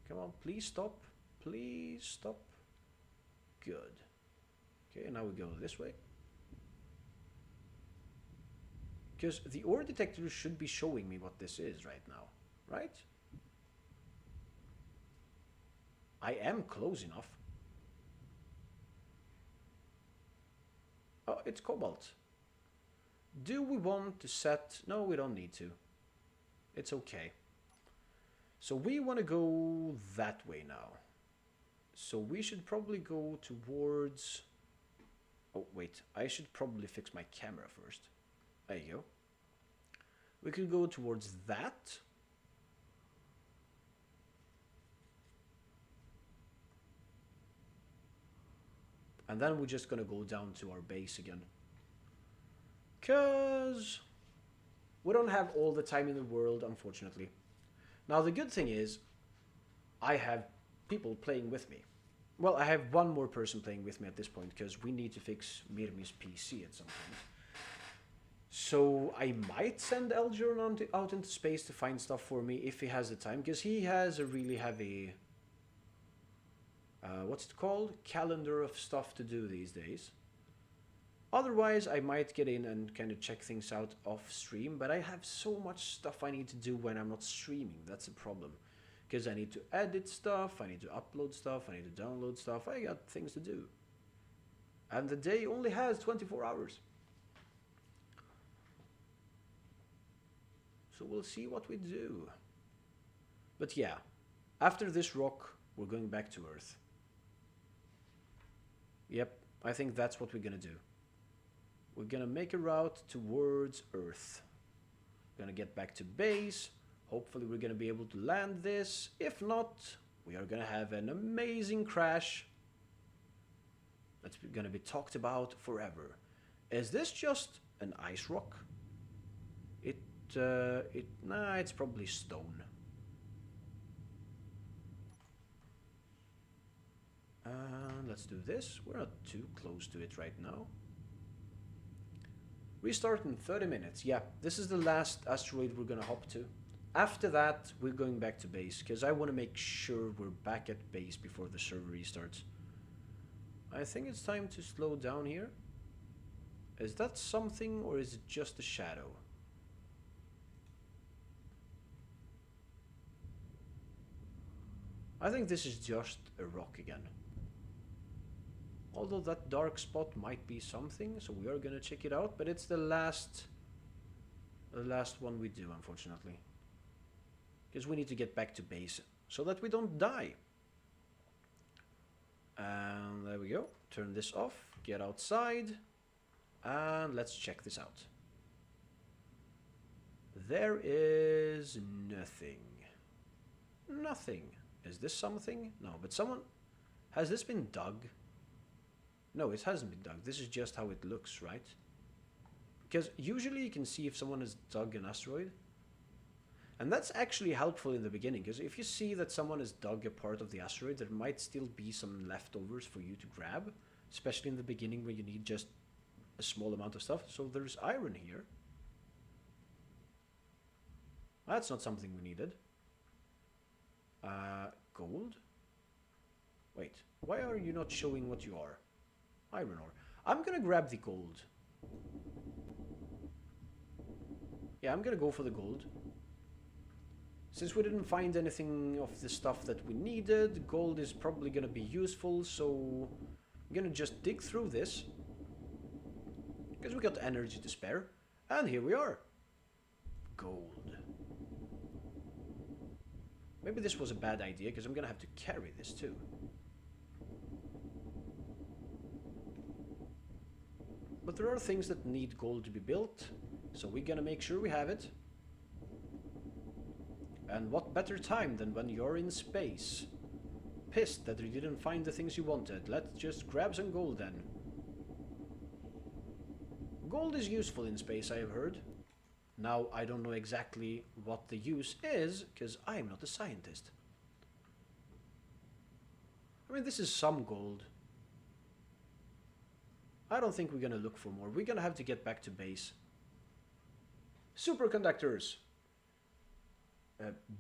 Come on, please stop. Please stop. Good. Okay, now we go this way. Because the ore detector should be showing me what this is right now, right? I am close enough. Oh, it's cobalt. Do we want to set... No, we don't need to. It's okay. So we want to go that way now. So we should probably go towards... Oh, wait. I should probably fix my camera first. There you go. We could go towards that. And then we're just gonna go down to our base again. Because we don't have all the time in the world, unfortunately. Now, the good thing is, I have people playing with me. Well, I have one more person playing with me at this point, because we need to fix Mirmi's PC at some point. So I might send Eljon out into space to find stuff for me if he has the time, because he has a really heavy, what's it called? Calendar of stuff to do these days. Otherwise, I might get in and kind of check things out off stream, but I have so much stuff I need to do when I'm not streaming. That's a problem. Because I need to edit stuff, I need to upload stuff, I need to download stuff. I got things to do. And the day only has 24 hours. So we'll see what we do. But yeah, after this rock, we're going back to Earth. Yep, I think that's what we're gonna do. We're gonna make a route towards Earth. We're gonna get back to base. Hopefully we're gonna be able to land this. If not, we are gonna have an amazing crash that's gonna be talked about forever. Is this just an ice rock? Nah, it's probably stone. Let's do this. We're not too close to it right now. Restart in 30 minutes. Yeah, this is the last asteroid we're gonna hop to. After that, we're going back to base, because I want to make sure we're back at base before the server restarts. I think it's time to slow down here. Is that something, or is it just a shadow? I think this is just a rock again. Although that dark spot might be something, so we are gonna check it out, but it's the last one we do, unfortunately. Because we need to get back to base, so that we don't die. And there we go. Turn this off, get outside, and let's check this out. There is nothing. Nothing. Is this something? No, but someone... Has this been dug? No, it hasn't been dug. This is just how it looks, right? Because usually you can see if someone has dug an asteroid. And that's actually helpful in the beginning, because if you see that someone has dug a part of the asteroid, there might still be some leftovers for you to grab, especially in the beginning where you need just a small amount of stuff. So there's iron here. That's not something we needed. Gold? Wait, why are you not showing what you are? Iron ore. I'm gonna grab the gold. Yeah, I'm gonna go for the gold. Since we didn't find anything of the stuff that we needed, gold is probably gonna be useful, so I'm gonna just dig through this. Because we got energy to spare. And here we are. Gold. Maybe this was a bad idea, because I'm gonna have to carry this too. But there are things that need gold to be built, so we're gonna make sure we have it. And what better time than when you're in space? Pissed that you didn't find the things you wanted. Let's just grab some gold then. Gold is useful in space, I have heard. Now, I don't know exactly what the use is, because I'm not a scientist. I mean, this is some gold. I don't think we're gonna look for more. We're gonna have to get back to base. Superconductors!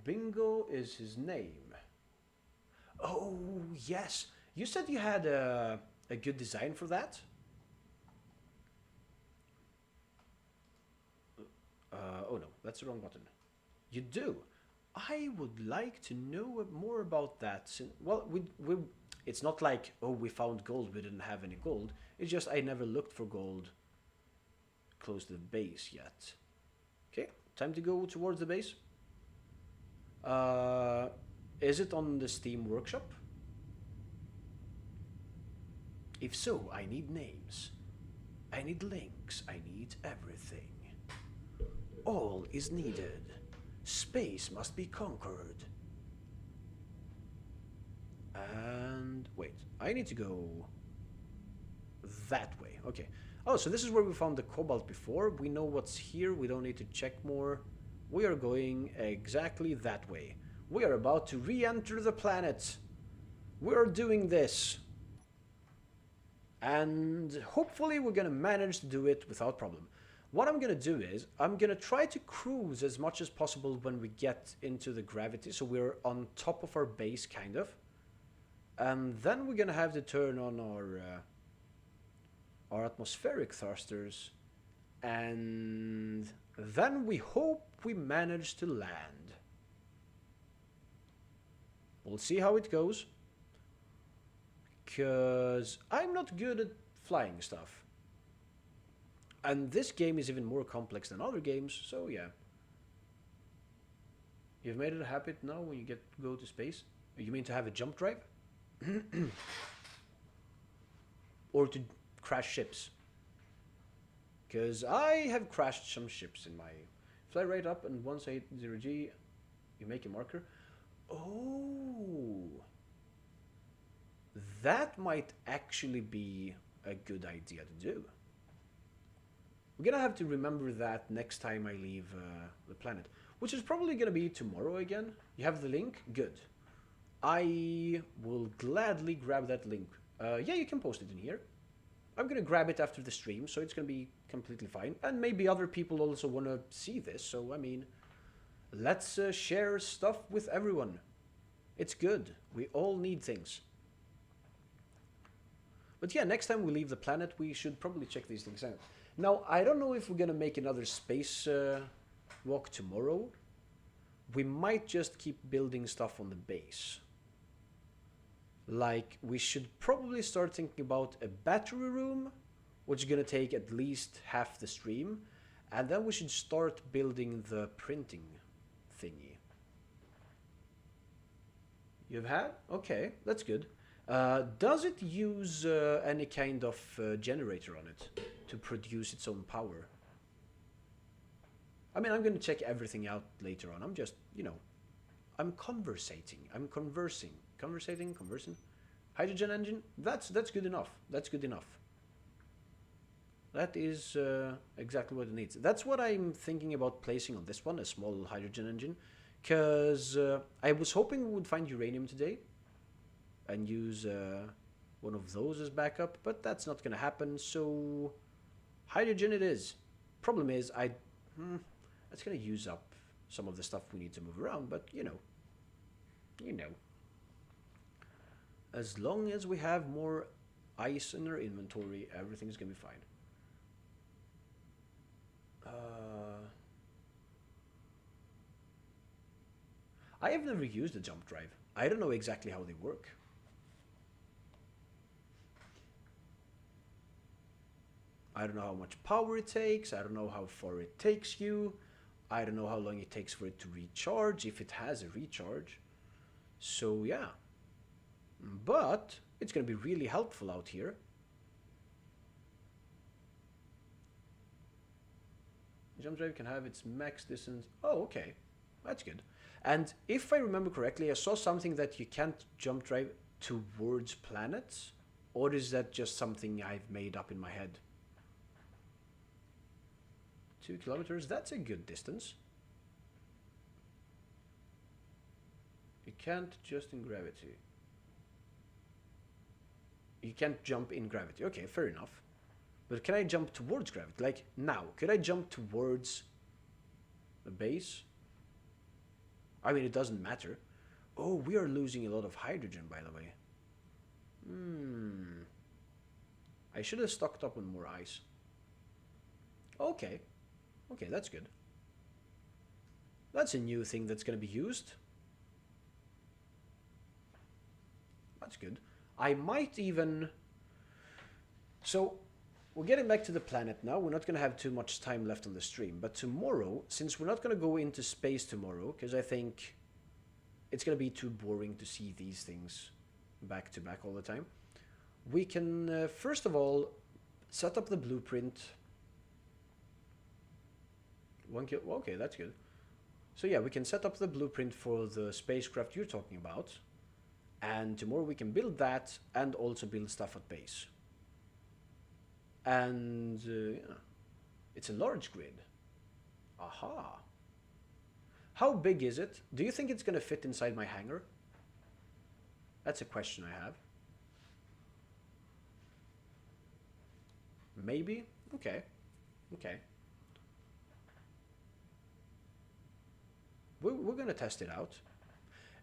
Bingo is his name. Oh, yes! You said you had a good design for that? Oh no, that's the wrong button. You do? I would like to know more about that. Well, it's not like, oh, we found gold, we didn't have any gold. It's just I never looked for gold close to the base yet. Okay, time to go towards the base. Is it on the Steam workshop? If so, I need names. I need links. I need everything. All is needed. Space must be conquered. And wait, I need to go that way. Okay. Oh, so this is where we found the cobalt before. We know what's here. We don't need to check more. We are going exactly that way. We are about to re-enter the planet. We are doing this. And hopefully we're going to manage to do it without problem. What I'm going to do is I'm going to try to cruise as much as possible when we get into the gravity, so we're on top of our base kind of. And then we're going to have to turn on our atmospheric thrusters, and then we hope we manage to land. We'll see how it goes, because I'm not good at flying stuff. And this game is even more complex than other games, so yeah. You've made it a habit now when you go to space? You mean to have a jump drive? Or to crash ships? Because I have crashed some ships in my... Fly right up, and once I hit 0G, you make a marker. Oh! That might actually be a good idea to do. We're gonna have to remember that next time I leave the planet. Which is probably gonna be tomorrow again. You have the link? Good. I will gladly grab that link. Yeah, you can post it in here. I'm gonna grab it after the stream, so it's gonna be completely fine. And maybe other people also wanna see this, so I mean... Let's share stuff with everyone. It's good. We all need things. But yeah, next time we leave the planet, we should probably check these things out. Now, I don't know if we're gonna make another space walk tomorrow. We might just keep building stuff on the base. Like, we should probably start thinking about a battery room, which is gonna take at least half the stream. And then we should start building the printing thingy. You've had? Okay, that's good. Does it use any kind of generator on it to produce its own power? I mean, I'm going to check everything out later on. I'm just, you know, I'm conversating. I'm conversing. Conversing? Hydrogen engine? That's good enough. That's good enough. That is exactly what it needs. That's what I'm thinking about placing on this one, a small hydrogen engine. Because I was hoping we would find uranium today and use one of those as backup, but that's not going to happen, so hydrogen it is. Problem is, that's going to use up some of the stuff we need to move around, but you know. As long as we have more ice in our inventory, everything's going to be fine. I have never used a jump drive. I don't know exactly how they work. I don't know how much power it takes. I don't know how far it takes you. I don't know how long it takes for it to recharge, if it has a recharge. So yeah. But it's going to be really helpful out here. The jump drive can have its max distance. Oh, okay. That's good. And if I remember correctly, I saw something that you can't jump drive towards planets. Or is that just something I've made up in my head? 2 kilometers, that's a good distance. You can't just in gravity. You can't jump in gravity. Okay, fair enough. But can I jump towards gravity? Like now, could I jump towards the base? I mean, it doesn't matter. Oh, we are losing a lot of hydrogen, by the way. I should have stocked up on more ice. Okay. Okay, that's good. That's a new thing that's going to be used. That's good. I might even... So, we're getting back to the planet now. We're not going to have too much time left on the stream. But tomorrow, since we're not going to go into space tomorrow, because I think it's going to be too boring to see these things back to back all the time, we can, first of all, set up the blueprint. Okay, that's good. So yeah, we can set up the blueprint for the spacecraft you're talking about. And tomorrow we can build that and also build stuff at base. And yeah, it's a large grid. Aha. How big is it? Do you think it's going to fit inside my hangar? That's a question I have. Maybe? Okay. Okay. We're going to test it out.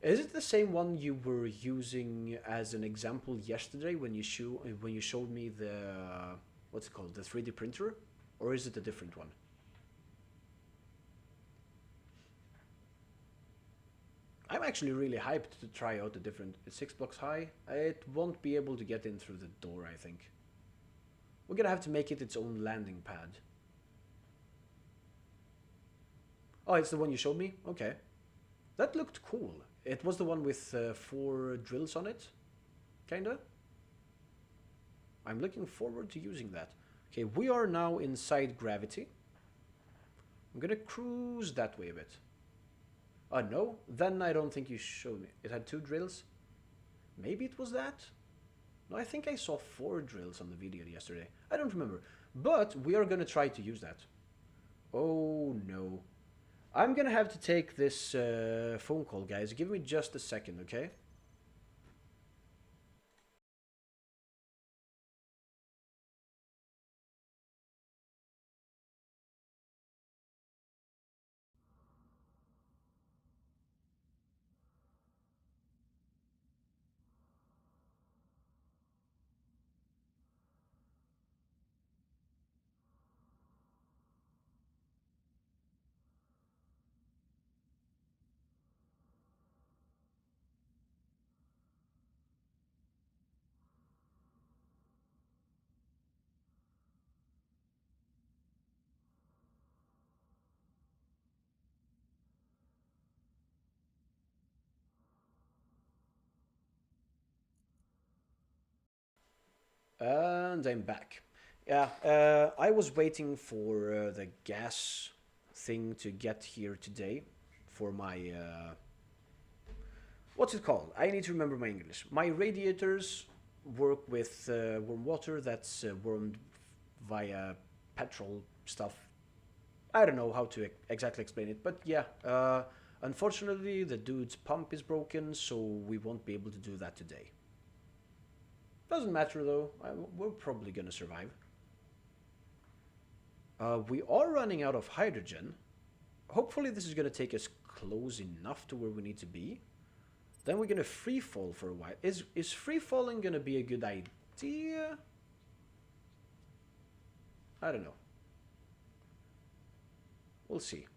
Is it the same one you were using as an example yesterday when you showed me the what's it called, the 3D printer, or is it a different one? I'm actually really hyped to try out the different. It's 6 blocks high. It won't be able to get in through the door, I think. We're gonna have to make it its own landing pad. Oh, it's the one you showed me? Okay. That looked cool. It was the one with 4 drills on it, kinda. I'm looking forward to using that. Okay, we are now inside gravity. I'm gonna cruise that way a bit. No, then I don't think you showed me. It had 2 drills. Maybe it was that? No, I think I saw 4 drills on the video yesterday. I don't remember. But we are gonna try to use that. Oh no. I'm gonna have to take this phone call, guys. Give me just a second, okay? And I'm back. Yeah, I was waiting for the gas thing to get here today for my what's it called? I need to remember my English. My radiators work with warm water that's warmed via petrol stuff. I don't know how to exactly explain it, but yeah. Unfortunately, the dude's pump is broken, so we won't be able to do that today. Doesn't matter though. We're probably gonna survive. We are running out of hydrogen. Hopefully, this is gonna take us close enough to where we need to be. Then we're gonna free fall for a while. Is free falling gonna be a good idea? I don't know. We'll see.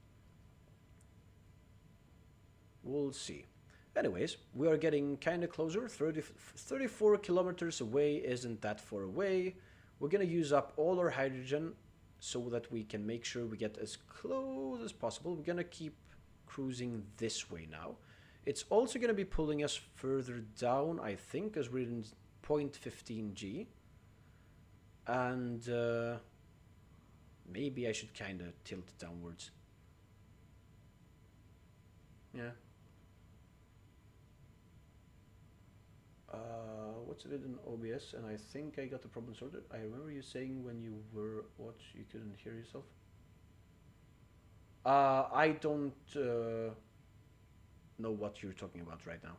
We'll see. Anyways, we are getting kind of closer. 34 kilometers away isn't that far away. We're gonna use up all our hydrogen so that we can make sure we get as close as possible. We're gonna keep cruising this way now. It's also gonna be pulling us further down, I think, as we're in 0.15 G. And maybe I should kind of tilt it downwards. Yeah. What's it in OBS? And I think I got the problem sorted. I remember you saying when you were what you couldn't hear yourself. I don't know what you're talking about right now.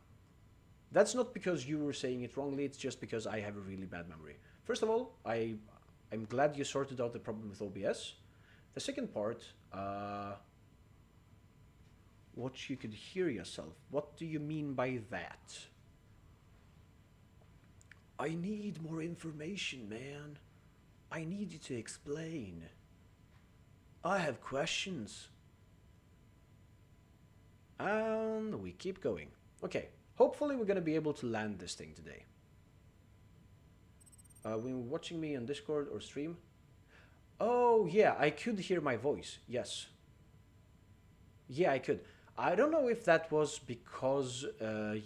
That's not because you were saying it wrongly. It's just because I have a really bad memory. First of all, I'm glad you sorted out the problem with OBS. The second part, what you could hear yourself. What do you mean by that? I need more information, man. I need you to explain. I have questions. And we keep going. Okay, hopefully we're gonna be able to land this thing today. When you're watching me on Discord or stream? Oh, yeah, I could hear my voice, yes. Yeah, I could. I don't know if that was because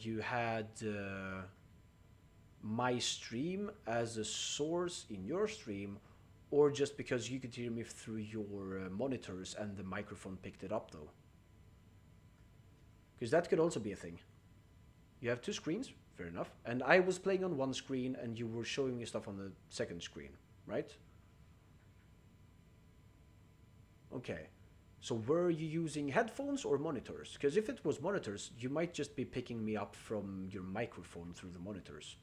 you had my stream as a source in your stream, or just because you could hear me through your monitors and the microphone picked it up, though. Because that could also be a thing. You have 2 screens, fair enough. And I was playing on one screen and you were showing me stuff on the second screen, right? okay. So were you using headphones or monitors? Because if it was monitors, you might just be picking me up from your microphone through the monitors.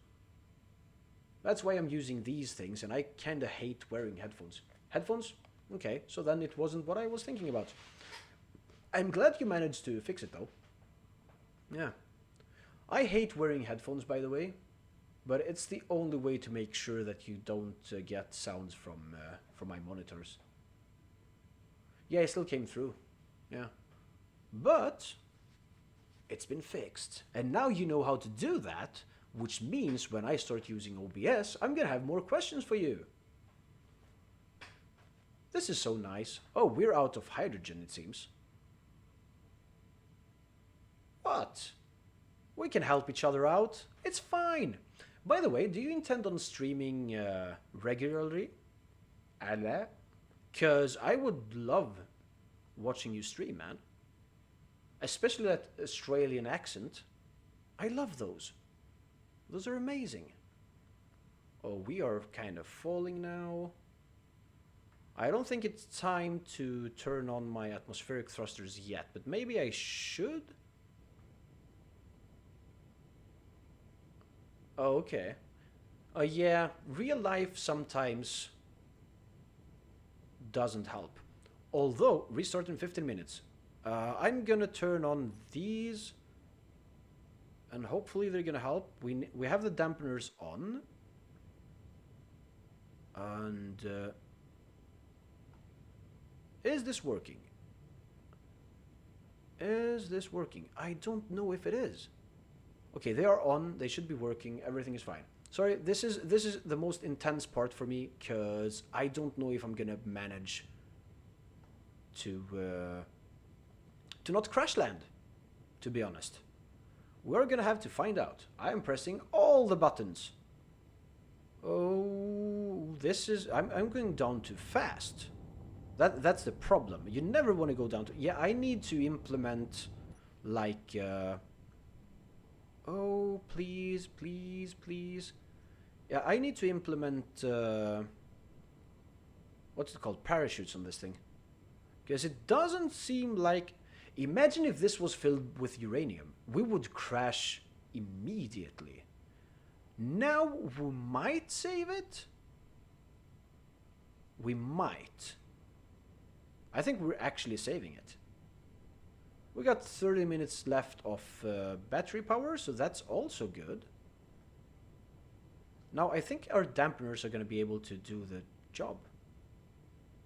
That's why I'm using these things, and I kinda hate wearing headphones. Headphones? Okay, so then it wasn't what I was thinking about. I'm glad you managed to fix it though. Yeah. I hate wearing headphones, by the way, but it's the only way to make sure that you don't get sounds from my monitors. Yeah, it still came through. Yeah. But it's been fixed. And now you know how to do that, which means when I start using OBS, I'm gonna have more questions for you. This is so nice. Oh, we're out of hydrogen, it seems. What? We can help each other out. It's fine. By the way, do you intend on streaming regularly? Allah? Because I would love watching you stream, man. Especially that Australian accent. I love those. Those are amazing. Oh, we are kind of falling now. I don't think it's time to turn on my atmospheric thrusters yet, but maybe I should? Oh, okay. Yeah, real life sometimes doesn't help. Although, restart in 15 minutes. I'm gonna turn on these, and hopefully they're gonna help. We have the dampeners on, and is this working? Is this working? I don't know if it is. Okay, they are on. They should be working. Everything is fine. Sorry, this is the most intense part for me because I don't know if I'm gonna manage to not crash land. To be honest, we're gonna have to find out. I am pressing all the buttons. Oh, this is I'm going down too fast. That's the problem. You never want to go down to. Yeah, I need to implement like. Oh, please, please, please. Yeah, I need to implement, what's it called? Parachutes on this thing. Because it doesn't seem like... Imagine if this was filled with uranium. We would crash immediately. Now, we might save it. We might. I think we're actually saving it. We got 30 minutes left of battery power, so that's also good. Now, I think our dampeners are going to be able to do the job.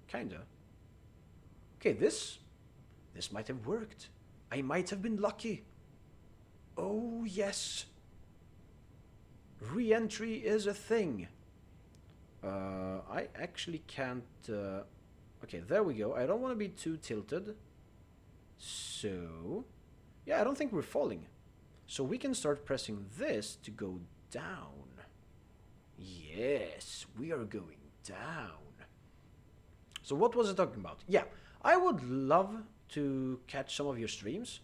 Kinda. Okay, this might have worked. I might have been lucky. Oh, yes. Re-entry is a thing. I actually can't... Okay, there we go. I don't want to be too tilted. So, yeah, I don't think we're falling. So we can start pressing this to go down. Yes, we are going down. So what was I talking about? Yeah, I would love to catch some of your streams.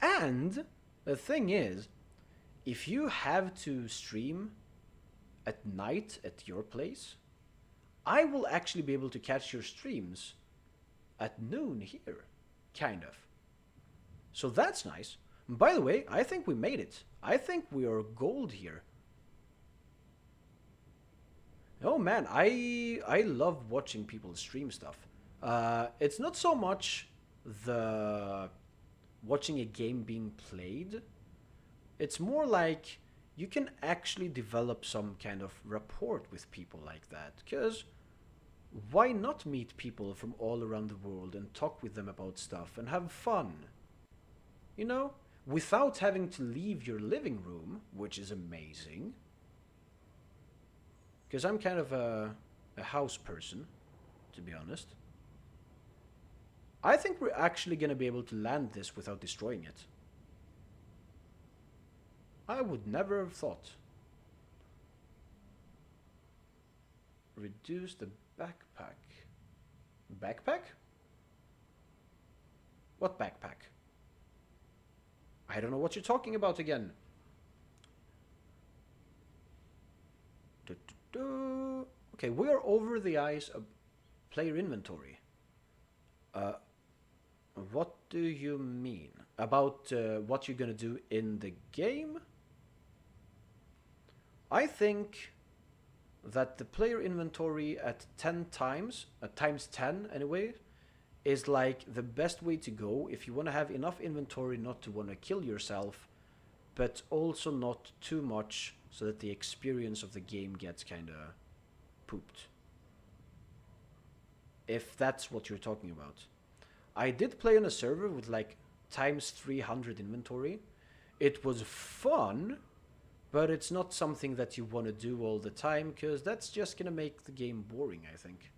And the thing is, if you have to stream at night at your place, I will actually be able to catch your streams at noon here. Kind of. So that's nice. By the way, I think we made it. I think we are gold here. Oh man, I love watching people stream stuff. It's not so much the watching a game being played. It's more like you can actually develop some kind of rapport with people like that. Because why not meet people from all around the world and talk with them about stuff and have fun? You know, without having to leave your living room, which is amazing. Because I'm kind of a house person, to be honest. I think we're actually going to be able to land this without destroying it. I would never have thought. Reduce the backpack. Backpack? What backpack? I don't know what you're talking about again. Okay, we are over the ice of player inventory. Uh, what do you mean? About what you're gonna do in the game? I think that the player inventory at 10 times, times 10 anyway, is like the best way to go if you want to have enough inventory not to want to kill yourself, but also not too much so that the experience of the game gets kind of pooped. If that's what you're talking about. I did play on a server with like times 300 inventory. It was fun, but it's not something that you want to do all the time because that's just going to make the game boring, I think.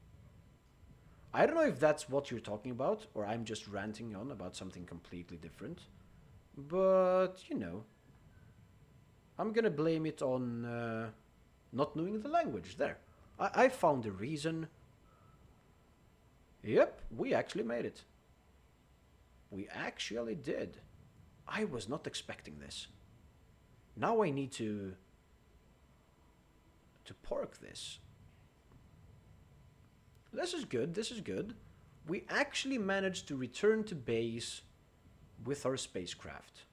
I don't know if that's what you're talking about or I'm just ranting on about something completely different. But, you know, I'm going to blame it on not knowing the language there. I found a reason. Yep, we actually made it. We actually did. I was not expecting this. Now I need to park this. This is good, this is good. We actually managed to return to base with our spacecraft.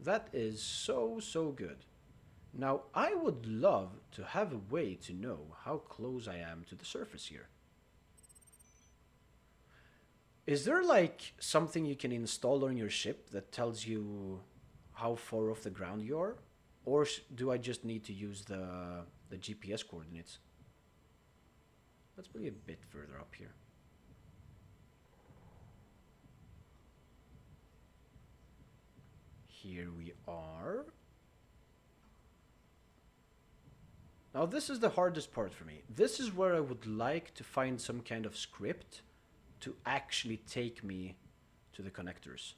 That is so, so good. Now, I would love to have a way to know how close I am to the surface here. Is there like something you can install on your ship that tells you how far off the ground you are? Or do I just need to use the GPS coordinates? Let's be a bit further up here. Here we are. Now this is the hardest part for me. This is where I would like to find some kind of script to actually take me to the connectors.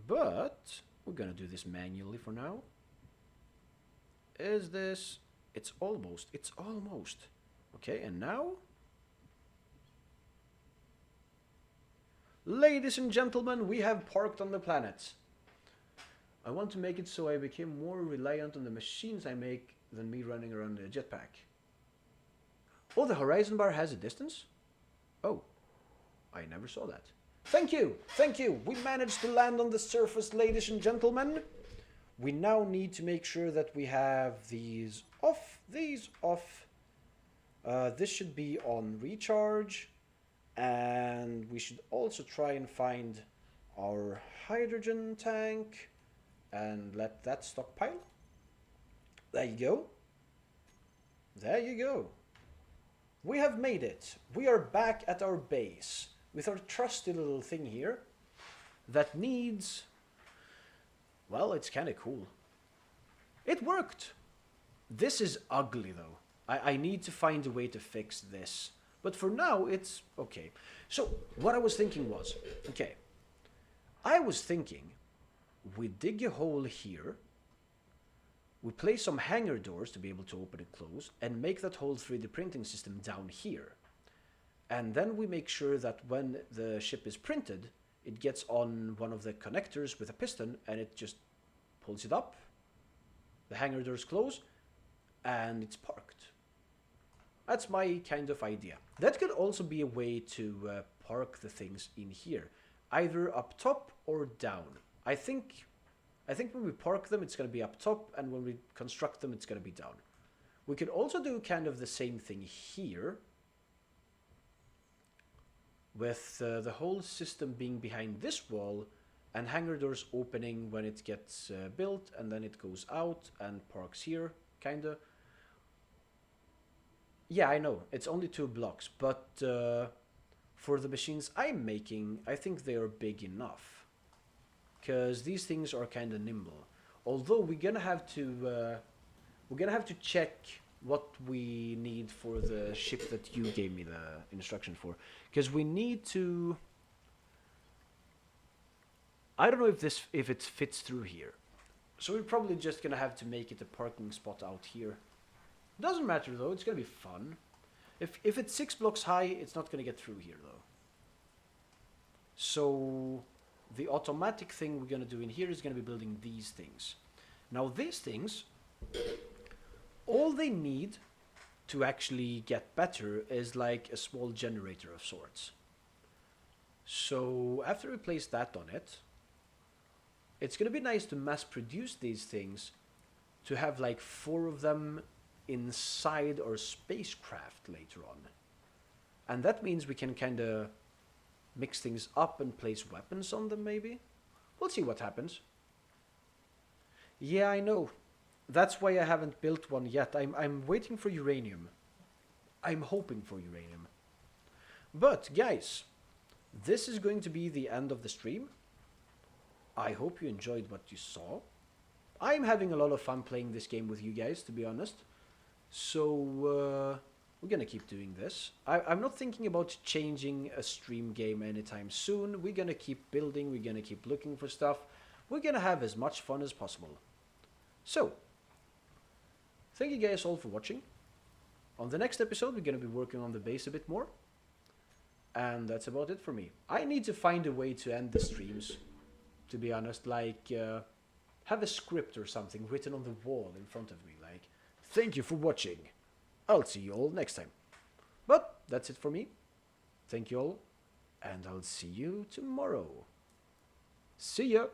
But we're gonna do this manually for now. Is this... It's almost. Okay, and now? Ladies and gentlemen, we have parked on the planet. I want to make it so I became more reliant on the machines I make than me running around in a jetpack. Oh, the horizon bar has a distance? Oh, I never saw that. Thank you, thank you. We managed to land on the surface, ladies and gentlemen. We now need to make sure that we have these off, this should be on recharge, and we should also try and find our hydrogen tank and let that stockpile. There you go. There you go. We have made it. We are back at our base with our trusty little thing here that needs... Well, it's kind of cool. It worked. This is ugly, though. I need to find a way to fix this. But for now, it's okay. So, what I was thinking was... Okay. I was thinking we dig a hole here. We place some hangar doors to be able to open and close. And make that whole 3D printing system down here. And then we make sure that when the ship is printed... It gets on one of the connectors with a piston and it just pulls it up. The hangar doors close and it's parked. That's my kind of idea. That could also be a way to park the things in here, either up top or down. I think when we park them, it's going to be up top, and when we construct them, it's going to be down. We could also do kind of the same thing here, with the whole system being behind this wall and hangar doors opening when it gets built, and then it goes out and parks here, kinda. Yeah, I know, it's only 2 blocks, but for the machines I'm making, I think they are big enough. Because these things are kinda nimble. Although we're gonna have to check what we need for the ship that you gave me the instruction for. Because we need to... I don't know if it fits through here. So we're probably just gonna have to make it a parking spot out here. Doesn't matter though, it's gonna be fun. If it's 6 blocks high, it's not gonna get through here though. So the automatic thing we're gonna do in here is gonna be building these things. Now these things, all they need to actually get better is like a small generator of sorts. So after we place that on it, it's gonna be nice to mass produce these things to have like 4 of them inside our spacecraft later on. And that means we can kind of mix things up and place weapons on them, maybe? We'll see what happens. Yeah, I know. That's why I haven't built one yet. I'm waiting for uranium. I'm hoping for uranium. But, guys, this is going to be the end of the stream. I hope you enjoyed what you saw. I'm having a lot of fun playing this game with you guys, to be honest. So, we're gonna keep doing this. I'm not thinking about changing a stream game anytime soon. We're gonna keep building, we're gonna keep looking for stuff. We're gonna have as much fun as possible. So, thank you guys all for watching. On the next episode, we're gonna be working on the base a bit more. And that's about it for me. I need to find a way to end the streams, to be honest. Like, have a script or something written on the wall in front of me. Like, thank you for watching. I'll see you all next time. But that's it for me. Thank you all. And I'll see you tomorrow. See ya.